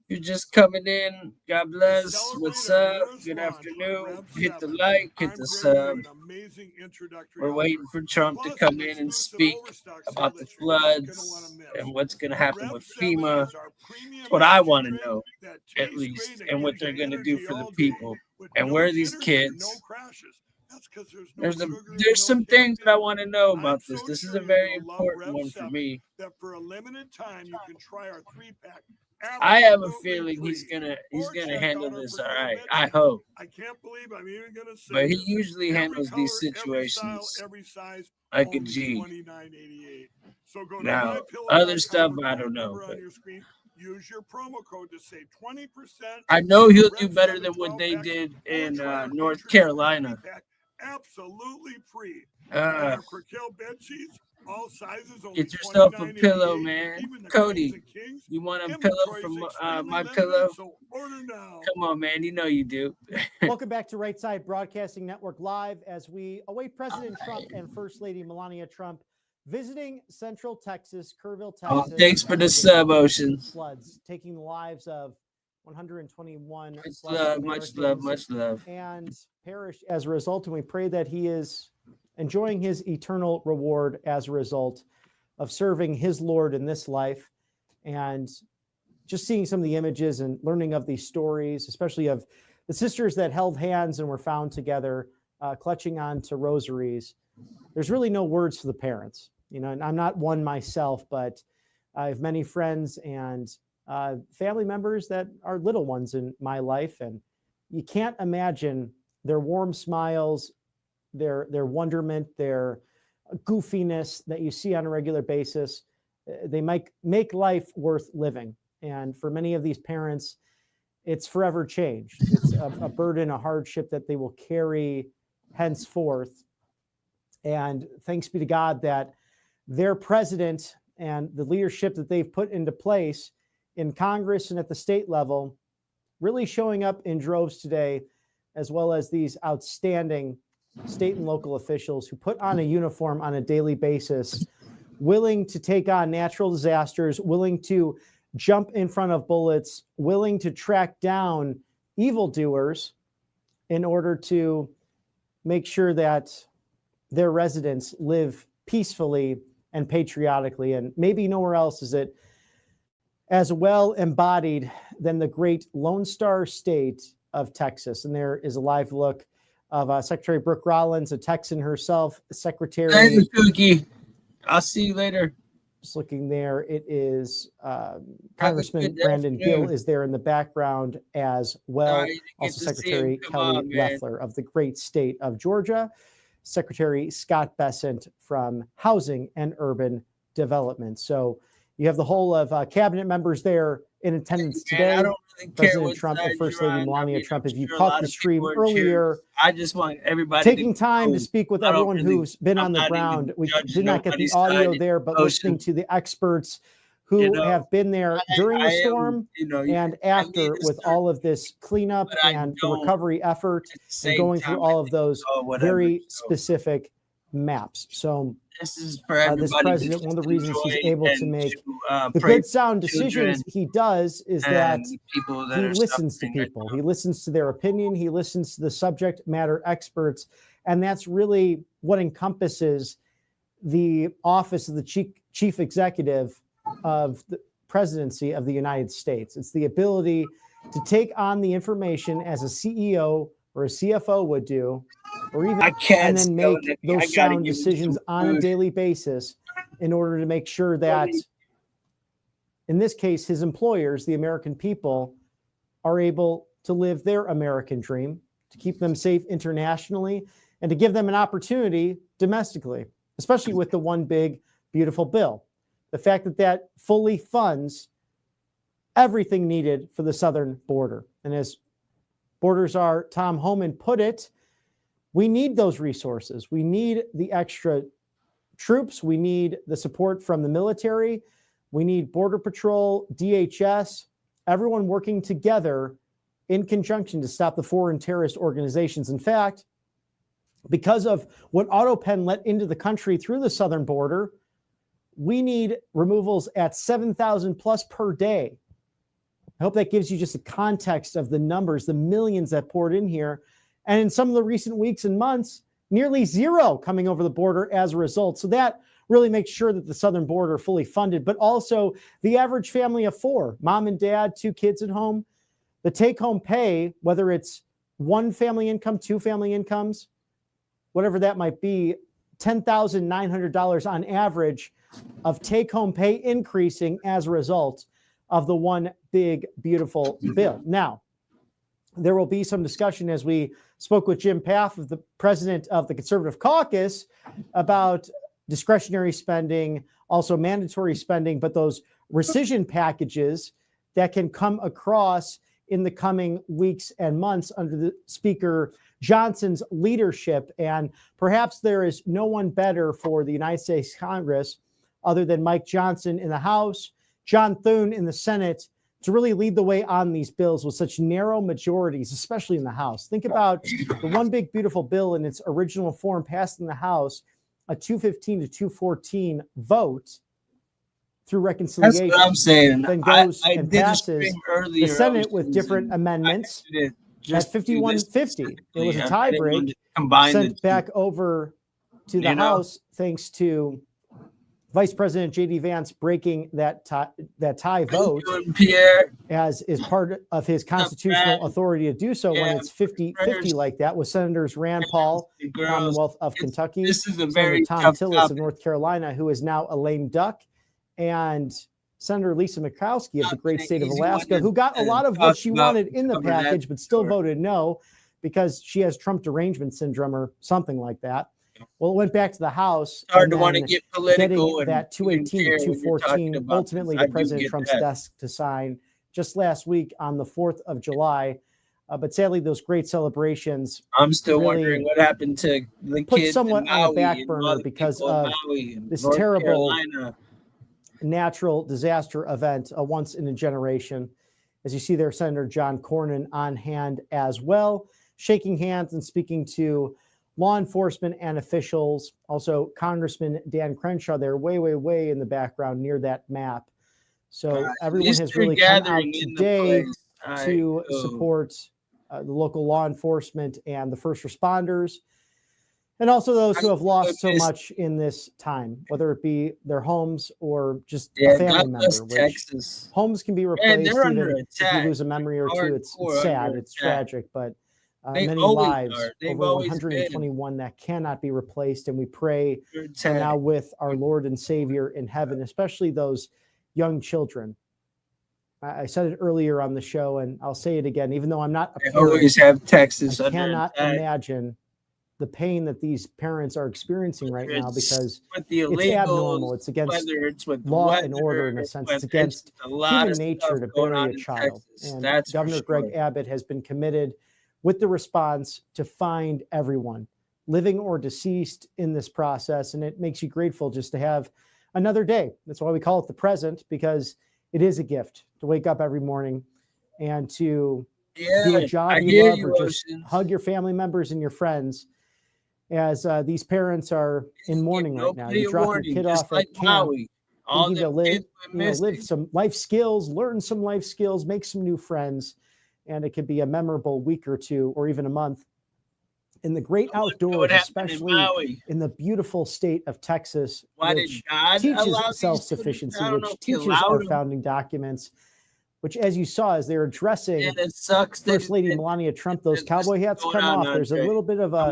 You're just coming in. God bless. What's up? Good afternoon. Hit the like, hit the sub. We're waiting for Trump to come in and speak about the floods and what's going to happen with FEMA. That's what I want to know, at least, and what they're going to do for the people. And where are these kids? There's some things that I want to know about this. This is a very important one for me. For a limited time, you can try our 3-pack. I have a feeling he's gonna handle this all right. I hope. I can't believe I'm even gonna say. But he usually handles these situations like a G. Now, other stuff I don't know. But use your promo code to save 20%. I know he'll do better than what they did in North Carolina. Absolutely free. All sizes, get yourself a pillow, man. Cody, you want a pillow from My Pillow? Come on, man. You know you do.
Welcome back to Right Side Broadcasting Network Live as we await President Trump and First Lady Melania Trump visiting Central Texas, Kerrville, Texas.
Oh, thanks for the sub, Ocean.
Floods taking the lives of 121.
Much love.
And perished as a result. And we pray that he is enjoying his eternal reward as a result of serving his Lord in this life. And just seeing some of the images and learning of these stories, especially of the sisters that held hands and were found together, clutching on to rosaries. There's really no words for the parents, and I'm not one myself, but I have many friends and family members that are little ones in my life. And you can't imagine their warm smiles, their wonderment, their goofiness that you see on a regular basis. They might make life worth living. And for many of these parents, it's forever changed. It's a burden, a hardship that they will carry henceforth. And thanks be to God that their president and the leadership that they've put into place in Congress and at the state level really showing up in droves today, as well as these outstanding state and local officials who put on a uniform on a daily basis, willing to take on natural disasters, willing to jump in front of bullets, willing to track down evildoers in order to make sure that their residents live peacefully and patriotically. And maybe nowhere else is it as well embodied than the great Lone Star State of Texas. And there is a live look of Secretary Brooke Rollins, a Texan herself, Secretary.
Thank you, Cookie. I'll see you later.
Just looking there, it is Congressman Brandon Gill is there in the background as well. Also Secretary Kelly Loeffler of the great state of Georgia. Secretary Scott Bessent from Housing and Urban Development. So you have the whole of cabinet members there in attendance today.
I don't really care
President Trump and First Lady Melania Trump. If you
sure
caught the stream earlier,
I just want everybody
taking time to speak with everyone who's been on the ground. We did not get the audio there, but listening to the experts who have been there during the storm and after, with all of this cleanup and the recovery effort and going through all of those very specific maps. So
this is for
this president, one of the reasons he's able to make the good sound decisions he does is that he listens to people. He listens to their opinion. He listens to the subject matter experts. And that's really what encompasses the office of the chief executive of the presidency of the United States. It's the ability to take on the information as a CEO or a CFO would do, or even and then make those sound decisions on a daily basis in order to make sure that, in this case, his employers, the American people, are able to live their American dream, to keep them safe internationally, and to give them an opportunity domestically, especially with the one big, beautiful bill. The fact that that fully funds everything needed for the southern border. And as Border Czar Tom Homan put it, we need those resources. We need the extra troops. We need the support from the military. We need Border Patrol, DHS, everyone working together in conjunction to stop the foreign terrorist organizations. In fact, because of what AutoPen let into the country through the southern border, we need removals at 7,000 plus per day. I hope that gives you just a context of the numbers, the millions that poured in here. And in some of the recent weeks and months, nearly zero coming over the border as a result. So that really makes sure that the southern border fully funded, but also the average family of four, mom and dad, 2 kids at home, the take-home pay, whether it's one family income, 2 family incomes, whatever that might be, $10,900 on average of take-home pay increasing as a result of the one big, beautiful bill. Now, there will be some discussion as we spoke with Jim Pfaff, the president of the Conservative Caucus, about discretionary spending, also mandatory spending, but those rescission packages that can come across in the coming weeks and months under the Speaker Johnson's leadership. And perhaps there is no one better for the United States Congress other than Mike Johnson in the House, John Thune in the Senate, to really lead the way on these bills with such narrow majorities, especially in the House. Think about the one big, beautiful bill in its original form passed in the House, a 215 to 214 vote through reconciliation.
That's what I'm saying.
Then goes
I
and
did
passes the Senate with different amendments at 51-50. It was a tie break, sent back over to the House thanks to Vice President J.D. Vance breaking that tie vote as is part of his constitutional authority to do so when it's 50-50 like that, with Senators Rand Paul, Commonwealth of Kentucky, Senator Tom Tillis of North Carolina, who is now a lame duck, and Senator Lisa Murkowski of the great state of Alaska, who got a lot of what she wanted in the package, but still voted no because she has Trump derangement syndrome or something like that. Well, it went back to the House.
Hard to want to get political.
Getting that 218 to 214, ultimately to President Trump's desk to sign just last week on the 4th of July. But sadly, those great celebrations.
I'm still
really
wondering what happened to the
put
kids
somewhat
in
on the
Maui
back
and
burner
all the
because
people in
of
Maui and
this
North
terrible
Carolina.
natural disaster event, a once in a generation. As you see there, Senator John Cornyn on hand as well, shaking hands and speaking to law enforcement and officials. Also, Congressman Dan Crenshaw there, way in the background near that map. So everyone has really come out today to support the local law enforcement and the first responders, and also those who have lost so much in this time, whether it be their homes or just a family member.
Texas.
Homes can be replaced even if you lose a memory or two. It's sad, it's tragic, but many lives, over 121 that cannot be replaced. And we pray now with our Lord and Savior in heaven, especially those young children. I said it earlier on the show, and I'll say it again, even though I'm not a parent,
always have Texas.
I cannot imagine the pain that these parents are experiencing right now, because it's abnormal. It's against law and order in a sense. It's against human nature to bury a child. And Governor Greg Abbott has been committed with the response to find everyone, living or deceased, in this process. And it makes you grateful just to have another day. That's why we call it the present, because it is a gift to wake up every morning and to do a job you love, or just hug your family members and your friends. As these parents are in mourning right now, you drop your kid off at camp, thinking to live some life skills, learn some life skills, make some new friends, and it could be a memorable week or two, or even a month in the great outdoors, especially in the beautiful state of Texas, which teaches self-sufficiency, which teaches our founding documents. Which, as you saw, as they're addressing First Lady Melania Trump, those cowboy hats come off. There's a little bit of a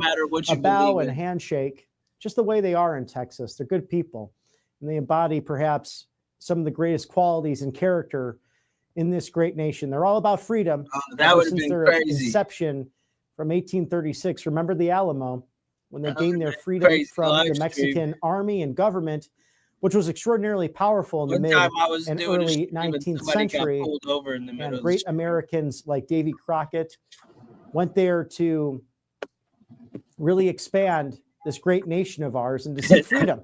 bow and a handshake, just the way they are in Texas. They're good people, and they embody perhaps some of the greatest qualities and character in this great nation. They're all about freedom.
That would have been
their
crazy.
Inception from 1836. Remember the Alamo, when they gained their freedom from the Mexican army and government, which was extraordinarily powerful in the mid and early 19th century. And great Americans like Davy Crockett went there to really expand this great nation of ours and to seek freedom.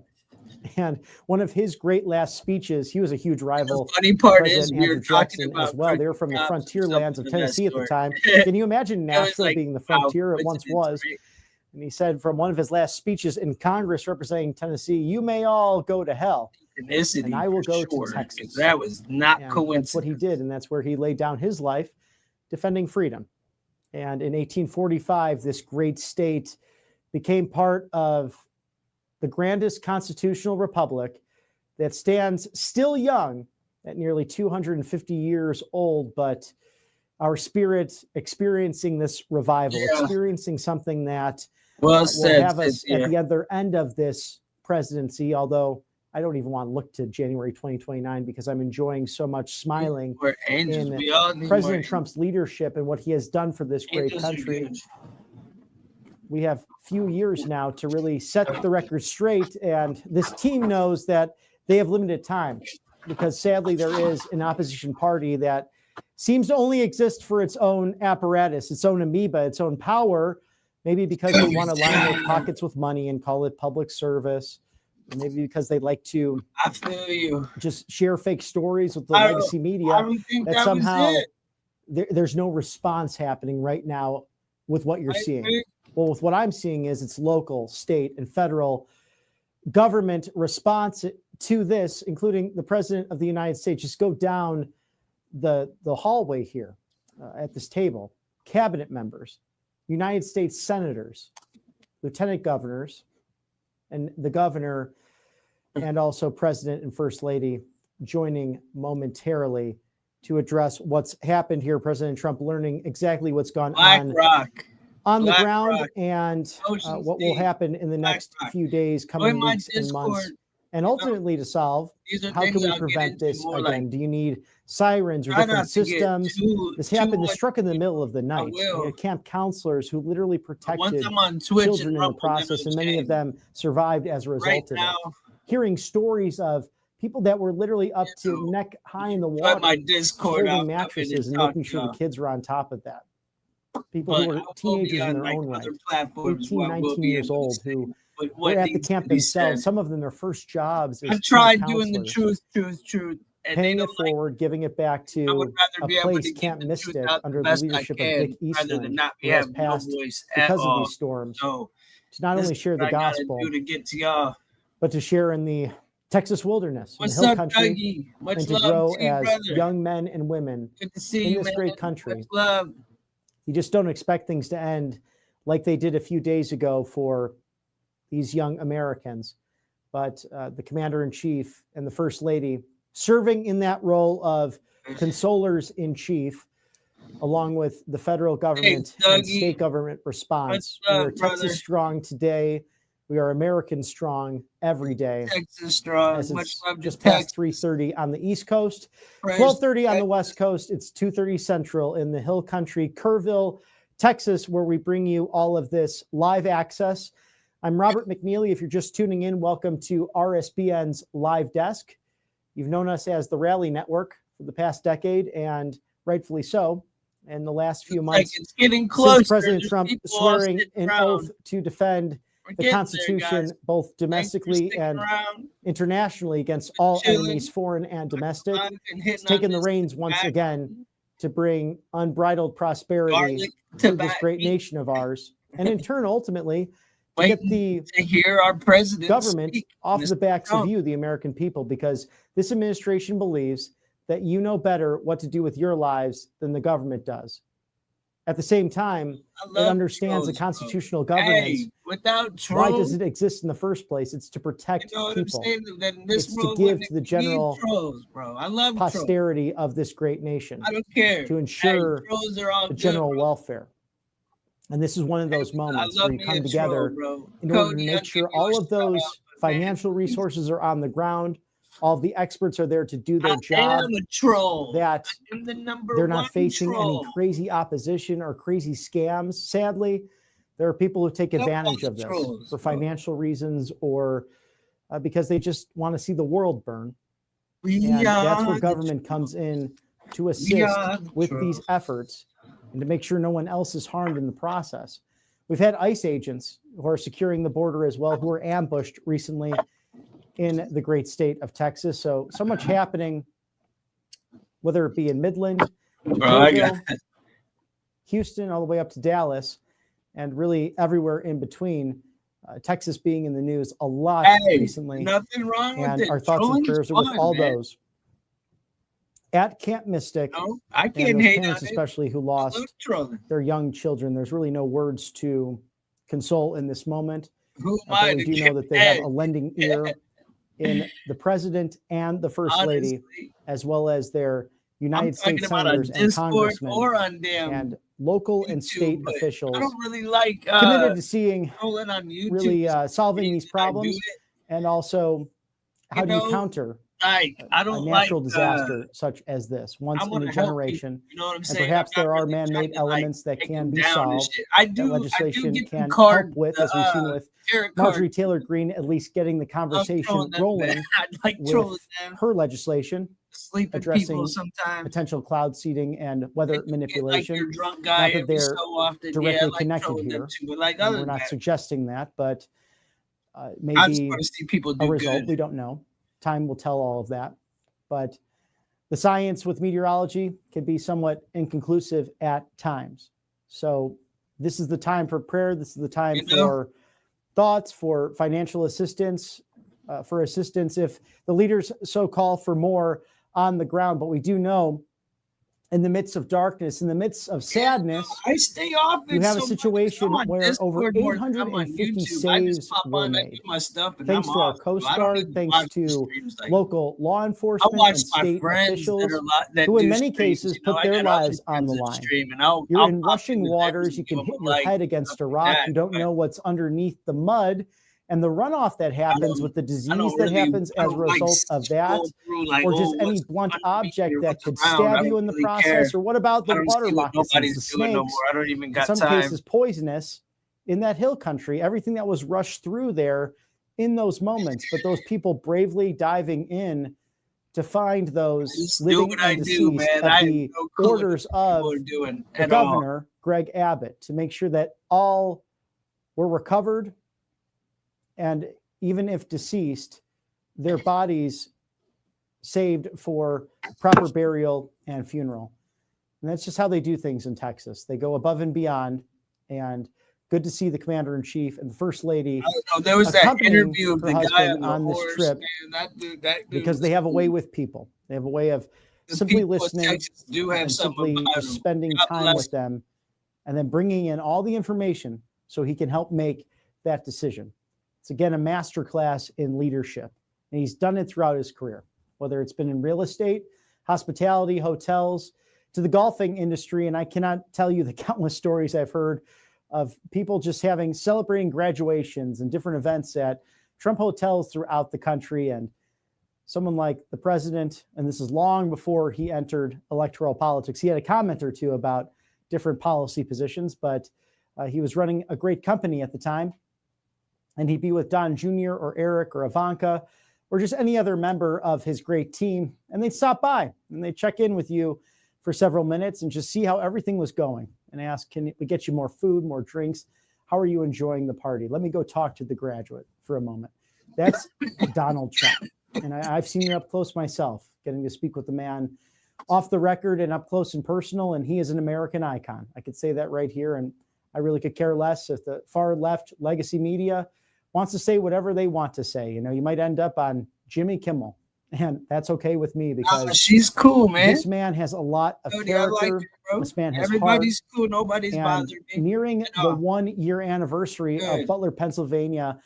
And one of his great last speeches, he was a huge rival.
The funny part is,
we were talking about as well. They were from the frontier lands of Tennessee at the time. Can you imagine Nashville being the frontier it once was? And he said from one of his last speeches in Congress representing Tennessee, "You may all go to hell, and I will go to Texas."
That was not coincidence.
That's what he did, and that's where he laid down his life defending freedom. And in 1845, this great state became part of the grandest constitutional republic that stands still young at nearly 250 years old, but our spirit experiencing this revival, experiencing something that will have us at the other end of this presidency, although I don't even want to look to January 2029 because I'm enjoying so much smiling in President Trump's leadership and what he has done for this great country. We have few years now to really set the record straight, and this team knows that they have limited time because sadly there is an opposition party that seems to only exist for its own apparatus, its own amoeba, its own power, maybe because they want to line their pockets with money and call it public service, or maybe because they like to just share fake stories with the legacy media, that somehow there's no response happening right now with what you're seeing. Well, with what I'm seeing is it's local, state, and federal government response to this, including the President of the United States. Just go down the hallway here at this table. Cabinet members, United States senators, lieutenant governors, and the governor, and also President and First Lady joining momentarily to address what's happened here. President Trump learning exactly what's gone on the ground and what will happen in the next few days, coming weeks and months, and ultimately to solve how can we prevent this again? Do you need sirens or different systems? This happened. This struck in the middle of the night. We had camp counselors who literally protected children in the process, and many of them survived as a result of it. Hearing stories of people that were literally up
You
to
know,
neck high in the
Put
water,
my Discord
holding
up and
mattresses and
talk
making
to
sure the
y'all.
kids were on top of that. People
But
who
I
were
will be
teenagers in
on
their
like
own right,
other platforms
18,
where I will
19
be
years
able to
old,
say
who
what
were at the
needs to
camp
be
themselves,
said.
some of them their first jobs
I
as camp
tried doing the
counselors,
truth, and they
paying
don't
it
like.
forward, giving it back
I would
to
rather
a
be able
place,
to get
Camp
the truth
Mystic,
out the
under the
best I
leadership of
can,
Dick
rather than
Eastland,
not
who has
have no
passed
voice at
because of
all.
these storms,
So
to not
this
only
is
share
what
the
I gotta
gospel,
do to get to y'all.
but to share in the Texas wilderness, in the
What's
hill
up,
country,
Dougie? Much
and to
love
grow
to you,
as
brother.
young men and women
Good to see
in
you,
this
man.
great
Much
country.
love.
You just don't expect things to end like they did a few days ago for these young Americans. But the commander-in-chief and the first lady serving in that role of consolers-in-chief, along with the federal government and
Dougie.
state government response.
Much
We
love,
are Texas
brother.
strong today. We are American strong every day.
Texas strong.
As
Much
it's
love to
just past
Texas.
3:30 on the East Coast,
Praise
12:30 on the
Texas.
West Coast. It's 2:30 Central in the Hill Country, Kerrville, Texas, where we bring you all of this live access. I'm Robert McNeely. If you're just tuning in, welcome to RSBN's Live Desk. You've known us as the Rally Network for the past decade, and rightfully so. In the last few
Like
months,
it's getting closer.
since President
There's
Trump
people all
swearing
sitting
an
around.
oath to defend
We're
the
getting
Constitution,
there, guys.
both
Thanks for
domestically
sticking
and
around.
internationally against all
Chilling.
enemies, foreign and domestic.
I've been
It's
hitting
taken
on
the
this
reins once
tobacco,
again to bring unbridled prosperity
garlic,
to this great
tobacco.
nation of ours, and in turn, ultimately, to
Waiting
get the
to hear our president
government
speak.
off
Mr.
the backs of
Trump.
you, the American people, because this administration believes that you know better what to do with your lives than the government does. At the same time,
I
it
love
understands the
trolls, bro.
constitutional governance.
Hey, without
Why
trolls,
does it exist in the first place? It's to protect
you know what I'm
people.
saying? That in this
It's to
world,
give
wouldn't
to the
need
general
trolls, bro. I love trolls.
posterity of this great nation,
I don't care.
to ensure
Hey, trolls are all
the
good,
general
bro.
welfare. And this is one of those
I
moments
love
where you
me
come
a
together
troll, bro.
in order to
Cody,
make
I'll
sure
give you a
all of
shout out,
those
but man,
financial resources are on the ground. All of the experts are there to do their
I
job,
am a troll.
that
I am the number
they're
one
not facing
troll.
any crazy opposition or crazy scams. Sadly, there are people who take
Love all
advantage
the
of this
trolls,
for
bro.
financial reasons or because they just want to see the world burn.
We
And that's
are
where
the
government comes in to
We
assist
are the
with
trolls.
these efforts and to make sure no one else is harmed in the process. We've had ICE agents who are securing the border as well, who were ambushed recently in the great state of Texas. So much happening, whether it be in Midland, to
Bro, I got
Kerrville, Houston, all the way up to Dallas, and really everywhere in between. Texas being in the news a lot recently.
Nothing wrong with
And
it.
our thoughts
Trolling
and
is
prayers are with
fun,
all
man.
those at Camp Mystic,
No, I
and
can't
those
hate on
parents
it.
especially who
I love
lost
trolling.
their young children. There's really no words to console in this moment.
Who am
But
I
we
to
do know
get
that they have
mad?
a lending ear in the president and the first lady,
Honestly,
as well as their
I'm
United
talking
States
about on
senators and
Discord
congressmen
or on damn
and local and
YouTube,
state
but
officials
I don't really like
committed to seeing
trolling on YouTube.
really
as
solving
much
these
as I do
problems,
it.
and also how
You
do you
know,
counter
Like I
a
don't
natural
like
disaster such as this
I
once
want
in
to
a
help
generation.
people. You know what I'm
And
saying?
perhaps
I'm
there
not
are
really trying
man-made
to, like,
elements that
take
can
them
be
down and
solved,
shit. I
that
do
legislation
get them
can
card
help with,
the
as we've seen with
tarot
Marjorie
card.
Taylor Greene, at least getting the
I'm
conversation
trolling them,
rolling
man. I like trolling
with
them.
her legislation
Sleeping people
addressing
sometimes.
potential cloud seeding and
They
weather
do get like
manipulation.
your drunk
Not
guy
that
every so
they're
often. Yeah, I
directly
like
connected
trolling them
here,
too. But like
and
other
we're
than
not
that,
suggesting that, but
I just
maybe
want to see people
a
do
result.
good.
We don't know. Time will tell all of that. But the science with meteorology can be somewhat inconclusive at times. So this is the time for prayer. This is the time
You know?
for thoughts, for financial assistance, for assistance if the leaders so call for more on the ground. But we do know in the midst of darkness, in the midst of sadness,
I stay off it.
you have a
so much.
situation
I'm on
where over
Discord more than I'm on
850
YouTube. I just
saves
pop
were
on, I
made.
do my stuff, and
Thanks
I'm
to our
off.
Coast
I don't
Guard,
even
thanks
watch the
to
streams. Like,
local law
I
enforcement
watch
and
my
state
friends
officials
that
who in
do
many
streams,
cases
you know,
put
I
their
got other
lives on
friends
the
that
line.
stream, and
You're
I'll
in
pop
rushing
into
waters.
theirs,
You can
know,
hit
but,
your
like,
head against a
other than
rock.
that,
You don't
but
know what's underneath the mud and the runoff that happens with the
I
disease
don't
that
really,
happens
I
as a
don't like
result of that,
scroll through like,
or
oh,
just any
what's
blunt
underneath
object
here,
that
what's
could
around. I
stab you
don't
in the
really
process.
care.
Or what about
I
the
don't
water
see what
moccasins,
nobody's
the
doing no more.
snakes,
I don't even
in
got
some
time.
cases poisonous in that hill country? Everything that was rushed through there in those moments, but those people bravely diving in to find those
Just do
living
what I
and
do,
deceased
man.
at
I have
the
no clue what
orders
people
of
are doing
the
at all.
governor, Greg Abbott, to make sure that all were recovered, and even if deceased, their bodies saved for proper burial and funeral. And that's just how they do things in Texas. They go above and beyond, and good to see the commander-in-chief and the first lady.
I don't know. There was that
accompanying
interview of
her
the guy
husband
on
on
the
this
horse,
trip,
man. That dude
because
was
they have a way
cool.
with people. They have a way of
The
simply
people of
listening
Texas do have
and
something
simply
about
just
them.
spending
God
time
bless
with them, and then bringing in all the information so he can help make that decision. It's, again, a masterclass in leadership, and he's done it throughout his career, whether it's been in real estate, hospitality, hotels, to the golfing industry. And I cannot tell you the countless stories I've heard of people just celebrating graduations and different events at Trump hotels throughout the country. And someone like the president, and this is long before he entered electoral politics, he had a comment or two about different policy positions, but he was running a great company at the time. And he'd be with Don Jr. or Eric or Ivanka or just any other member of his great team. And they'd stop by and they'd check in with you for several minutes and just see how everything was going and ask, can we get you more food, more drinks? How are you enjoying the party? Let me go talk to the graduate for a moment. That's Donald Trump. And I've seen it up close myself, getting to speak with the man off the record and up close and personal. And he is an American icon. I could say that right here. And I really could care less if the far left legacy media wants to say whatever they want to say. You know, you might end up on Jimmy Kimmel, and that's okay with me because
she's cool, man.
This man has a lot of
Cody,
character.
I like it, bro.
This man has
Everybody's
heart.
cool. Nobody's
And
bothering me.
nearing
at
the
all.
1-year anniversary
Good.
of Butler, Pennsylvania,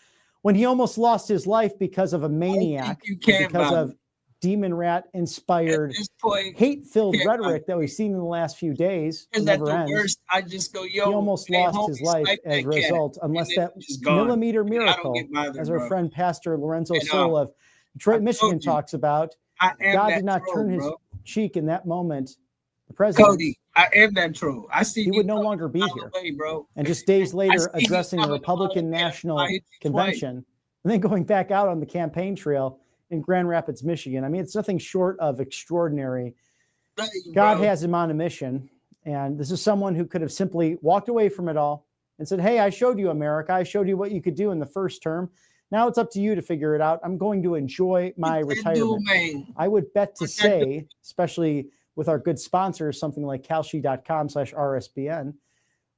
when he almost lost his life because of a maniac,
you can
because
bother
of
me.
demon rat inspired,
At this point,
hate-filled
can't
rhetoric that we've seen in the last few days. It
is that
never
the
ends.
worst? I just go, yo.
He almost
hey,
lost
homie,
his life
snipe
as a
that cat.
result, unless
And then
that
just gone.
millimeter
And I don't
miracle,
get bothered,
as our
bro.
friend Pastor Lorenzo
At
Soul
all.
of Detroit,
I told
Michigan
you.
talks about.
I am
God
that
did not
troll,
turn his
bro.
cheek in that moment. The president,
Cody, I am that troll. I see
he
you
would no
coming
longer be
a mile
here.
away, bro.
And just days later,
see you
addressing the
coming a mile
Republican
away.
National
I hit you
Convention, and then going back out on the campaign trail in Grand Rapids, Michigan. I mean, it's nothing short of extraordinary.
twice. Thank you,
God
bro.
has him on a mission. And this is someone who could have simply walked away from it all and said, hey, I showed you America. I showed you what you could do in the first term. Now it's up to you to figure it out. I'm going to enjoy my retirement. I would bet to say, especially with our good sponsors, something like calshi.com/RSBN,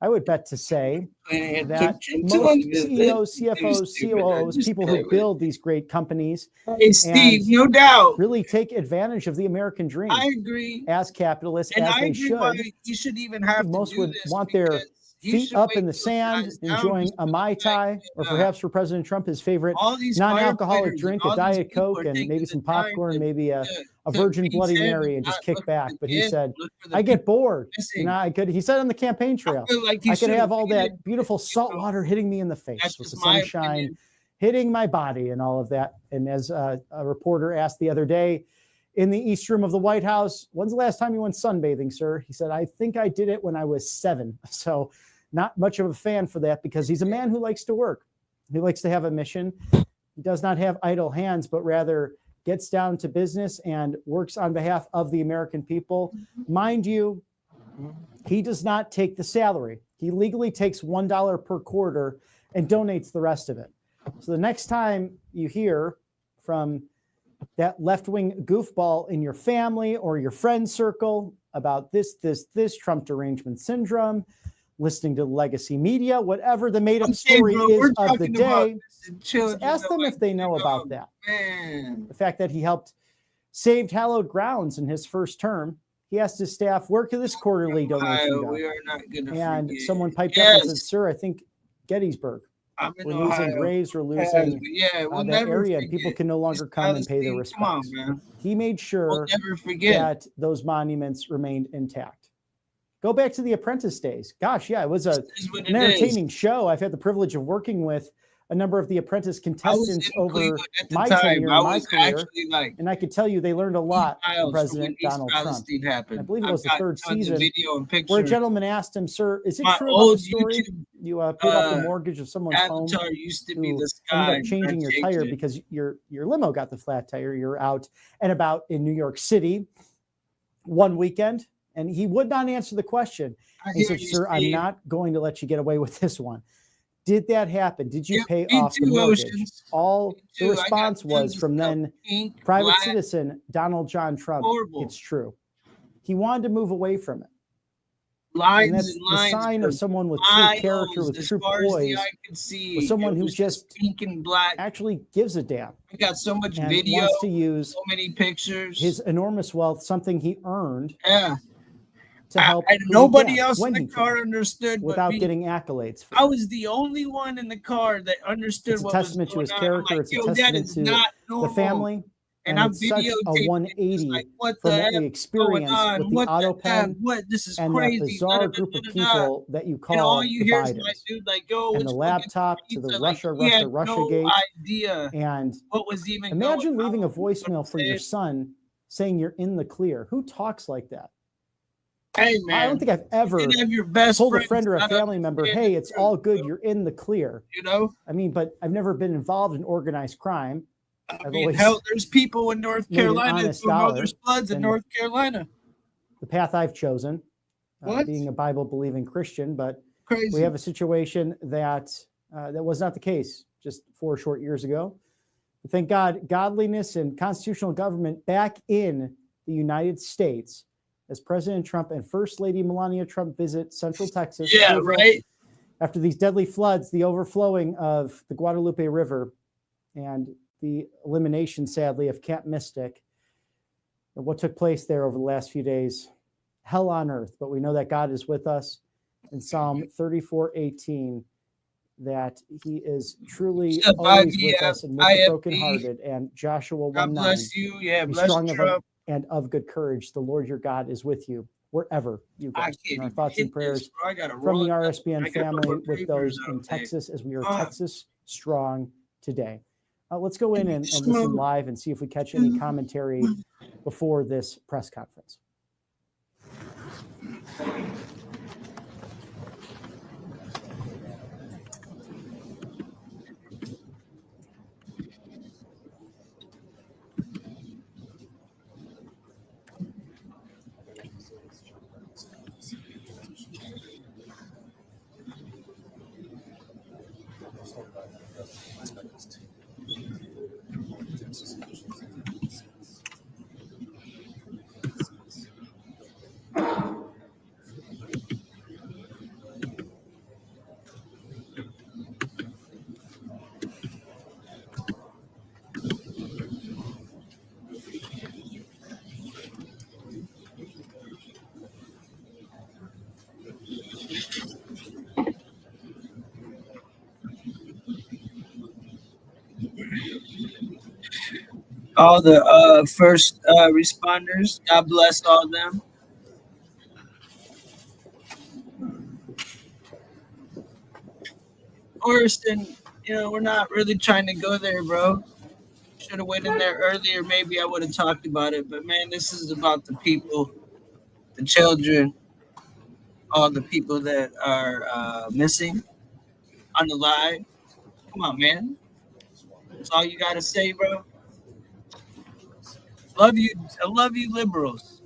I would bet to say that most CEOs, CFOs, COOs, people who build these great companies,
Hey, Steve, no doubt.
really take advantage of the American dream
I agree.
as capitalists,
And
as
I
they
agree why
should.
you should even have
Most
to do
would
this
want their
because he
feet
should
up
wait
in the
till it
sand,
dies down
enjoying
just
a
to
Mai
like,
Tai, or perhaps for President Trump, his favorite
all these
non-alcoholic
firefighters
drink,
and
a
all these
Diet
people
Coke,
are
and
taking
maybe
the
some
time
popcorn,
to-
maybe a
to
Virgin
reach
Bloody
him
Mary,
and
and just
not
kick
look
back.
for
But
the
he
end,
said,
look for the
I get
people
bored.
missing.
He said on the campaign
I
trail,
feel like he
I could
should
have all
waited,
that beautiful salt water hitting me in the face
That's
with the
just my
sunshine
opinion.
hitting my body and all of that. And as a reporter asked the other day in the East Room of the White House, when's the last time you went sunbathing, sir? He said, I think I did it when I was 7. So not much of a fan for that, because he's a man who likes to work. He likes to have a mission. He does not have idle hands, but rather gets down to business and works on behalf of the American people. Mind you, he does not take the salary. He legally takes $1 per quarter and donates the rest of it. So the next time you hear from that left-wing goofball in your family or your friend circle about this Trump derangement syndrome, listening to legacy media, whatever the made-up story is of the day, just ask them if they know about that.
Man.
The fact that he helped save hallowed grounds in his first term. He asked his staff, where could this quarterly donation go?
We are not gonna
And
forget.
someone piped up and said, sir, I think Gettysburg.
I'm in
We're losing
Ohio.
graves, we're losing
We'll
that
never
area, and
forget.
people can no longer come and pay their
Come on,
respects.
man.
He made
We'll
sure
never forget.
that those monuments remained intact. Go back to the Apprentice days. Gosh, yeah, it was an entertaining show. I've had the privilege of working with a number of the Apprentice contestants over my tenure in my career, and I could tell you they learned a lot from President Donald Trump. I believe it was the third season where a gentleman asked him, sir, is it true about the story You paid off the mortgage of someone's home.
Avatar used to be
who
the sky.
ended up changing your tire because your limo got the flat tire. You're out and about in New York City one weekend, and he would not answer the question. He said, "Sir, I'm not going to let you get away with this one." Did that happen? Did you pay off the mortgage? All the response was from then private citizen Donald John Trump. It's true. He wanted to move away from it. And that's the sign of someone with true character, with true poise, with someone who just
pink and black
actually gives a damn.
I got so much
and
video,
wants to use
so many pictures,
his enormous wealth, something he earned.
Yeah.
To help
nobody else in the car understood
without getting accolades.
I was the only one in the car that understood what was going on.
It's a testament to his character. It's a testament to the family.
And I'm
it's such a 180 from what we experienced with the auto pen and that bizarre group of people that you call the Bidens. And the laptop to the Russia Gate. And
what was even
imagine leaving a voicemail for your son saying you're in the clear. Who talks like that?
Hey, man.
I don't think I've ever told a friend or a family member, hey, it's all good. You're in the clear.
You know?
I mean, but I've never been involved in organized crime.
I mean, hell, there's people in North Carolina who know there's floods in North Carolina.
The path I've chosen, being a Bible-believing Christian, but we have a situation that that was not the case just 4 short years ago. But thank God, godliness and constitutional government back in the United States as President Trump and First Lady Melania Trump visit Central Texas.
Yeah, right.
After these deadly floods, the overflowing of the Guadalupe River, and the elimination, sadly, of Camp Mystic, and what took place there over the last few days, hell on earth. But we know that God is with us. In Psalm 34:18, that he is truly always with us and with the brokenhearted. And Joshua 1:9,
bless you. Yeah,
bless you. And of good courage, the Lord your God is with you wherever you go. And our thoughts and prayers from the RSBN family with those in Texas as we are Texas strong today. Let's go in and listen live and see if we catch any commentary before this press conference.
All the first responders, God bless all of them. Orson, we're not really trying to go there, bro. Should have went in there earlier. Maybe I would have talked about it. But, man, this is about the people, the children, all the people that are missing on the live. Come on, man. That's all you got to say, bro. Love you. I love you, liberals.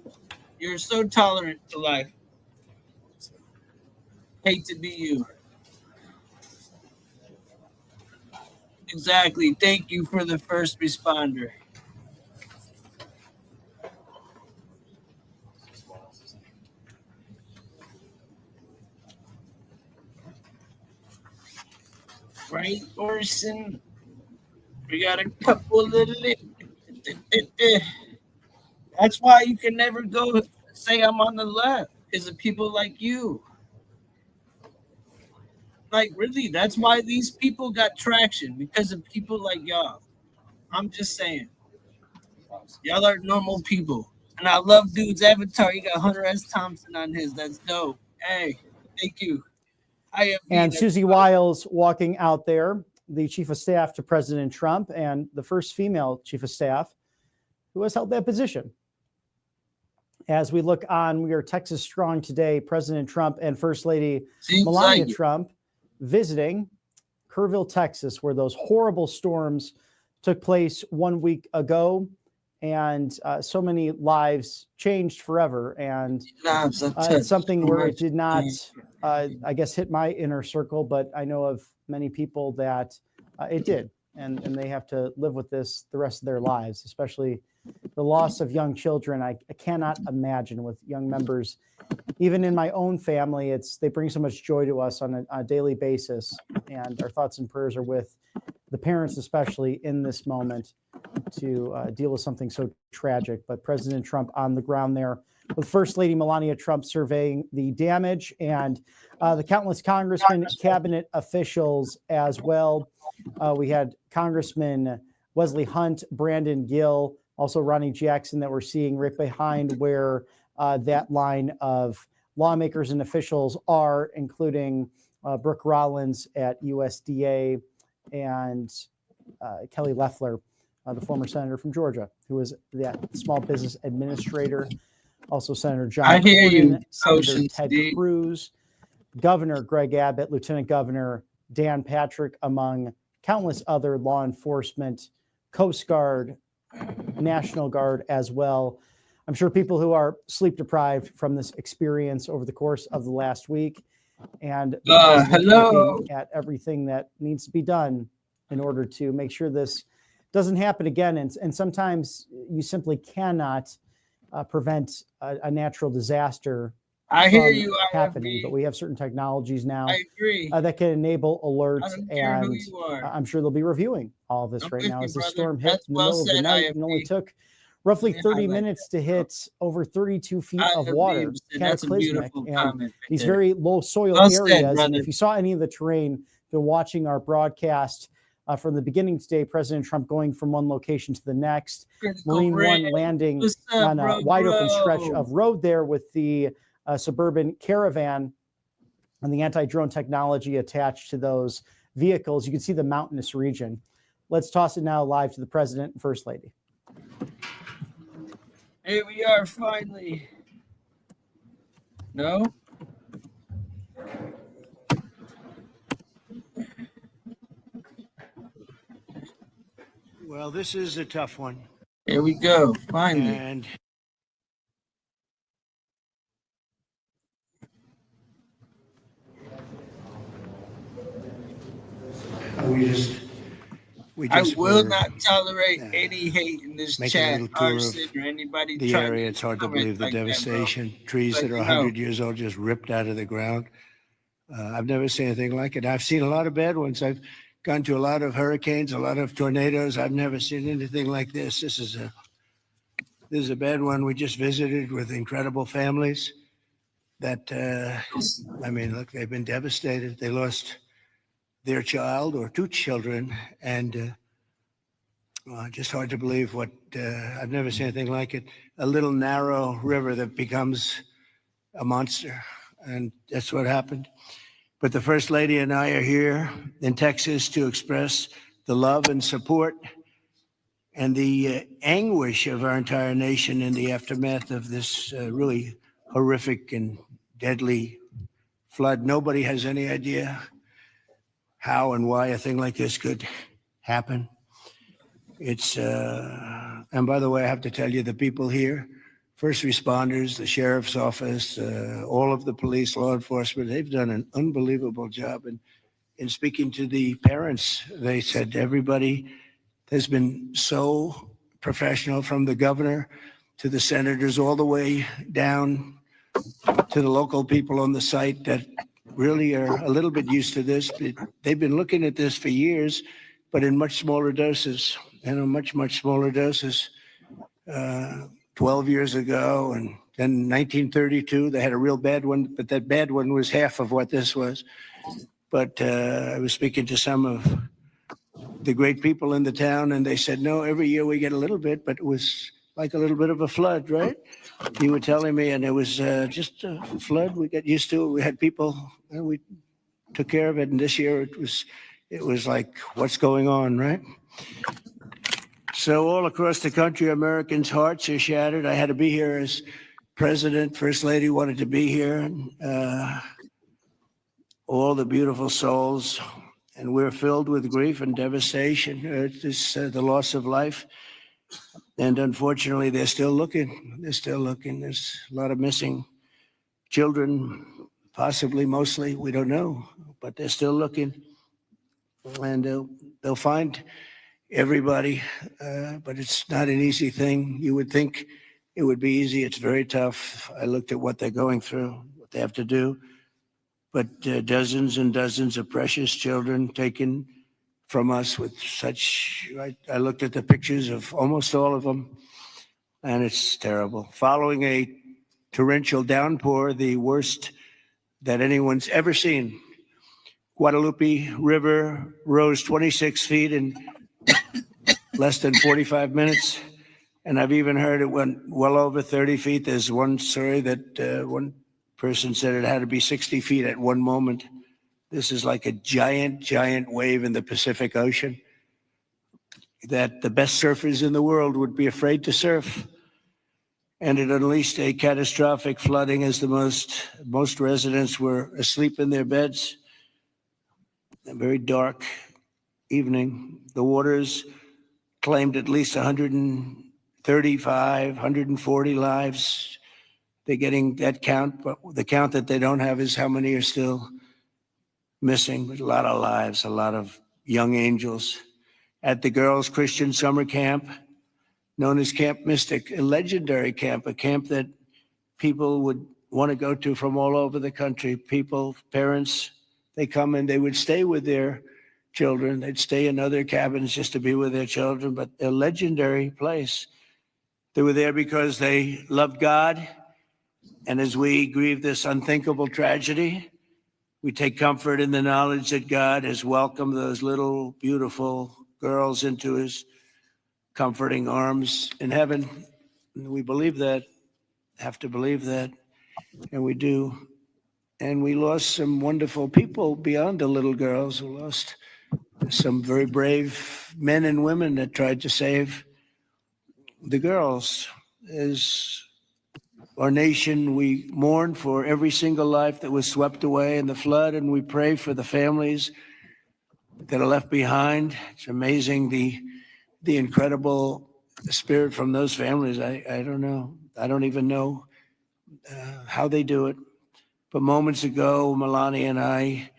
You're so tolerant to life. Hate to be you. Exactly. Thank you for the first responder. Right, Orson? We got a couple of That's why you can never go say I'm on the left, because of people like you. Like, really, that's why these people got traction, because of people like y'all. I'm just saying. Y'all are normal people. And I love Dude's avatar. You got Hunter S. Thompson on his. That's dope. Hey, thank you.
And Susie Wiles walking out there, the chief of staff to President Trump, and the first female chief of staff who has held that position. As we look on, we are Texas strong today. President Trump and First Lady Melania Trump visiting Kerrville, Texas, where those horrible storms took place 1 week ago, and so many lives changed forever. And it's something where it did not, I guess, hit my inner circle, but I know of many people that it did, and they have to live with this the rest of their lives, especially the loss of young children. I cannot imagine with young members, even in my own family. They bring so much joy to us on a daily basis, and our thoughts and prayers are with the parents, especially in this moment, to deal with something so tragic. But President Trump on the ground there with First Lady Melania Trump surveying the damage, and the countless congressmen, cabinet officials as well. We had Congressman Wesley Hunt, Brandon Gill, also Ronnie Jackson that we're seeing right behind where that line of lawmakers and officials are, including Brooke Rollins at USDA and Kelly Loeffler, the former senator from Georgia, who was the small business administrator. Also Senator John Cornyn, Senator Ted Cruz, Governor Greg Abbott, Lieutenant Governor Dan Patrick, among countless other law enforcement, Coast Guard, National Guard as well. I'm sure people who are sleep deprived from this experience over the course of the last week, and looking at everything that needs to be done in order to make sure this doesn't happen again. And sometimes you simply cannot prevent a natural disaster from happening. But we have certain technologies now that can enable alerts, and I'm sure they'll be reviewing all of this right now as the storm hit in the middle of the night and only took roughly 30 minutes to hit over 32 feet of water. Cataclysmic. And these very low soil areas. And if you saw any of the terrain, been watching our broadcast from the beginning today, President Trump going from one location to the next, Marine One landing on a wide open stretch of road there with the suburban caravan and the anti-drone technology attached to those vehicles. You can see the mountainous region. Let's toss it now live to the President and First Lady.
Here we are finally. No?
Well, this is a tough one.
Here we go, finally.
And
I will not tolerate any hate in this chat, arson, or anybody
the
trying
area.
to
It's hard to
comment
believe the
like that,
devastation.
bro.
Trees
But
that are 100 years old just ripped out of the ground. I've never seen anything like it. I've seen a lot of bad ones. I've gone to a lot of hurricanes, a lot of tornadoes. I've never seen anything like this. This is a bad one. We just visited with incredible families that, I mean, look, they've been devastated. They lost their child or two children, and just hard to believe what, I've never seen anything like it. A little narrow river that becomes a monster, and that's what happened. But the First Lady and I are here in Texas to express the love and support and the anguish of our entire nation in the aftermath of this really horrific and deadly flood. Nobody has any idea how and why a thing like this could happen. It's, and by the way, I have to tell you, the people here, first responders, the sheriff's office, all of the police, law enforcement, they've done an unbelievable job. And in speaking to the parents, they said everybody has been so professional, from the governor to the senators, all the way down to the local people on the site that really are a little bit used to this. They've been looking at this for years, but in much smaller doses, much smaller doses. 12 years ago, and then 1932, they had a real bad one, but that bad one was half of what this was. But I was speaking to some of the great people in the town, and they said, no, every year we get a little bit, but it was like a little bit of a flood, right? You were telling me, and it was just a flood. We got used to it. We had people, and we took care of it, and this year it was like, what's going on, right? So all across the country, Americans' hearts are shattered. I had to be here as president. First Lady wanted to be here. all the beautiful souls, and we're filled with grief and devastation. The loss of life. And unfortunately, they're still looking. They're still looking. There's a lot of missing children, possibly, mostly. We don't know, but they're still looking. And they'll find everybody, but it's not an easy thing. You would think it would be easy. It's very tough. I looked at what they're going through, what they have to do. But dozens and dozens of precious children taken from us with such, I looked at the pictures of almost all of them, and it's terrible. Following a torrential downpour, the worst that anyone's ever seen, Guadalupe River rose 26 feet in less than 45 minutes. And I've even heard it went well over 30 feet. There's one story that one person said it had to be 60 feet at one moment. This is like a giant, giant wave in the Pacific Ocean that the best surfers in the world would be afraid to surf. And it unleashed a catastrophic flooding as most residents were asleep in their beds. A very dark evening. The waters claimed at least 135, 140 lives. They're getting that count, but the count that they don't have is how many are still missing. But a lot of lives, a lot of young angels. At the girls' Christian summer camp, known as Camp Mystic, a legendary camp, a camp that people would want to go to from all over the country. People, parents, they come and they would stay with their children. They'd stay in other cabins just to be with their children, but a legendary place. They were there because they loved God. And as we grieve this unthinkable tragedy, we take comfort in the knowledge that God has welcomed those little, beautiful girls into his comforting arms in heaven. And we believe that, have to believe that, and we do. And we lost some wonderful people beyond the little girls. We lost some very brave men and women that tried to save the girls. As our nation, we mourn for every single life that was swept away in the flood, and we pray for the families that are left behind. It's amazing the incredible spirit from those families. I don't know. I don't even know how they do it. But moments ago, Melania and I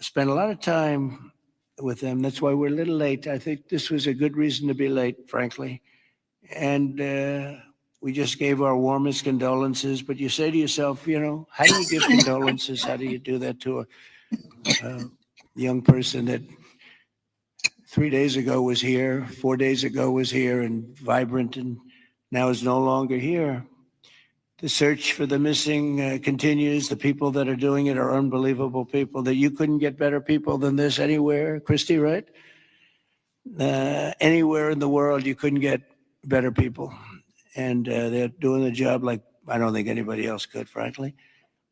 spent a lot of time with them. That's why we're a little late. I think this was a good reason to be late, frankly. And we just gave our warmest condolences. But you say to yourself, you know, how do you give condolences? How do you do that to a young person that 3 days ago was here, 4 days ago was here and vibrant, and now is no longer here? The search for the missing continues. The people that are doing it are unbelievable people, that you couldn't get better people than this anywhere, Christy, right? Anywhere in the world, you couldn't get better people. And they're doing the job like I don't think anybody else could, frankly.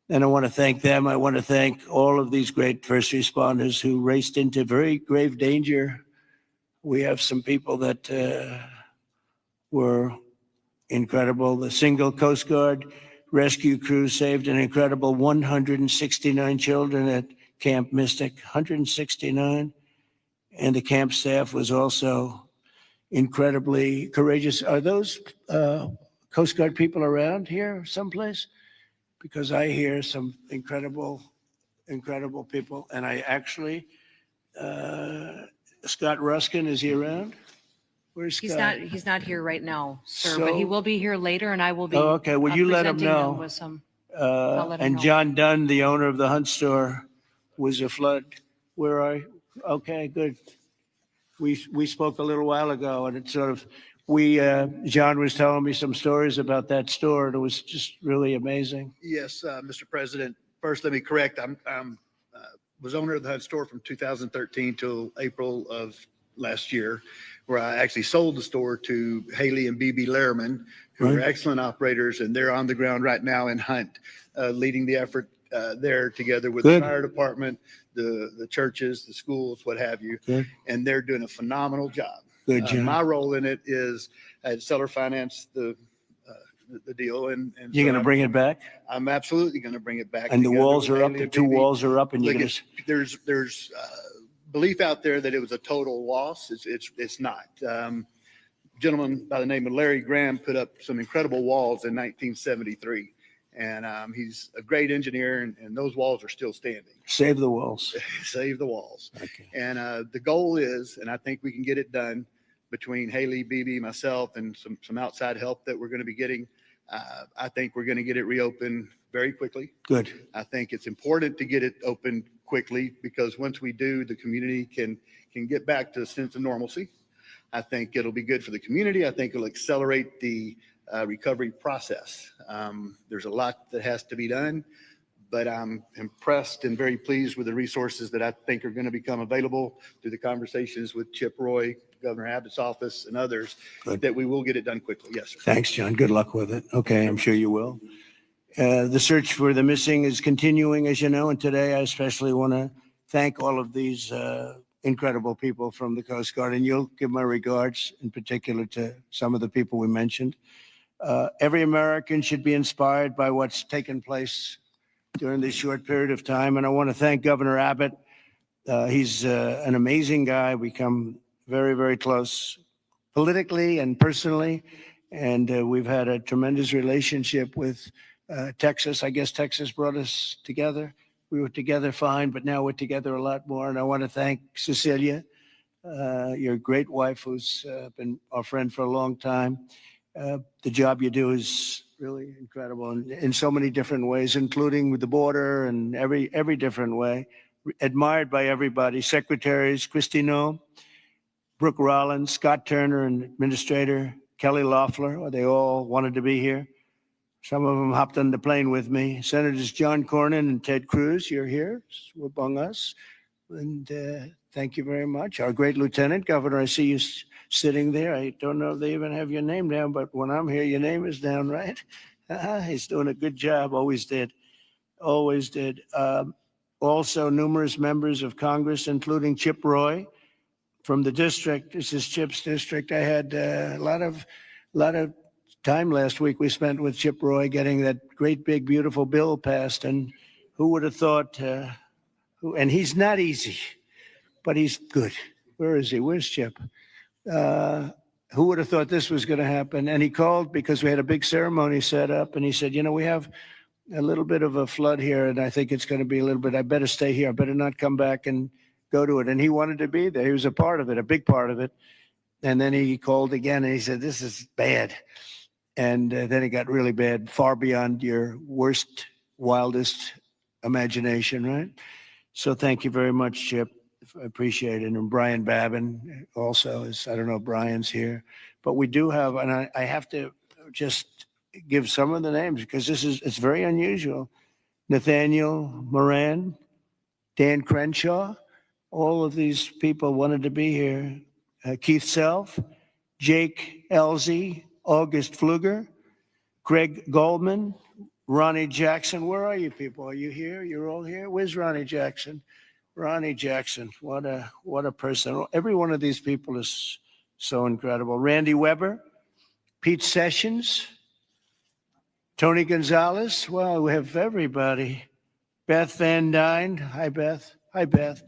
And I want to thank them. I want to thank all of these great first responders who raced into very grave danger. We have some people that were incredible. The single Coast Guard rescue crew saved an incredible 169 children at Camp Mystic, 169. And the camp staff was also incredibly courageous. Are those Coast Guard people around here someplace? Because I hear some incredible people. And I actually, Scott Ruskin, is he around? Where's Scott?
He's not here right now, sir, but he will be here later, and I will be.
Oh, okay. Well, you let him know.
With some,
and John Dunn, the owner of the Hunt store, was a flood. Where are you? Okay, good. We spoke a little while ago, and it sort of John was telling me some stories about that store, and it was just really amazing.
Yes, Mr. President. First, let me correct. I'm was owner of the Hunt store from 2013 till April of last year, where I actually sold the store to Haley and BB Lehrman, who are excellent operators, and they're on the ground right now in Hunt, leading the effort there together with the fire department, the churches, the schools, what have you. And they're doing a phenomenal job.
Good job.
My role in it is I had seller finance the the deal. And
You're
so
going to bring it back?
I'm absolutely going to bring it back.
And the
together
walls
with
are up,
Haley
the
and
two
BB.
walls are up, and you're
Look,
going to...
there's belief out there that it was a total loss. It's not. Gentleman by the name of Larry Graham put up some incredible walls in 1973. And he's a great engineer, and those walls are still standing.
Save the walls.
Save the walls.
Okay.
And the goal is, and I think we can get it done between Haley, BB, myself, and some outside help that we're going to be getting. I think we're going to get it reopened very quickly.
Good.
I think it's important to get it open quickly because once we do, the community can get back to a sense of normalcy. I think it'll be good for the community. I think it'll accelerate the recovery process. There's a lot that has to be done, but I'm impressed and very pleased with the resources that I think are going to become available through the conversations with Chip Roy, Governor Abbott's office, and others.
Good.
That we will get it done quickly. Yes, sir.
Thanks, John. Good luck with it. Okay, I'm sure you will. The search for the missing is continuing, as you know, and today I especially want to thank all of these incredible people from the Coast Guard, and you'll give my regards in particular to some of the people we mentioned. Every American should be inspired by what's taken place during this short period of time, and I want to thank Governor Abbott. He's an amazing guy. We come very, very close politically and personally, and we've had a tremendous relationship with Texas. I guess Texas brought us together. We were together fine, but now we're together a lot more. And I want to thank Cecilia, your great wife, who's been our friend for a long time. The job you do is really incredible in so many different ways, including with the border and every different way. Admired by everybody. Secretaries, Christine, Brooke Rollins, Scott Turner, and Administrator Kelly Loeffler. They all wanted to be here. Some of them hopped on the plane with me. Senators John Cornyn and Ted Cruz, you're here among us. And thank you very much. Our great Lieutenant Governor, I see you sitting there. I don't know if they even have your name down, but when I'm here, your name is down, right? He's doing a good job. Always did. Always did. Also, numerous members of Congress, including Chip Roy from the district. This is Chip's district. I had a lot of time last week we spent with Chip Roy getting that great, big, beautiful bill passed. And who would have thought, and he's not easy, but he's good. Where is he? Where's Chip? Who would have thought this was going to happen? And he called because we had a big ceremony set up. And he said, you know, we have a little bit of a flood here, and I think it's going to be a little bit, I better stay here. I better not come back and go to it. And he wanted to be there. He was a part of it, a big part of it. And then he called again and he said, this is bad. And then it got really bad, far beyond your worst, wildest imagination, right? So thank you very much, Chip. I appreciate it. And Brian Babin also is, I don't know if Brian's here, but we do have, and I have to just give some of the names because it's very unusual. Nathaniel Moran, Dan Crenshaw, all of these people wanted to be here. Keith Self, Jake Elzey, August Pfluger, Greg Goldman, Ronnie Jackson. Where are you people? Are you here? You're all here? Where's Ronnie Jackson? Ronnie Jackson, what a person. Every one of these people is so incredible. Randy Weber, Pete Sessions, Tony Gonzalez. Well, we have everybody. Beth Van Dyne. Hi, Beth. Hi, Beth.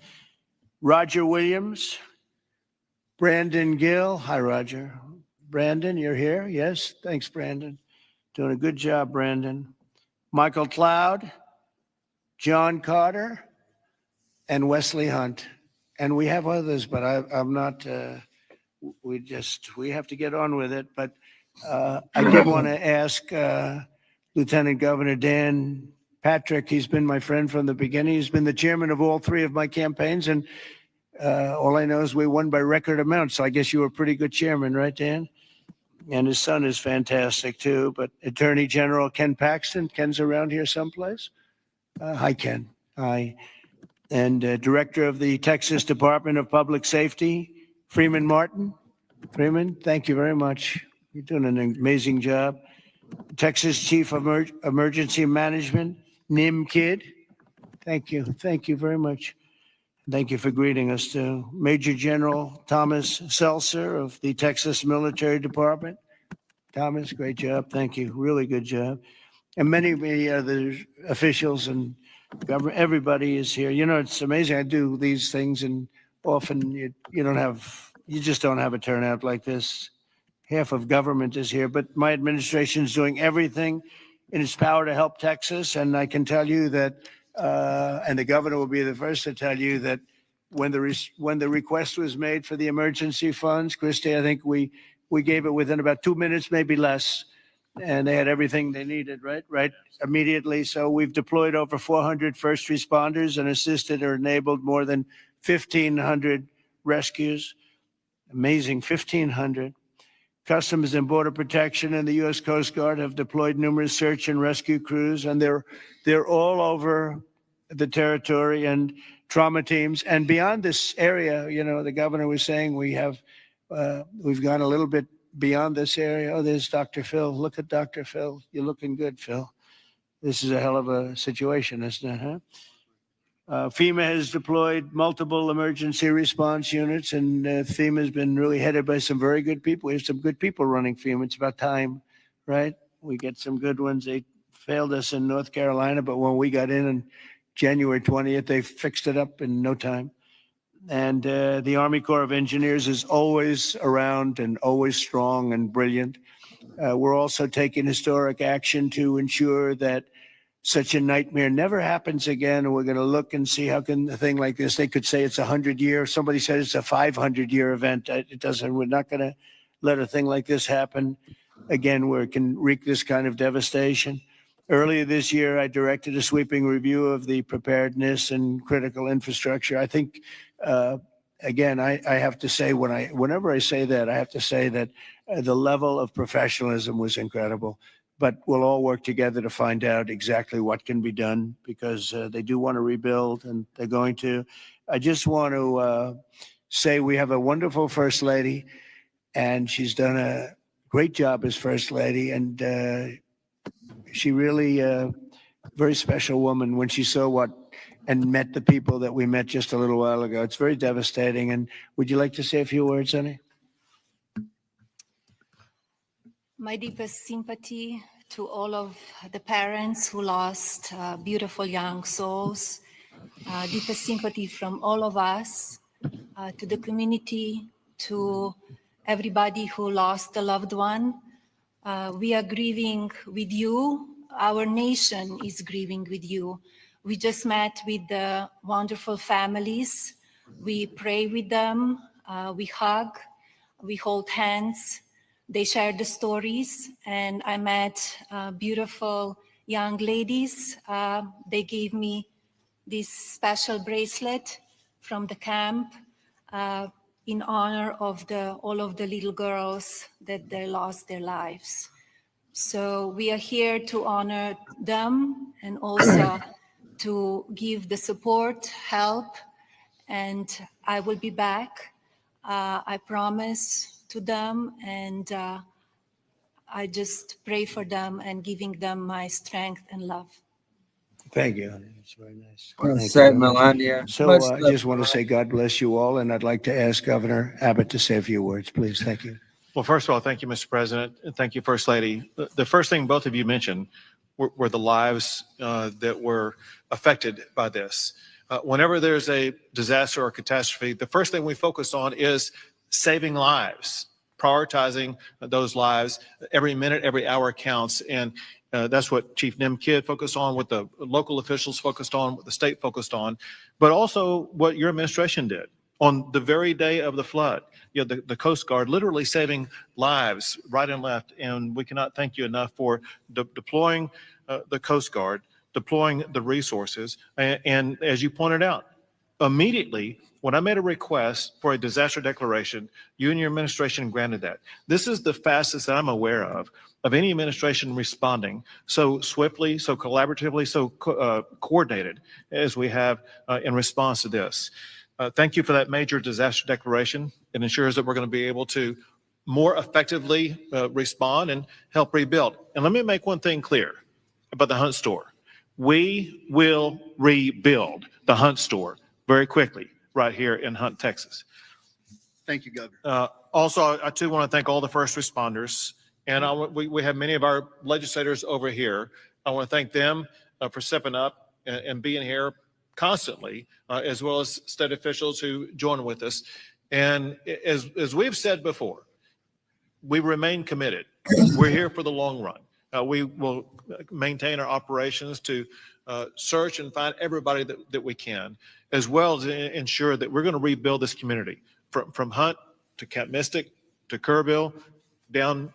Roger Williams. Brandon Gill. Hi, Roger. Brandon, you're here? Yes. Thanks, Brandon. Doing a good job, Brandon. Michael Cloud. John Carter. And Wesley Hunt. And we have others, but I'm not, we have to get on with it. But I did want to ask Lieutenant Governor Dan Patrick. He's been my friend from the beginning. He's been the chairman of all three of my campaigns. And all I know is we won by record amounts. So I guess you were a pretty good chairman, right, Dan? And his son is fantastic, too. But Attorney General Ken Paxton. Ken's around here someplace. Hi, Ken. Hi. And Director of the Texas Department of Public Safety, Freeman Martin. Freeman, thank you very much. You're doing an amazing job. Texas Chief of Emergency Management, Nim Kidd. Thank you. Thank you very much. Thank you for greeting us, too. Major General Thomas Seltzer of the Texas Military Department. Thomas, great job. Thank you. Really good job. And many, many other officials and government, everybody is here. You know, it's amazing. I do these things, and often you just don't have a turnout like this. Half of government is here, but my administration is doing everything in its power to help Texas. And I can tell you that, and the governor will be the first to tell you that when the request was made for the emergency funds, Christy, I think we gave it within about 2 minutes, maybe less, and they had everything they needed, right, immediately. So we've deployed over 400 first responders and assisted or enabled more than 1,500 rescues. Amazing, 1,500. Customs and Border Protection and the U.S. Coast Guard have deployed numerous search and rescue crews, and they're all over the territory, and trauma teams. And beyond this area, you know, the governor was saying we've gone a little bit beyond this area. Oh, there's Dr. Phil. Look at Dr. Phil. You're looking good, Phil. This is a hell of a situation, isn't it, huh? FEMA has deployed multiple emergency response units, and FEMA has been really headed by some very good people. We have some good people running FEMA. It's about time, right? We get some good ones. They failed us in North Carolina, but when we got in on January 20th, they fixed it up in no time. And the Army Corps of Engineers is always around and always strong and brilliant. We're also taking historic action to ensure that such a nightmare never happens again. And we're going to look and see how can a thing like this, they could say it's 100-year. Somebody said it's a 500-year event. It doesn't, we're not going to let a thing like this happen again where it can wreak this kind of devastation. Earlier this year, I directed a sweeping review of the preparedness and critical infrastructure. I think, again, I have to say, whenever I say that, I have to say that the level of professionalism was incredible. But we'll all work together to find out exactly what can be done, because they do want to rebuild, and they're going to. I just want to say we have a wonderful First Lady, and she's done a great job as First Lady. And she really very special woman when she saw and met the people that we met just a little while ago. It's very devastating. And would you like to say a few words, honey?
My deepest sympathy to all of the parents who lost beautiful young souls. Deepest sympathy from all of us, to the community, to everybody who lost a loved one. We are grieving with you. Our nation is grieving with you. We just met with the wonderful families. We pray with them. We hug. We hold hands. They shared the stories, and I met beautiful young ladies. They gave me this special bracelet from the camp in honor of all of the little girls that they lost their lives. So we are here to honor them and also to give the support, help, and I will be back. I promise to them, and I just pray for them and giving them my strength and love.
Thank you, honey. That's very nice.
Well
Thank
said,
you very much.
Melania.
So I just want to say God bless you all, and I'd like to ask Governor Abbott to say a few words, please. Thank you.
Well, first of all, thank you, Mr. President, and thank you, First Lady. The first thing both of you mentioned were the lives that were affected by this. Whenever there's a disaster or catastrophe, the first thing we focus on is saving lives, prioritizing those lives. Every minute, every hour counts. And that's what Chief Nim Kidd focused on, what the local officials focused on, what the state focused on, but also what your administration did. On the very day of the flood, you know, the Coast Guard literally saving lives right and left. And we cannot thank you enough for deploying the Coast Guard, deploying the resources. And as you pointed out, immediately, when I made a request for a disaster declaration, you and your administration granted that. This is the fastest that I'm aware of any administration responding so swiftly, so collaboratively, so coordinated as we have in response to this. Thank you for that major disaster declaration. It ensures that we're going to be able to more effectively respond and help rebuild. And let me make one thing clear about the Hunt store. We will rebuild the Hunt store very quickly right here in Hunt, Texas.
Thank you, Governor.
Also, I too want to thank all the first responders And we have many of our legislators over here. I want to thank them for stepping up and being here constantly, as well as state officials who join with us. And as we've said before, we remain committed. We're here for the long run. We will maintain our operations to search and find everybody that we can, as well as ensure that we're going to rebuild this community from Hunt to Camp Mystic to Kerrville down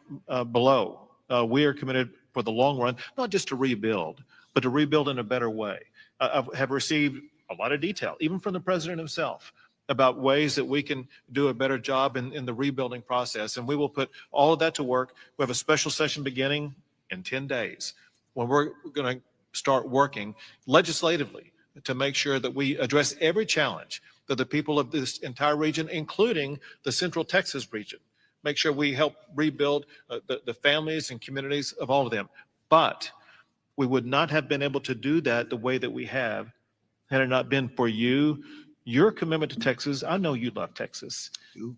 below. We are committed for the long run, not just to rebuild, but to rebuild in a better way. I have received a lot of detail, even from the president himself, about ways that we can do a better job in the rebuilding process. And we will put all of that to work. We have a special session beginning in 10 days when we're going to start working legislatively to make sure that we address every challenge that the people of this entire region, including the Central Texas region, make sure we help rebuild the families and communities of all of them. But we would not have been able to do that the way that we have had it not been for you, your commitment to Texas. I know you love Texas,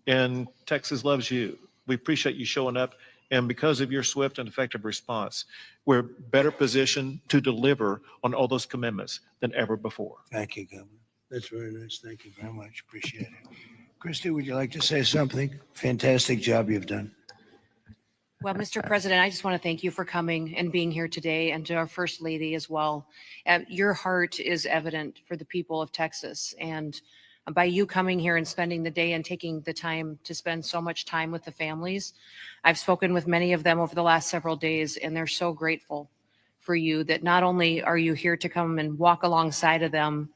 and Texas loves you. We appreciate you showing up, and because of your swift and effective response, we're better positioned to deliver on all those commitments than ever before.
Thank you, Governor. That's very nice. Thank you very much. Appreciate it. Christy, would you like to say something? Fantastic job you've done.
Well, Mr. President, I just want to thank you for coming and being here today, and to our First Lady as well. Your heart is evident for the people of Texas, and by you coming here and spending the day and taking the time to spend so much time with the families, I've spoken with many of them over the last several days, and they're so grateful for you that not only are you here to come and walk alongside of them,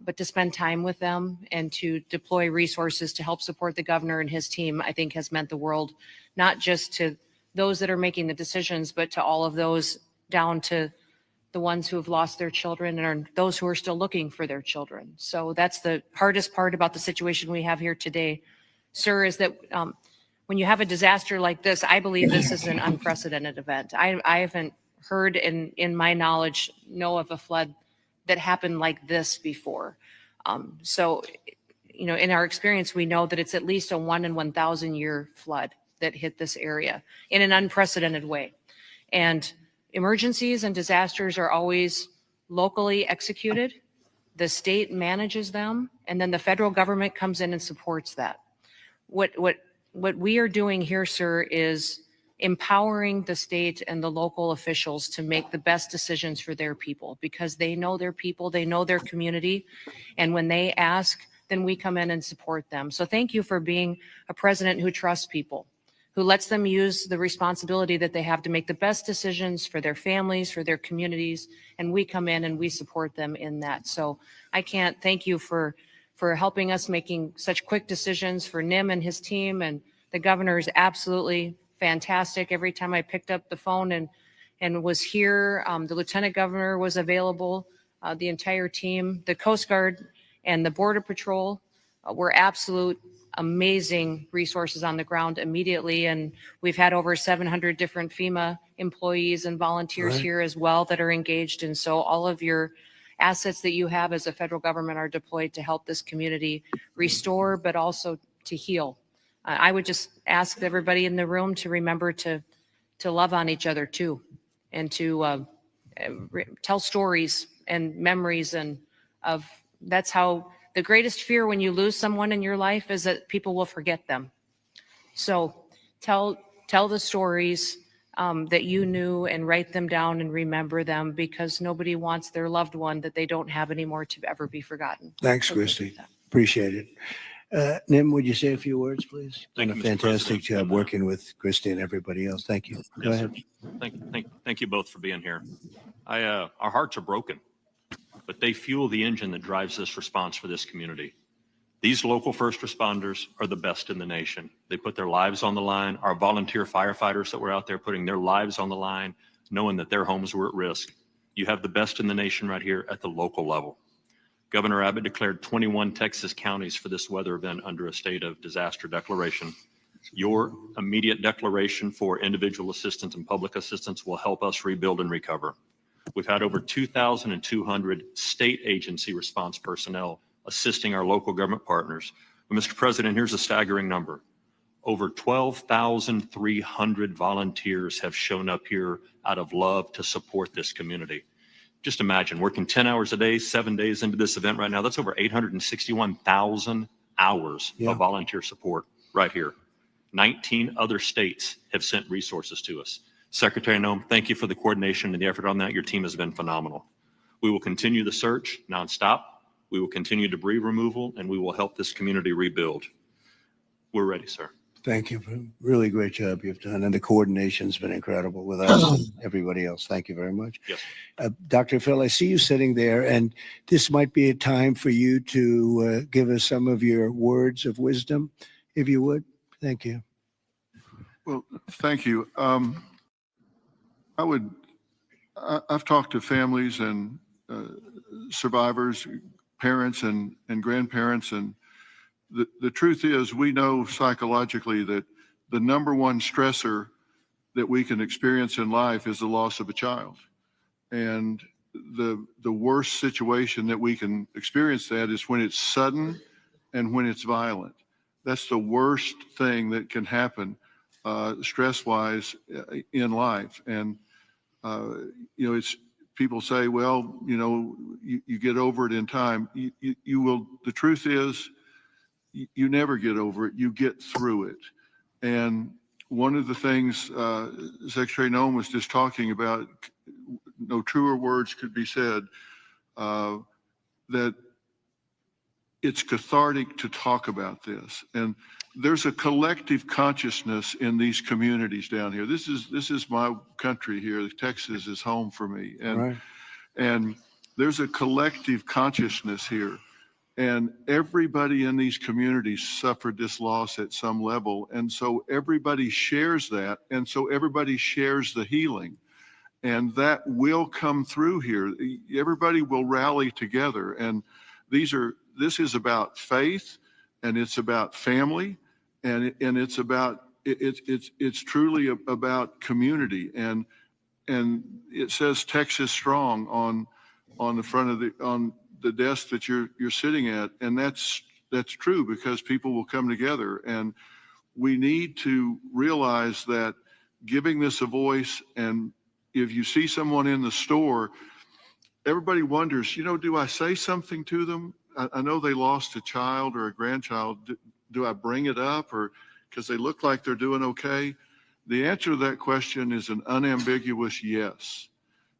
but to spend time with them and to deploy resources to help support the governor and his team, I think has meant the world, not just to those that are making the decisions, but to all of those down to the ones who have lost their children and are those who are still looking for their children. So that's the hardest part about the situation we have here today, sir, is that when you have a disaster like this, I believe this is an unprecedented event. I haven't heard in my knowledge, know of a flood that happened like this before. So, in our experience, we know that it's at least a 1 in 1,000 year flood that hit this area in an unprecedented way. And emergencies and disasters are always locally executed. The state manages them, and then the federal government comes in and supports that. What we are doing here, sir, is empowering the state and the local officials to make the best decisions for their people, because they know their people, they know their community, and when they ask, then we come in and support them. So thank you for being a president who trusts people, who lets them use the responsibility that they have to make the best decisions for their families, for their communities, and we come in and we support them in that. So I can't thank you for helping us making such quick decisions, for Nim and his team, and the governor is absolutely fantastic. Every time I picked up the phone and was here, the lieutenant governor was available, the entire team, the Coast Guard and the Border Patrol were absolute amazing resources on the ground immediately. And we've had over 700 different FEMA employees and volunteers here as well that are engaged. And so all of your assets that you have as a federal government are deployed to help this community restore, but also to heal. I would just ask everybody in the room to remember to love on each other too, and to tell stories and memories, and that's how. The greatest fear when you lose someone in your life is that people will forget them. So tell the stories that you knew, and write them down and remember them, because nobody wants their loved one that they don't have anymore to ever be forgotten.
Thanks, Christy. Appreciate it. Nim, would you say a few words, please?
Thank
Done
you,
a
Mr.
fantastic
President.
job working with Christy and everybody else. Thank you. Go
Yes,
ahead.
sir. Thank you both for being here. Our hearts are broken, but they fuel the engine that drives this response for this community. These local first responders are the best in the nation. They put their lives on the line. Our volunteer firefighters that were out there putting their lives on the line, knowing that their homes were at risk. You have the best in the nation right here at the local level. Governor Abbott declared 21 Texas counties for this weather event under a state of disaster declaration. Your immediate declaration for individual assistance and public assistance will help us rebuild and recover. We've had over 2,200 state agency response personnel assisting our local government partners. But Mr. President, here's a staggering number. Over 12,300 volunteers have shown up here out of love to support this community. Just imagine working 10 hours a day, 7 days into this event right now. That's over 861,000 hours of volunteer support right here. 19 other states have sent resources to us. Secretary Noem, thank you for the coordination and the effort on that. Your team has been phenomenal. We will continue the search nonstop. We will continue debris removal, and we will help this community rebuild. We're ready, sir.
Thank you for a really great job you've done. And the coordination's been incredible with us and everybody else. Thank you very much.
Yes.
Dr. Phil, I see you sitting there, and this might be a time for you to give us some of your words of wisdom, if you would. Thank you.
Well, thank you. I've talked to families and survivors, parents and grandparents, and the truth is we know psychologically that the number one stressor that we can experience in life is the loss of a child. And the worst situation that we can experience that is when it's sudden and when it's violent. That's the worst thing that can happen stress-wise in life. And, it's people say, well, you get over it in time. You will. The truth is, you never get over it. You get through it. And one of the things Secretary Noem was just talking about, no truer words could be said, that it's cathartic to talk about this. And there's a collective consciousness in these communities down here. This is my country here. Texas is home for me. And there's a collective consciousness here. And everybody in these communities suffered this loss at some level. And so everybody shares that. And so everybody shares the healing. And that will come through here. Everybody will rally together. And this is about faith, and it's about family, and it's about it's truly about community. And it says Texas Strong on the front of the desk that you're sitting at, and that's true, because people will come together. And we need to realize that giving this a voice, and if you see someone in the store, everybody wonders, do I say something to them? I know they lost a child or a grandchild. Do I bring it up, or because they look like they're doing okay? The answer to that question is an unambiguous yes.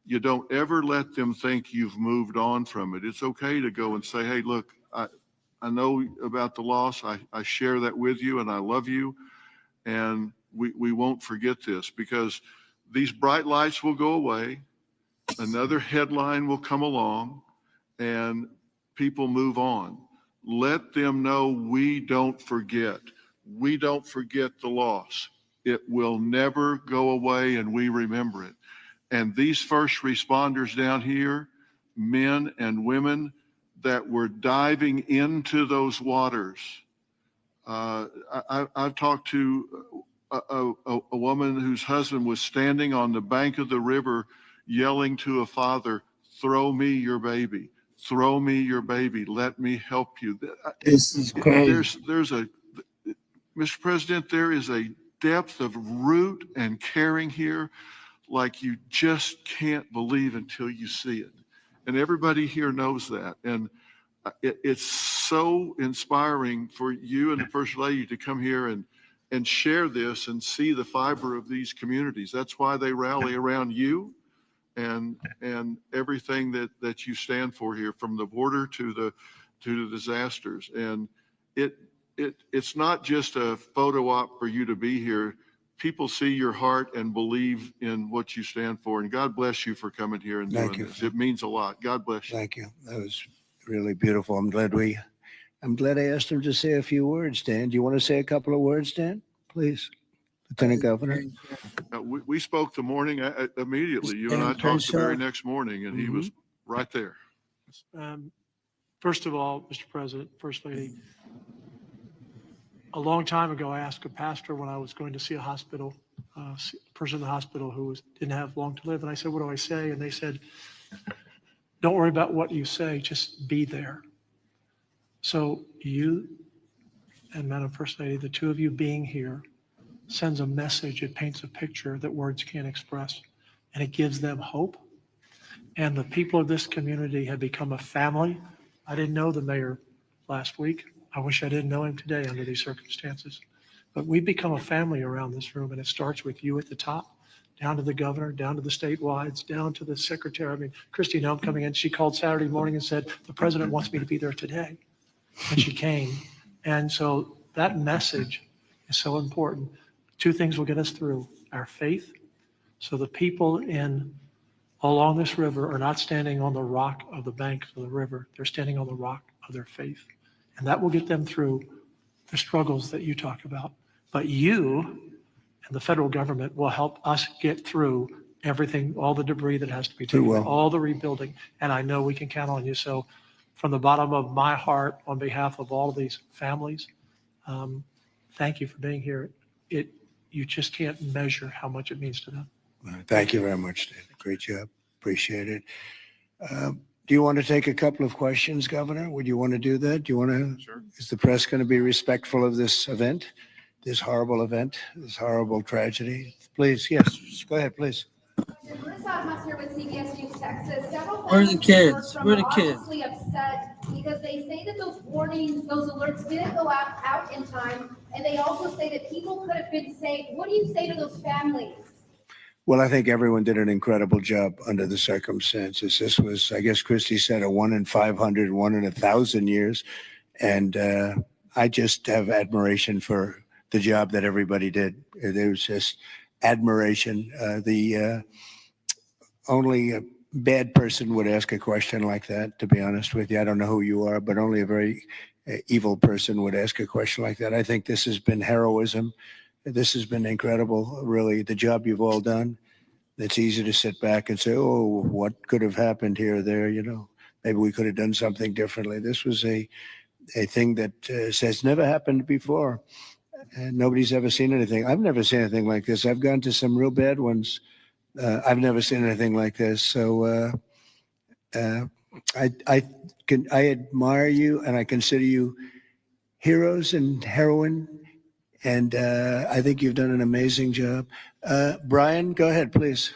You don't ever let them think you've moved on from it. It's okay to go and say, hey, look, I know about the loss. I share that with you, and I love you. And we won't forget this, because these bright lights will go away. Another headline will come along, and people move on. Let them know we don't forget. We don't forget the loss. It will never go away, and we remember it. And these first responders down here, men and women that were diving into those waters. I've talked to a woman whose husband was standing on the bank of the river yelling to a father, throw me your baby, throw me your baby, let me help you.
This is crazy.
Mr. President, there is a depth of root and caring here like you just can't believe until you see it. And everybody here knows that. And it's so inspiring for you and the First Lady to come here and share this and see the fiber of these communities. That's why they rally around you and everything that you stand for here, from the border to the disasters. And it's not just a photo op for you to be here. People see your heart and believe in what you stand for. And God bless you for coming here and doing this. It means a lot. God bless you.
Thank you. That was really beautiful. I'm glad I asked him to say a few words, Dan. Do you want to say a couple of words, Dan? Please, Lieutenant Governor.
We spoke the morning immediately. You and I talked the very next morning, and he was right there.
First of all, Mr. President, First Lady, a long time ago, I asked a pastor when I was going to see a hospital, person in the hospital who didn't have long to live. And I said, what do I say? And they said, don't worry about what you say, just be there. So you and Madam First Lady, the two of you being here sends a message. It paints a picture that words can't express, and it gives them hope. And the people of this community have become a family. I didn't know the mayor last week. I wish I didn't know him today under these circumstances. But we've become a family around this room, and it starts with you at the top, down to the governor, down to the statewides, down to the secretary. I mean, Christy Nome coming in, she called Saturday morning and said, the president wants me to be there today. And she came. And so that message is so important. Two things will get us through: our faith. So the people along this river are not standing on the rock of the bank of the river. They're standing on the rock of their faith. And that will get them through the struggles that you talk about. But you and the federal government will help us get through everything, all the debris that has to be taken, all the rebuilding. And I know we can count on you. So from the bottom of my heart, on behalf of all of these families, thank you for being here. You just can't measure how much it means to them.
Thank you very much, David. Great job. Appreciate it. Do you want to take a couple of questions, Governor? Would you want to do that? Do you want to? Sure. Is the press going to be respectful of this event, this horrible event, this horrible tragedy? Please, yes. Go ahead, please.
Marissa here with CBS News Texas.
Where are the kids? Where are the kids?
Obviously upset because they say that those warnings, those alerts didn't go out in time, and they also say that people could have been saved. What do you say to those families?
Well, I think everyone did an incredible job under the circumstances. This was, I guess Christy said, a 1 in 500, 1 in 1,000 years. And I just have admiration for the job that everybody did. There was just admiration. Only a bad person would ask a question like that, to be honest with you. I don't know who you are, but only a very evil person would ask a question like that. I think this has been heroism. This has been incredible, really, the job you've all done. It's easy to sit back and say, oh, what could have happened here or there, maybe we could have done something differently. This was a thing that has never happened before. And nobody's ever seen anything. I've never seen anything like this. I've gone to some real bad ones. I've never seen anything like this. So I admire you, and I consider you heroes and heroine. And I think you've done an amazing job. Brian, go ahead, please.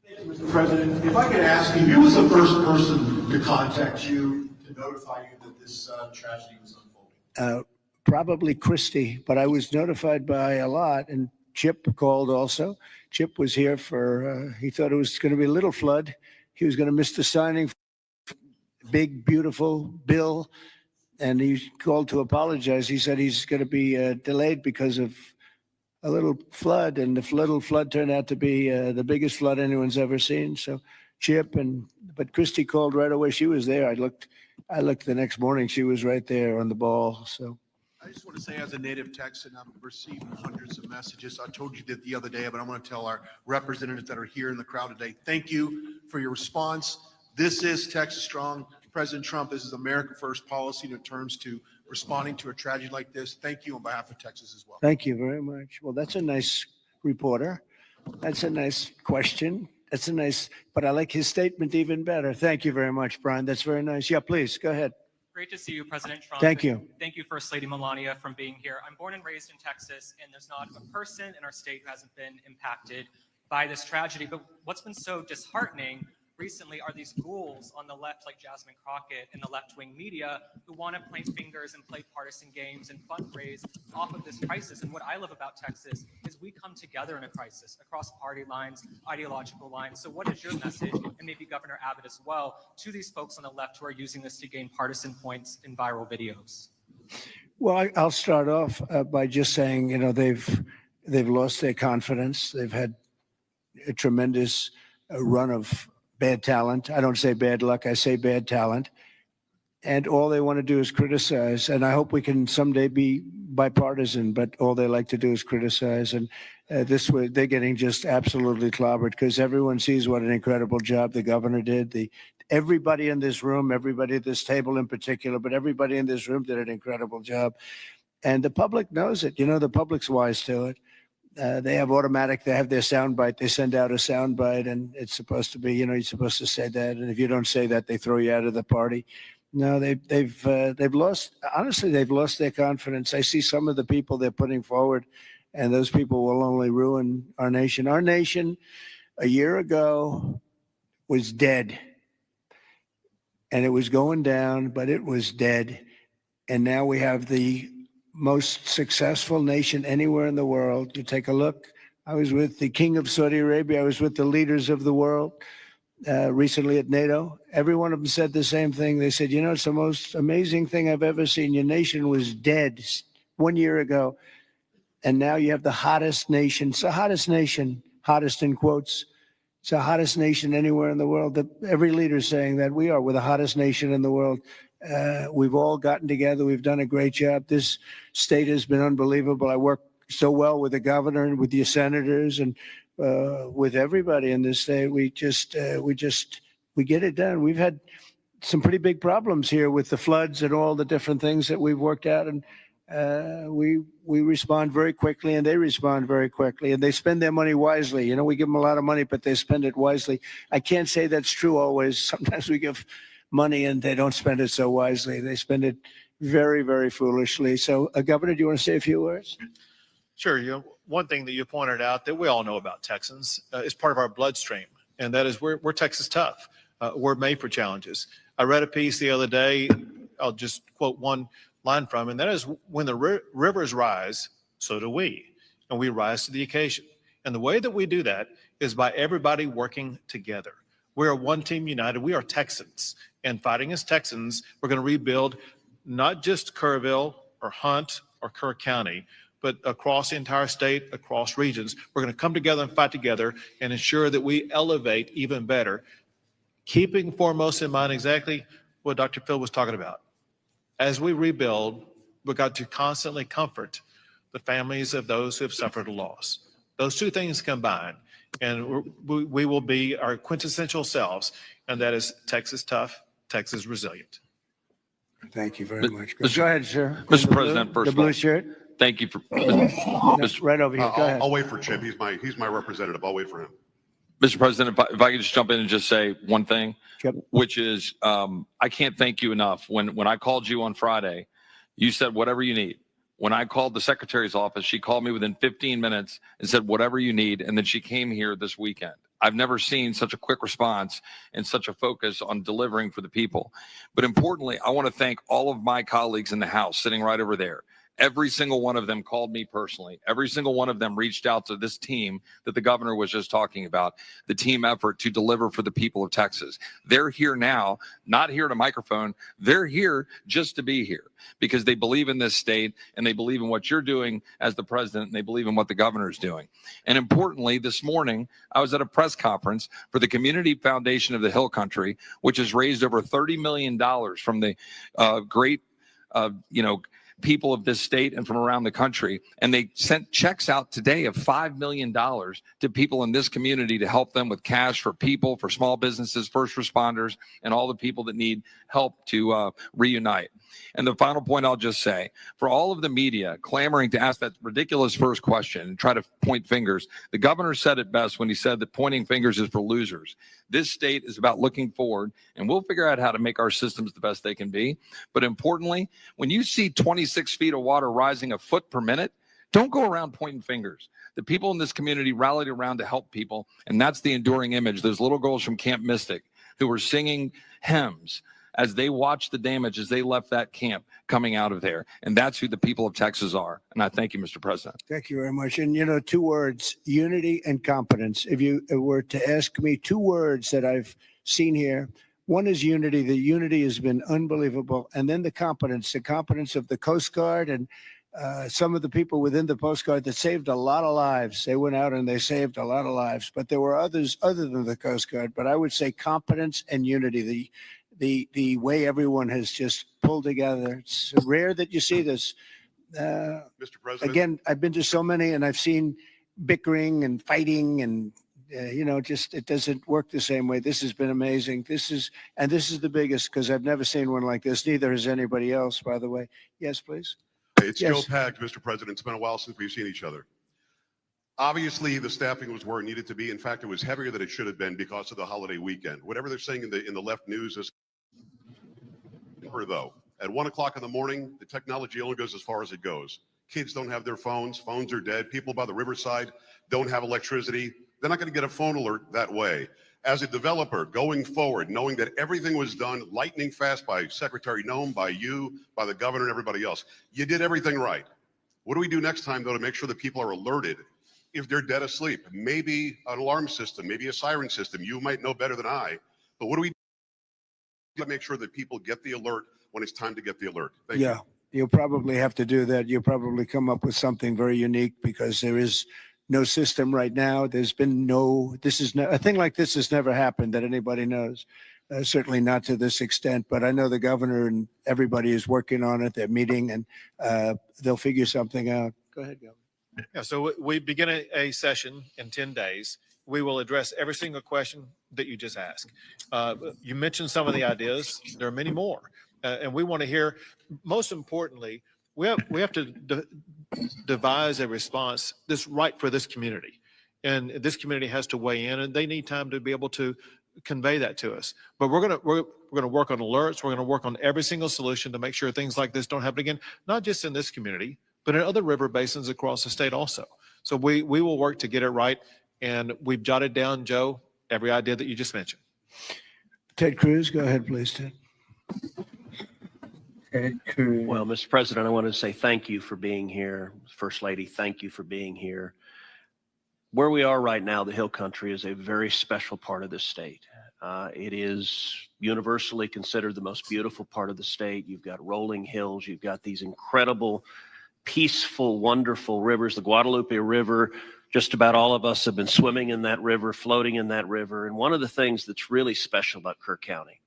Thank you, Mr. President. If I could ask you, who was the first person to contact you to notify you that this tragedy was unfolding?
Probably Christy, but I was notified by a lot, and Chip called also. Chip was here he thought it was going to be a little flood. He was going to miss the signing. Big, beautiful bill. And he called to apologize. He said he's going to be delayed because of a little flood, and the little flood turned out to be the biggest flood anyone's ever seen. So Chip but Christy called right away. She was there. I looked the next morning. She was right there on the ball. So
I just want to say, as a native Texan, I'm receiving hundreds of messages. I told you that the other day, but I'm going to tell our representatives that are here in the crowd today, thank you for your response. This is Texas Strong. President Trump, this is America First policy in terms to responding to a tragedy like this. Thank you on behalf of Texas as well.
Thank you very much. Well, that's a nice reporter. That's a nice question. But I like his statement even better. Thank you very much, Brian. That's very nice. Yeah, please, go ahead.
Great to see you, President Trump.
Thank you.
Thank you, First Lady Melania, for being here. I'm born and raised in Texas, and there's not a person in our state who hasn't been impacted by this tragedy. But what's been so disheartening recently are these ghouls on the left, like Jasmine Crockett and the left-wing media, who want to point fingers and play partisan games and fundraise off of this crisis. And what I love about Texas is we come together in a crisis across party lines, ideological lines. So what is your message, and maybe Governor Abbott as well, to these folks on the left who are using this to gain partisan points in viral videos?
Well, I'll start off by just saying, they've lost their confidence. They've had a tremendous run of bad talent. I don't say bad luck, I say bad talent. And all they want to do is criticize. And I hope we can someday be bipartisan, but all they like to do is criticize. And this way, they're getting just absolutely clobbered because everyone sees what an incredible job the governor did. Everybody in this room, everybody at this table in particular, but everybody in this room did an incredible job. And the public knows it. The public's wise to it. They have their soundbite. They send out a soundbite, and it's supposed to be, you're supposed to say that. And if you don't say that, they throw you out of the party. No, they've lost. Honestly, they've lost their confidence. I see some of the people they're putting forward, and those people will only ruin our nation. Our nation, a year ago, was dead, and it was going down, but it was dead. And now we have the most successful nation anywhere in the world. You take a look. I was with the King of Saudi Arabia. I was with the leaders of the world recently at NATO. Every one of them said the same thing. They said, you know, it's the most amazing thing I've ever seen. Your nation was dead 1 year ago, and now you have the hottest nation. It's the hottest nation, hottest in quotes. It's the hottest nation anywhere in the world. Every leader is saying that we're the hottest nation in the world. We've all gotten together. We've done a great job. This state has been unbelievable. I work so well with the governor and with your senators and with everybody in this state. We get it done. We've had some pretty big problems here with the floods and all the different things that we've worked out, and we respond very quickly, and they respond very quickly, and they spend their money wisely. You know, we give them a lot of money, but they spend it wisely. I can't say that's true always. Sometimes we give money and they don't spend it so wisely. They spend it very, very foolishly. So, Governor, do you want to say a few words?
Sure. One thing that you pointed out that we all know about Texans is part of our bloodstream, and that is we're Texas tough. We're made for challenges. I read a piece the other day. I'll just quote one line from, and that is, when the rivers rise, so do we, and we rise to the occasion. And the way that we do that is by everybody working together. We are one team united. We are Texans, and fighting as Texans, we're going to rebuild not just Kerrville or Hunt or Kerr County, but across the entire state, across regions. We're going to come together and fight together and ensure that we elevate even better, keeping foremost in mind exactly what Dr. Phil was talking about. As we rebuild, we've got to constantly comfort the families of those who have suffered a loss. Those two things combined, and we will be our quintessential selves, and that is Texas tough, Texas resilient.
Thank you very much. Go ahead, sir.
Mr. President, first
the
of all,
blue shirt.
thank you for
right over here. Go ahead.
I'll wait for Chip. He's my representative. I'll wait for him.
Mr. President, if I could just jump in and just say one thing, which is I can't thank you enough. When I called you on Friday, you said whatever you need. When I called the secretary's office, she called me within 15 minutes and said whatever you need, and then she came here this weekend. I've never seen such a quick response and such a focus on delivering for the people. But importantly, I want to thank all of my colleagues in the House sitting right over there. Every single one of them called me personally. Every single one of them reached out to this team that the governor was just talking about, the team effort to deliver for the people of Texas. They're here now, not here to microphone. They're here just to be here because they believe in this state and they believe in what you're doing as the president, and they believe in what the governor's doing. And importantly, this morning, I was at a press conference for the Community Foundation of the Hill Country, which has raised over $30 million from the great, people of this state and from around the country. And they sent checks out today of $5 million to people in this community to help them with cash for people, for small businesses, first responders, and all the people that need help to reunite. And the final point I'll just say, for all of the media clamoring to ask that ridiculous first question and try to point fingers, the governor said it best when he said that pointing fingers is for losers. This state is about looking forward, and we'll figure out how to make our systems the best they can be. But importantly, when you see 26 feet of water rising a foot per minute, don't go around pointing fingers. The people in this community rallied around to help people, and that's the enduring image. Those little girls from Camp Mystic who were singing hymns as they watched the damage as they left that camp coming out of there. And that's who the people of Texas are. And I thank you, Mr. President.
Thank you very much. And, 2 words, unity and competence. If you were to ask me 2 words that I've seen here, one is unity. The unity has been unbelievable. And then the competence of the Coast Guard and some of the people within the Coast Guard that saved a lot of lives. They went out and they saved a lot of lives. But there were others other than the Coast Guard. But I would say competence and unity. The way everyone has just pulled together. It's rare that you see this.
Mr. President.
Again, I've been to so many and I've seen bickering and fighting and, just it doesn't work the same way. This has been amazing. This is the biggest because I've never seen one like this. Neither has anybody else, by the way. Yes, please.
It's Joe Pagged, Mr. President. It's been a while since we've seen each other. Obviously, the staffing was where it needed to be. In fact, it was heavier than it should have been because of the holiday weekend. Whatever they're saying in the left news is developer, though, at 1 o'clock in the morning, the technology only goes as far as it goes. Kids don't have their phones. Phones are dead. People by the riverside don't have electricity. They're not going to get a phone alert that way. As a developer, going forward, knowing that everything was done lightning fast by Secretary Noem, by you, by the governor, and everybody else, you did everything right. What do we do next time, though, to make sure that people are alerted if they're dead asleep? Maybe an alarm system, maybe a siren system. You might know better than I. But what do we do to make sure that people get the alert when it's time to get the alert? Thank you.
You'll probably have to do that. You'll probably come up with something very unique because there is no system right now. There's been a thing like this has never happened that anybody knows. Certainly not to this extent, but I know the governor and everybody is working on it. They're meeting and they'll figure something out. Go ahead, Governor.
Yeah, so we begin a session in 10 days. We will address every single question that you just asked. You mentioned some of the ideas. There are many more. And we want to hear, most importantly, we have to devise a response that's right for this community. And this community has to weigh in, and they need time to be able to convey that to us. But we're gonna work on alerts. We're gonna work on every single solution to make sure things like this don't happen again, not just in this community, but in other river basins across the state also. So we will work to get it right. And we've jotted down, Joe, every idea that you just mentioned.
Ted Cruz, go ahead, please, Ted.
Well, Mr. President, I want to say thank you for being here. First Lady, thank you for being here. Where we are right now, the Hill Country, is a very special part of this state. It is universally considered the most beautiful part of the state. You've got rolling hills. You've got these incredible, peaceful, wonderful rivers. The Guadalupe River, just about all of us have been swimming in that river, floating in that river. And one of the things that's really special about Kerr County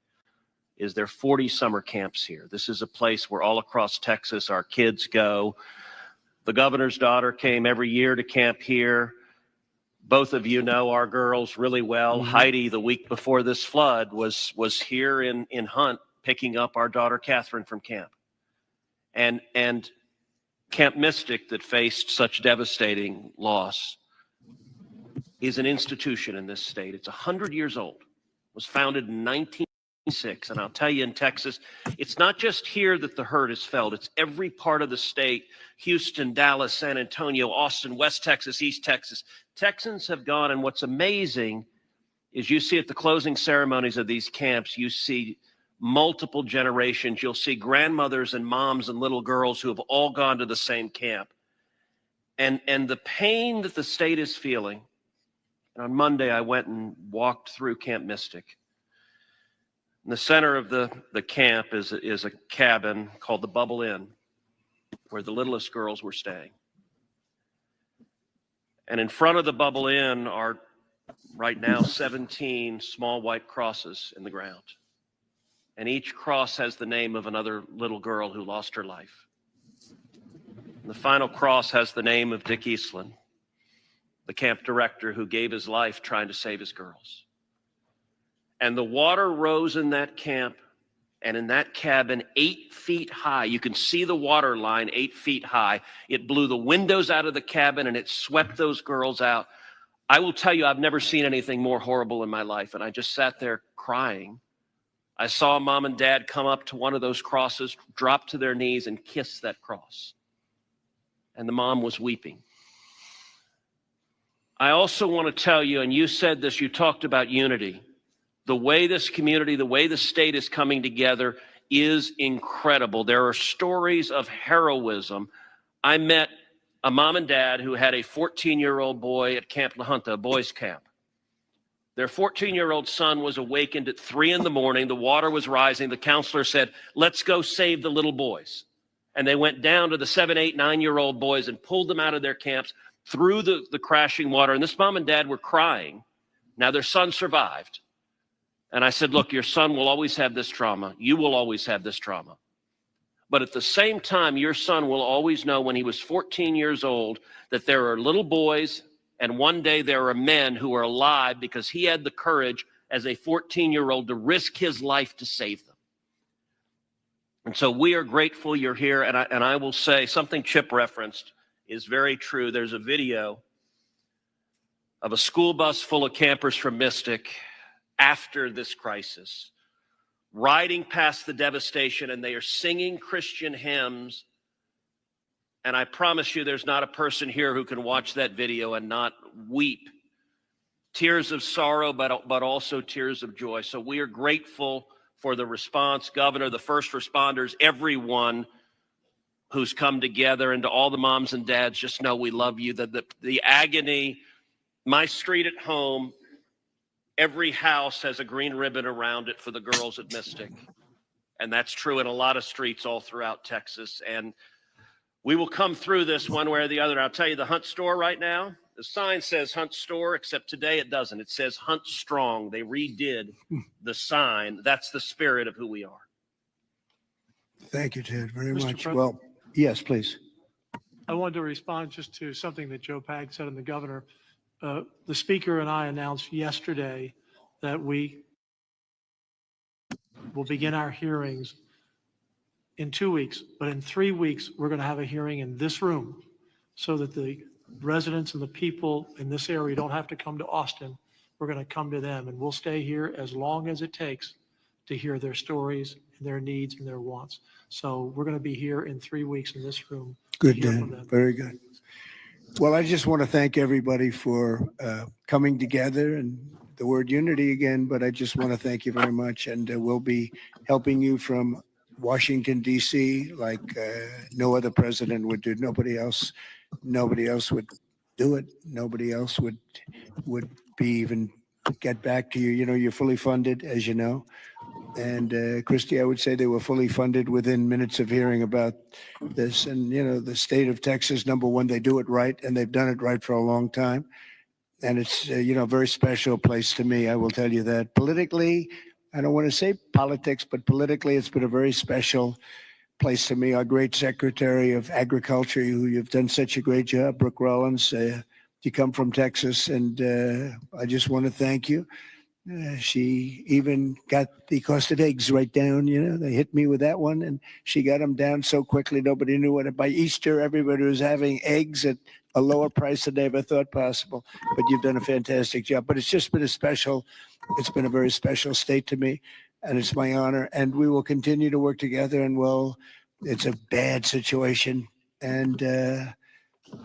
is there are 40 summer camps here. This is a place where all across Texas our kids go. The governor's daughter came every year to camp here. Both of you know our girls really well.
Mm-hmm.
Heidi, the week before this flood, was here in Hunt picking up our daughter Catherine from camp. And Camp Mystic, that faced such devastating loss, is an institution in this state. It's 100 years old. It was founded in 1906. And I'll tell you, in Texas, it's not just here that the hurt is felt. It's every part of the state: Houston, Dallas, San Antonio, Austin, West Texas, East Texas. Texans have gone, and what's amazing is you see at the closing ceremonies of these camps, you see multiple generations. You'll see grandmothers and moms and little girls who have all gone to the same camp. And the pain that the state is feeling. And on Monday, I went and walked through Camp Mystic. In the center of the camp is a cabin called the Bubble Inn, where the littlest girls were staying. And in front of the Bubble Inn are right now 17 small white crosses in the ground. And each cross has the name of another little girl who lost her life. And the final cross has the name of Dick Eastland, the camp director who gave his life trying to save his girls. And the water rose in that camp and in that cabin 8 feet high. You can see the water line 8 feet high. It blew the windows out of the cabin and it swept those girls out. I will tell you, I've never seen anything more horrible in my life. And I just sat there crying. I saw mom and dad come up to one of those crosses, drop to their knees and kiss that cross. And the mom was weeping. I also want to tell you, and you said this, you talked about unity. The way this community, the way the state is coming together is incredible. There are stories of heroism. I met a mom and dad who had a 14-year-old boy at Camp La Junta, a boys' camp. Their 14-year-old son was awakened at 3 a.m. The water was rising. The counselor said, "Let's go save the little boys." And they went down to the 7, 8, 9-year-old boys and pulled them out of their camps through the crashing water. And this mom and dad were crying. Now their son survived. And I said, "Look, your son will always have this trauma. You will always have this trauma. But at the same time, your son will always know when he was 14 years old that there are little boys, and one day there are men who are alive because he had the courage as a 14-year-old to risk his life to save them." And so we are grateful you're here. And I will say something Chip referenced is very true. There's a video of a school bus full of campers from Mystic after this crisis, riding past the devastation, and they are singing Christian hymns. And I promise you, there's not a person here who can watch that video and not weep. Tears of sorrow, but also tears of joy. So we are grateful for the response, Governor, the first responders, everyone who's come together, and to all the moms and dads, just know we love you. The agony, my street at home, every house has a green ribbon around it for the girls at Mystic. And that's true in a lot of streets all throughout Texas. And we will come through this one way or the other. I'll tell you, the Hunt store right now, the sign says Hunt store, except today it doesn't. It says Hunt Strong. They redid the sign. That's the spirit of who we are.
Thank you, Ted, very
Mr.
much.
President?
Well, yes, please.
I wanted to respond just to something that Joe Pag said and the governor. The speaker and I announced yesterday that we will begin our hearings in 2 weeks, but in 3 weeks, we're going to have a hearing in this room so that the residents and the people in this area don't have to come to Austin. We're going to come to them, and we'll stay here as long as it takes to hear their stories and their needs and their wants. So we're going to be here in 3 weeks in this room.
Good, Dan. Very good. Well, I just want to thank everybody for coming together and the word unity again, but I just want to thank you very much. And we'll be helping you from Washington, D.C., like no other president would do. Nobody else would do it. Nobody else would be even get back to you. You know, you're fully funded, as you know. And Christy, I would say they were fully funded within minutes of hearing about this. And, you know, the state of Texas, number one, they do it right, and they've done it right for a long time. And it's, you know, a very special place to me. I will tell you that. Politically, I don't want to say politics, but politically, it's been a very special place to me. Our great Secretary of Agriculture, who you've done such a great job, Brooke Rollins, you come from Texas, and I just want to thank you. She even got the cost of eggs right down. You know, they hit me with that one, and she got them down so quickly, nobody knew what. By Easter, everybody was having eggs at a lower price than they ever thought possible. But you've done a fantastic job. But it's just been it's been a very special state to me, and it's my honor. And we will continue to work together. And well, it's a bad situation, and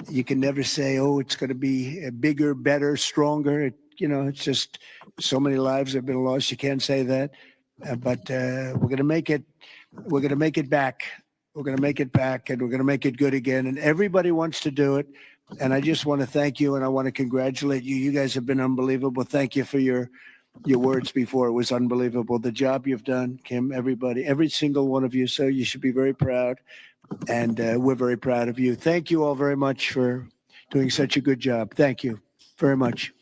you can never say, oh, it's going to be bigger, better, stronger. You know, it's just so many lives have been lost. You can't say that, but we're going to make it. We're going to make it back. We're going to make it back, and we're going to make it good again. And everybody wants to do it. And I just want to thank you, and I want to congratulate you. You guys have been unbelievable. Thank you for your words before. It was unbelievable. The job you've done, Kim, everybody, every single one of you. So you should be very proud, and we're very proud of you. Thank you all very much for doing such a good job. Thank you very much.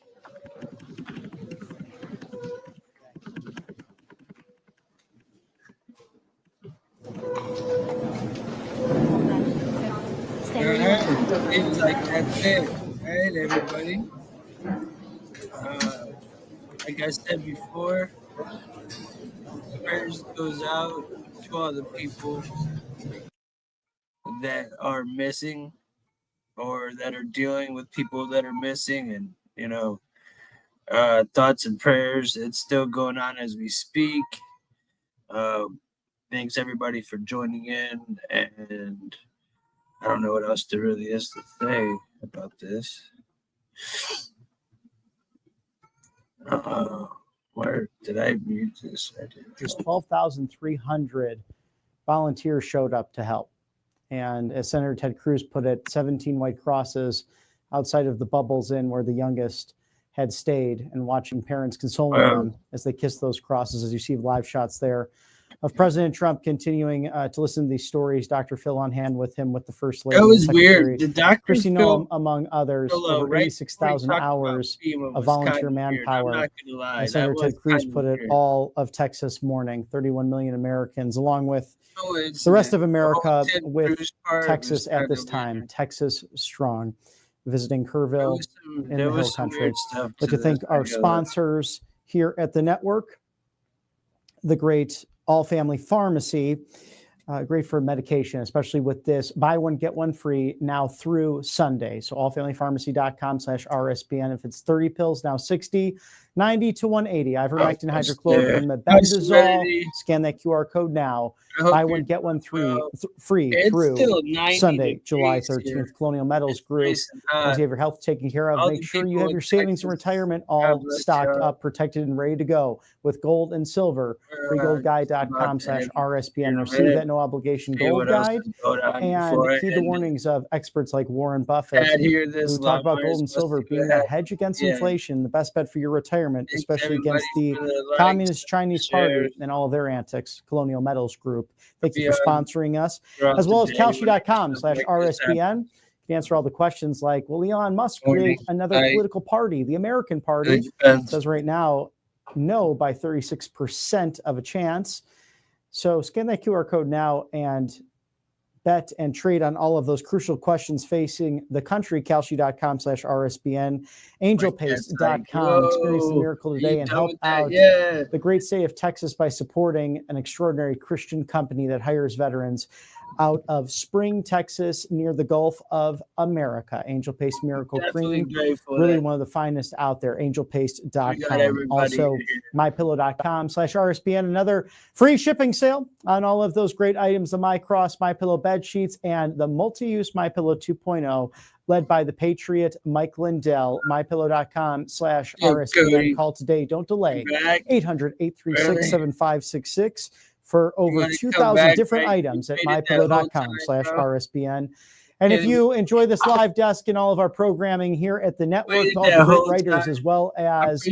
Seems like that's it. All right, everybody. Like I said before, prayers goes out to all the people that are missing or that are dealing with people that are missing, and you know, thoughts and prayers. It's still going on as we speak. Thanks everybody for joining in, and I don't know what else there really is to say about this. Where did I mute this? I did.
There's 12,300 volunteers showed up to help. And as Senator Ted Cruz put it, 17 white crosses outside of the Bubbles Inn where the youngest had stayed, and watching parents consoling them as they kiss those crosses, as you see live shots there of President Trump continuing to listen to these stories. Dr. Phil on hand with him, with the First Lady.
That was weird. The doctor,
Christy Nolan, among others, over
right
86,000 hours of volunteer manpower. As Senator Ted Cruz put it, all of Texas mourning, 31 million Americans, along with the rest of America, with Texas at this time. Texas strong. Visiting Kerrville in the Hill Country. But to thank our sponsors here at the network, the great All Family Pharmacy, great for medication, especially with this buy one, get one free now through Sunday. So allfamilypharmacy.com/RSBN. If it's 30 pills, now 60. 90 to 180. Ivermectin,
Almost
hydrochloroquine,
there.
mebendazole. Scan that QR code now.
I hope
Buy
you're
one, get one
doing
free
It's
through
still 90
Sunday, July
degrees here.
13th. Colonial Metals Group.
Nice and hot.
Once you have your health taken care of,
All
make
the
sure you
people
have
in
your savings and
Texas,
retirement
God
all
bless
stocked
y'all.
up, protected, and ready to go with gold and silver. freegoldguide.com/RSBN. Receive that no obligation
See
gold
what else
guide
is going on
and
before I
heed the
end it.
warnings of experts like Warren Buffett,
Dad, hear
who
this
talk about
lot.
gold and silver being that hedge against inflation, the best bet for your retirement,
Thanks,
especially
everybody,
against the
for the likes,
Communist Chinese Party
shares.
and all of their antics. Colonial Metals Group. Thank you
Yeah,
for sponsoring us,
throughout
as
the
well as
day when stuff like this
Kalshi.com/RSBN.
happens.
You can answer all the questions like, will Elon Musk
Morning,
create another
night.
political party, the American Party?
It depends.
Says right now, no, by 36% of a chance. So scan that QR code now and bet and trade on all of those crucial questions facing the country. Kalshi.com/RSBN, angelpace.com. Experience the miracle today and help out the great state of Texas by supporting an extraordinary Christian company that hires veterans out of Spring, Texas, near the Gulf of America. Angel Paste Miracle
Definitely
Cream,
grateful
really
that
one of the finest out there.
we got
Angelpaste.com.
everybody
Also,
here.
mypillow.com/RSBN. Another free shipping sale on all of those great items: the MyCross, MyPillow bed sheets, and the multi-use MyPillow 2.0, led by the Patriot Mike Lindell. MyPillow.com/RSBN. Call today. Don't delay. 800-836-7566 for over 2,000 different items at mypillow.com/RSBN. And if you enjoy this live desk and all of our programming here at the network, all the great writers, as well as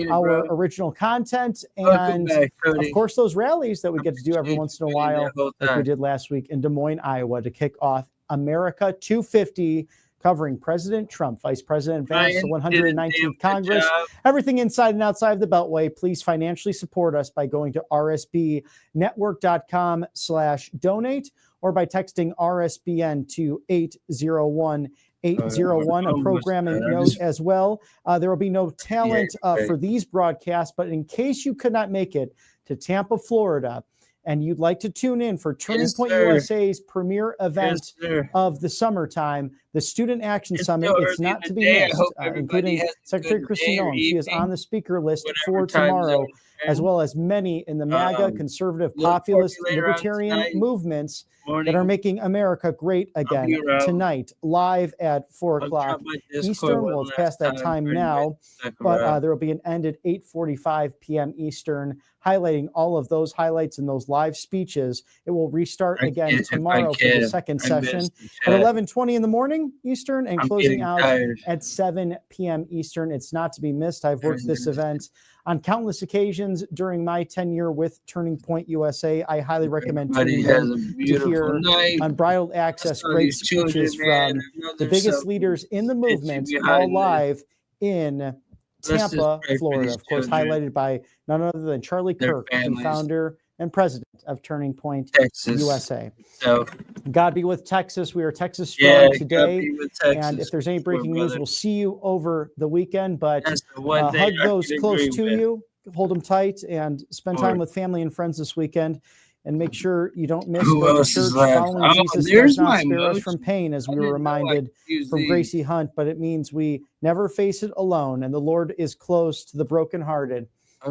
our original content, and of course those rallies that we get to do every once in a while, like we did last week in Des Moines, Iowa, to kick off America 250, covering President Trump, Vice President Vance, the 119th Congress, everything inside and outside of the Beltway. Please financially support us by going to rsbnetwork.com/donate or by texting RSBN to 801-801. A programming note as well. There will be no talent for these broadcasts, but in case you could not make it to Tampa, Florida, and you'd like to tune in for Turning Point USA's premier event of the summertime, the Student Action Summit, it's not to be missed, including Secretary Christine Owen. She is on the speaker list for tomorrow, as well as many in the MAGA, conservative, populist, libertarian movements that are making America great again. Tonight, live at 4 o'clock Eastern. Well, it's past that time now, but there will be an end at 8:45 p.m. Eastern, highlighting all of those highlights and those live speeches. It will restart again tomorrow for the second session at 11:20 in the morning Eastern, and closing out at 7 p.m. Eastern. It's not to be missed. I've worked this event on countless occasions during my tenure with Turning Point USA. I highly recommend tuning in to hear unbridled access, great speeches from the biggest leaders in the movement, all live in Tampa, Florida. Of course, highlighted by none other than Charlie Kirk, the founder and president of Turning Point USA.
So,
God be with Texas. We are Texas strong today. And if there's any breaking news, we'll see you over the weekend. But hug those close to you, hold them tight, and spend time with family and friends this weekend. And make sure you don't miss going to church. Following Jesus does not spare us from pain, as we were reminded from Gracie Hunt, but it means we never face it alone. And the Lord is close to the brokenhearted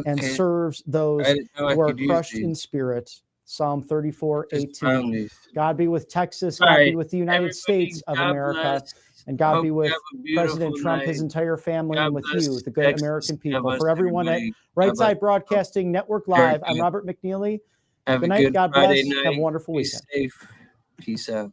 and serves those who are crushed in spirit. Psalm 34:18. God be with Texas. God be with the United States of America. And God be with President Trump, his entire family, and with you, the good American people. For everyone at Right Side Broadcasting Network Live, I'm Robert McNeely. Good night. God bless. Have a wonderful weekend.
Safe. Peace out.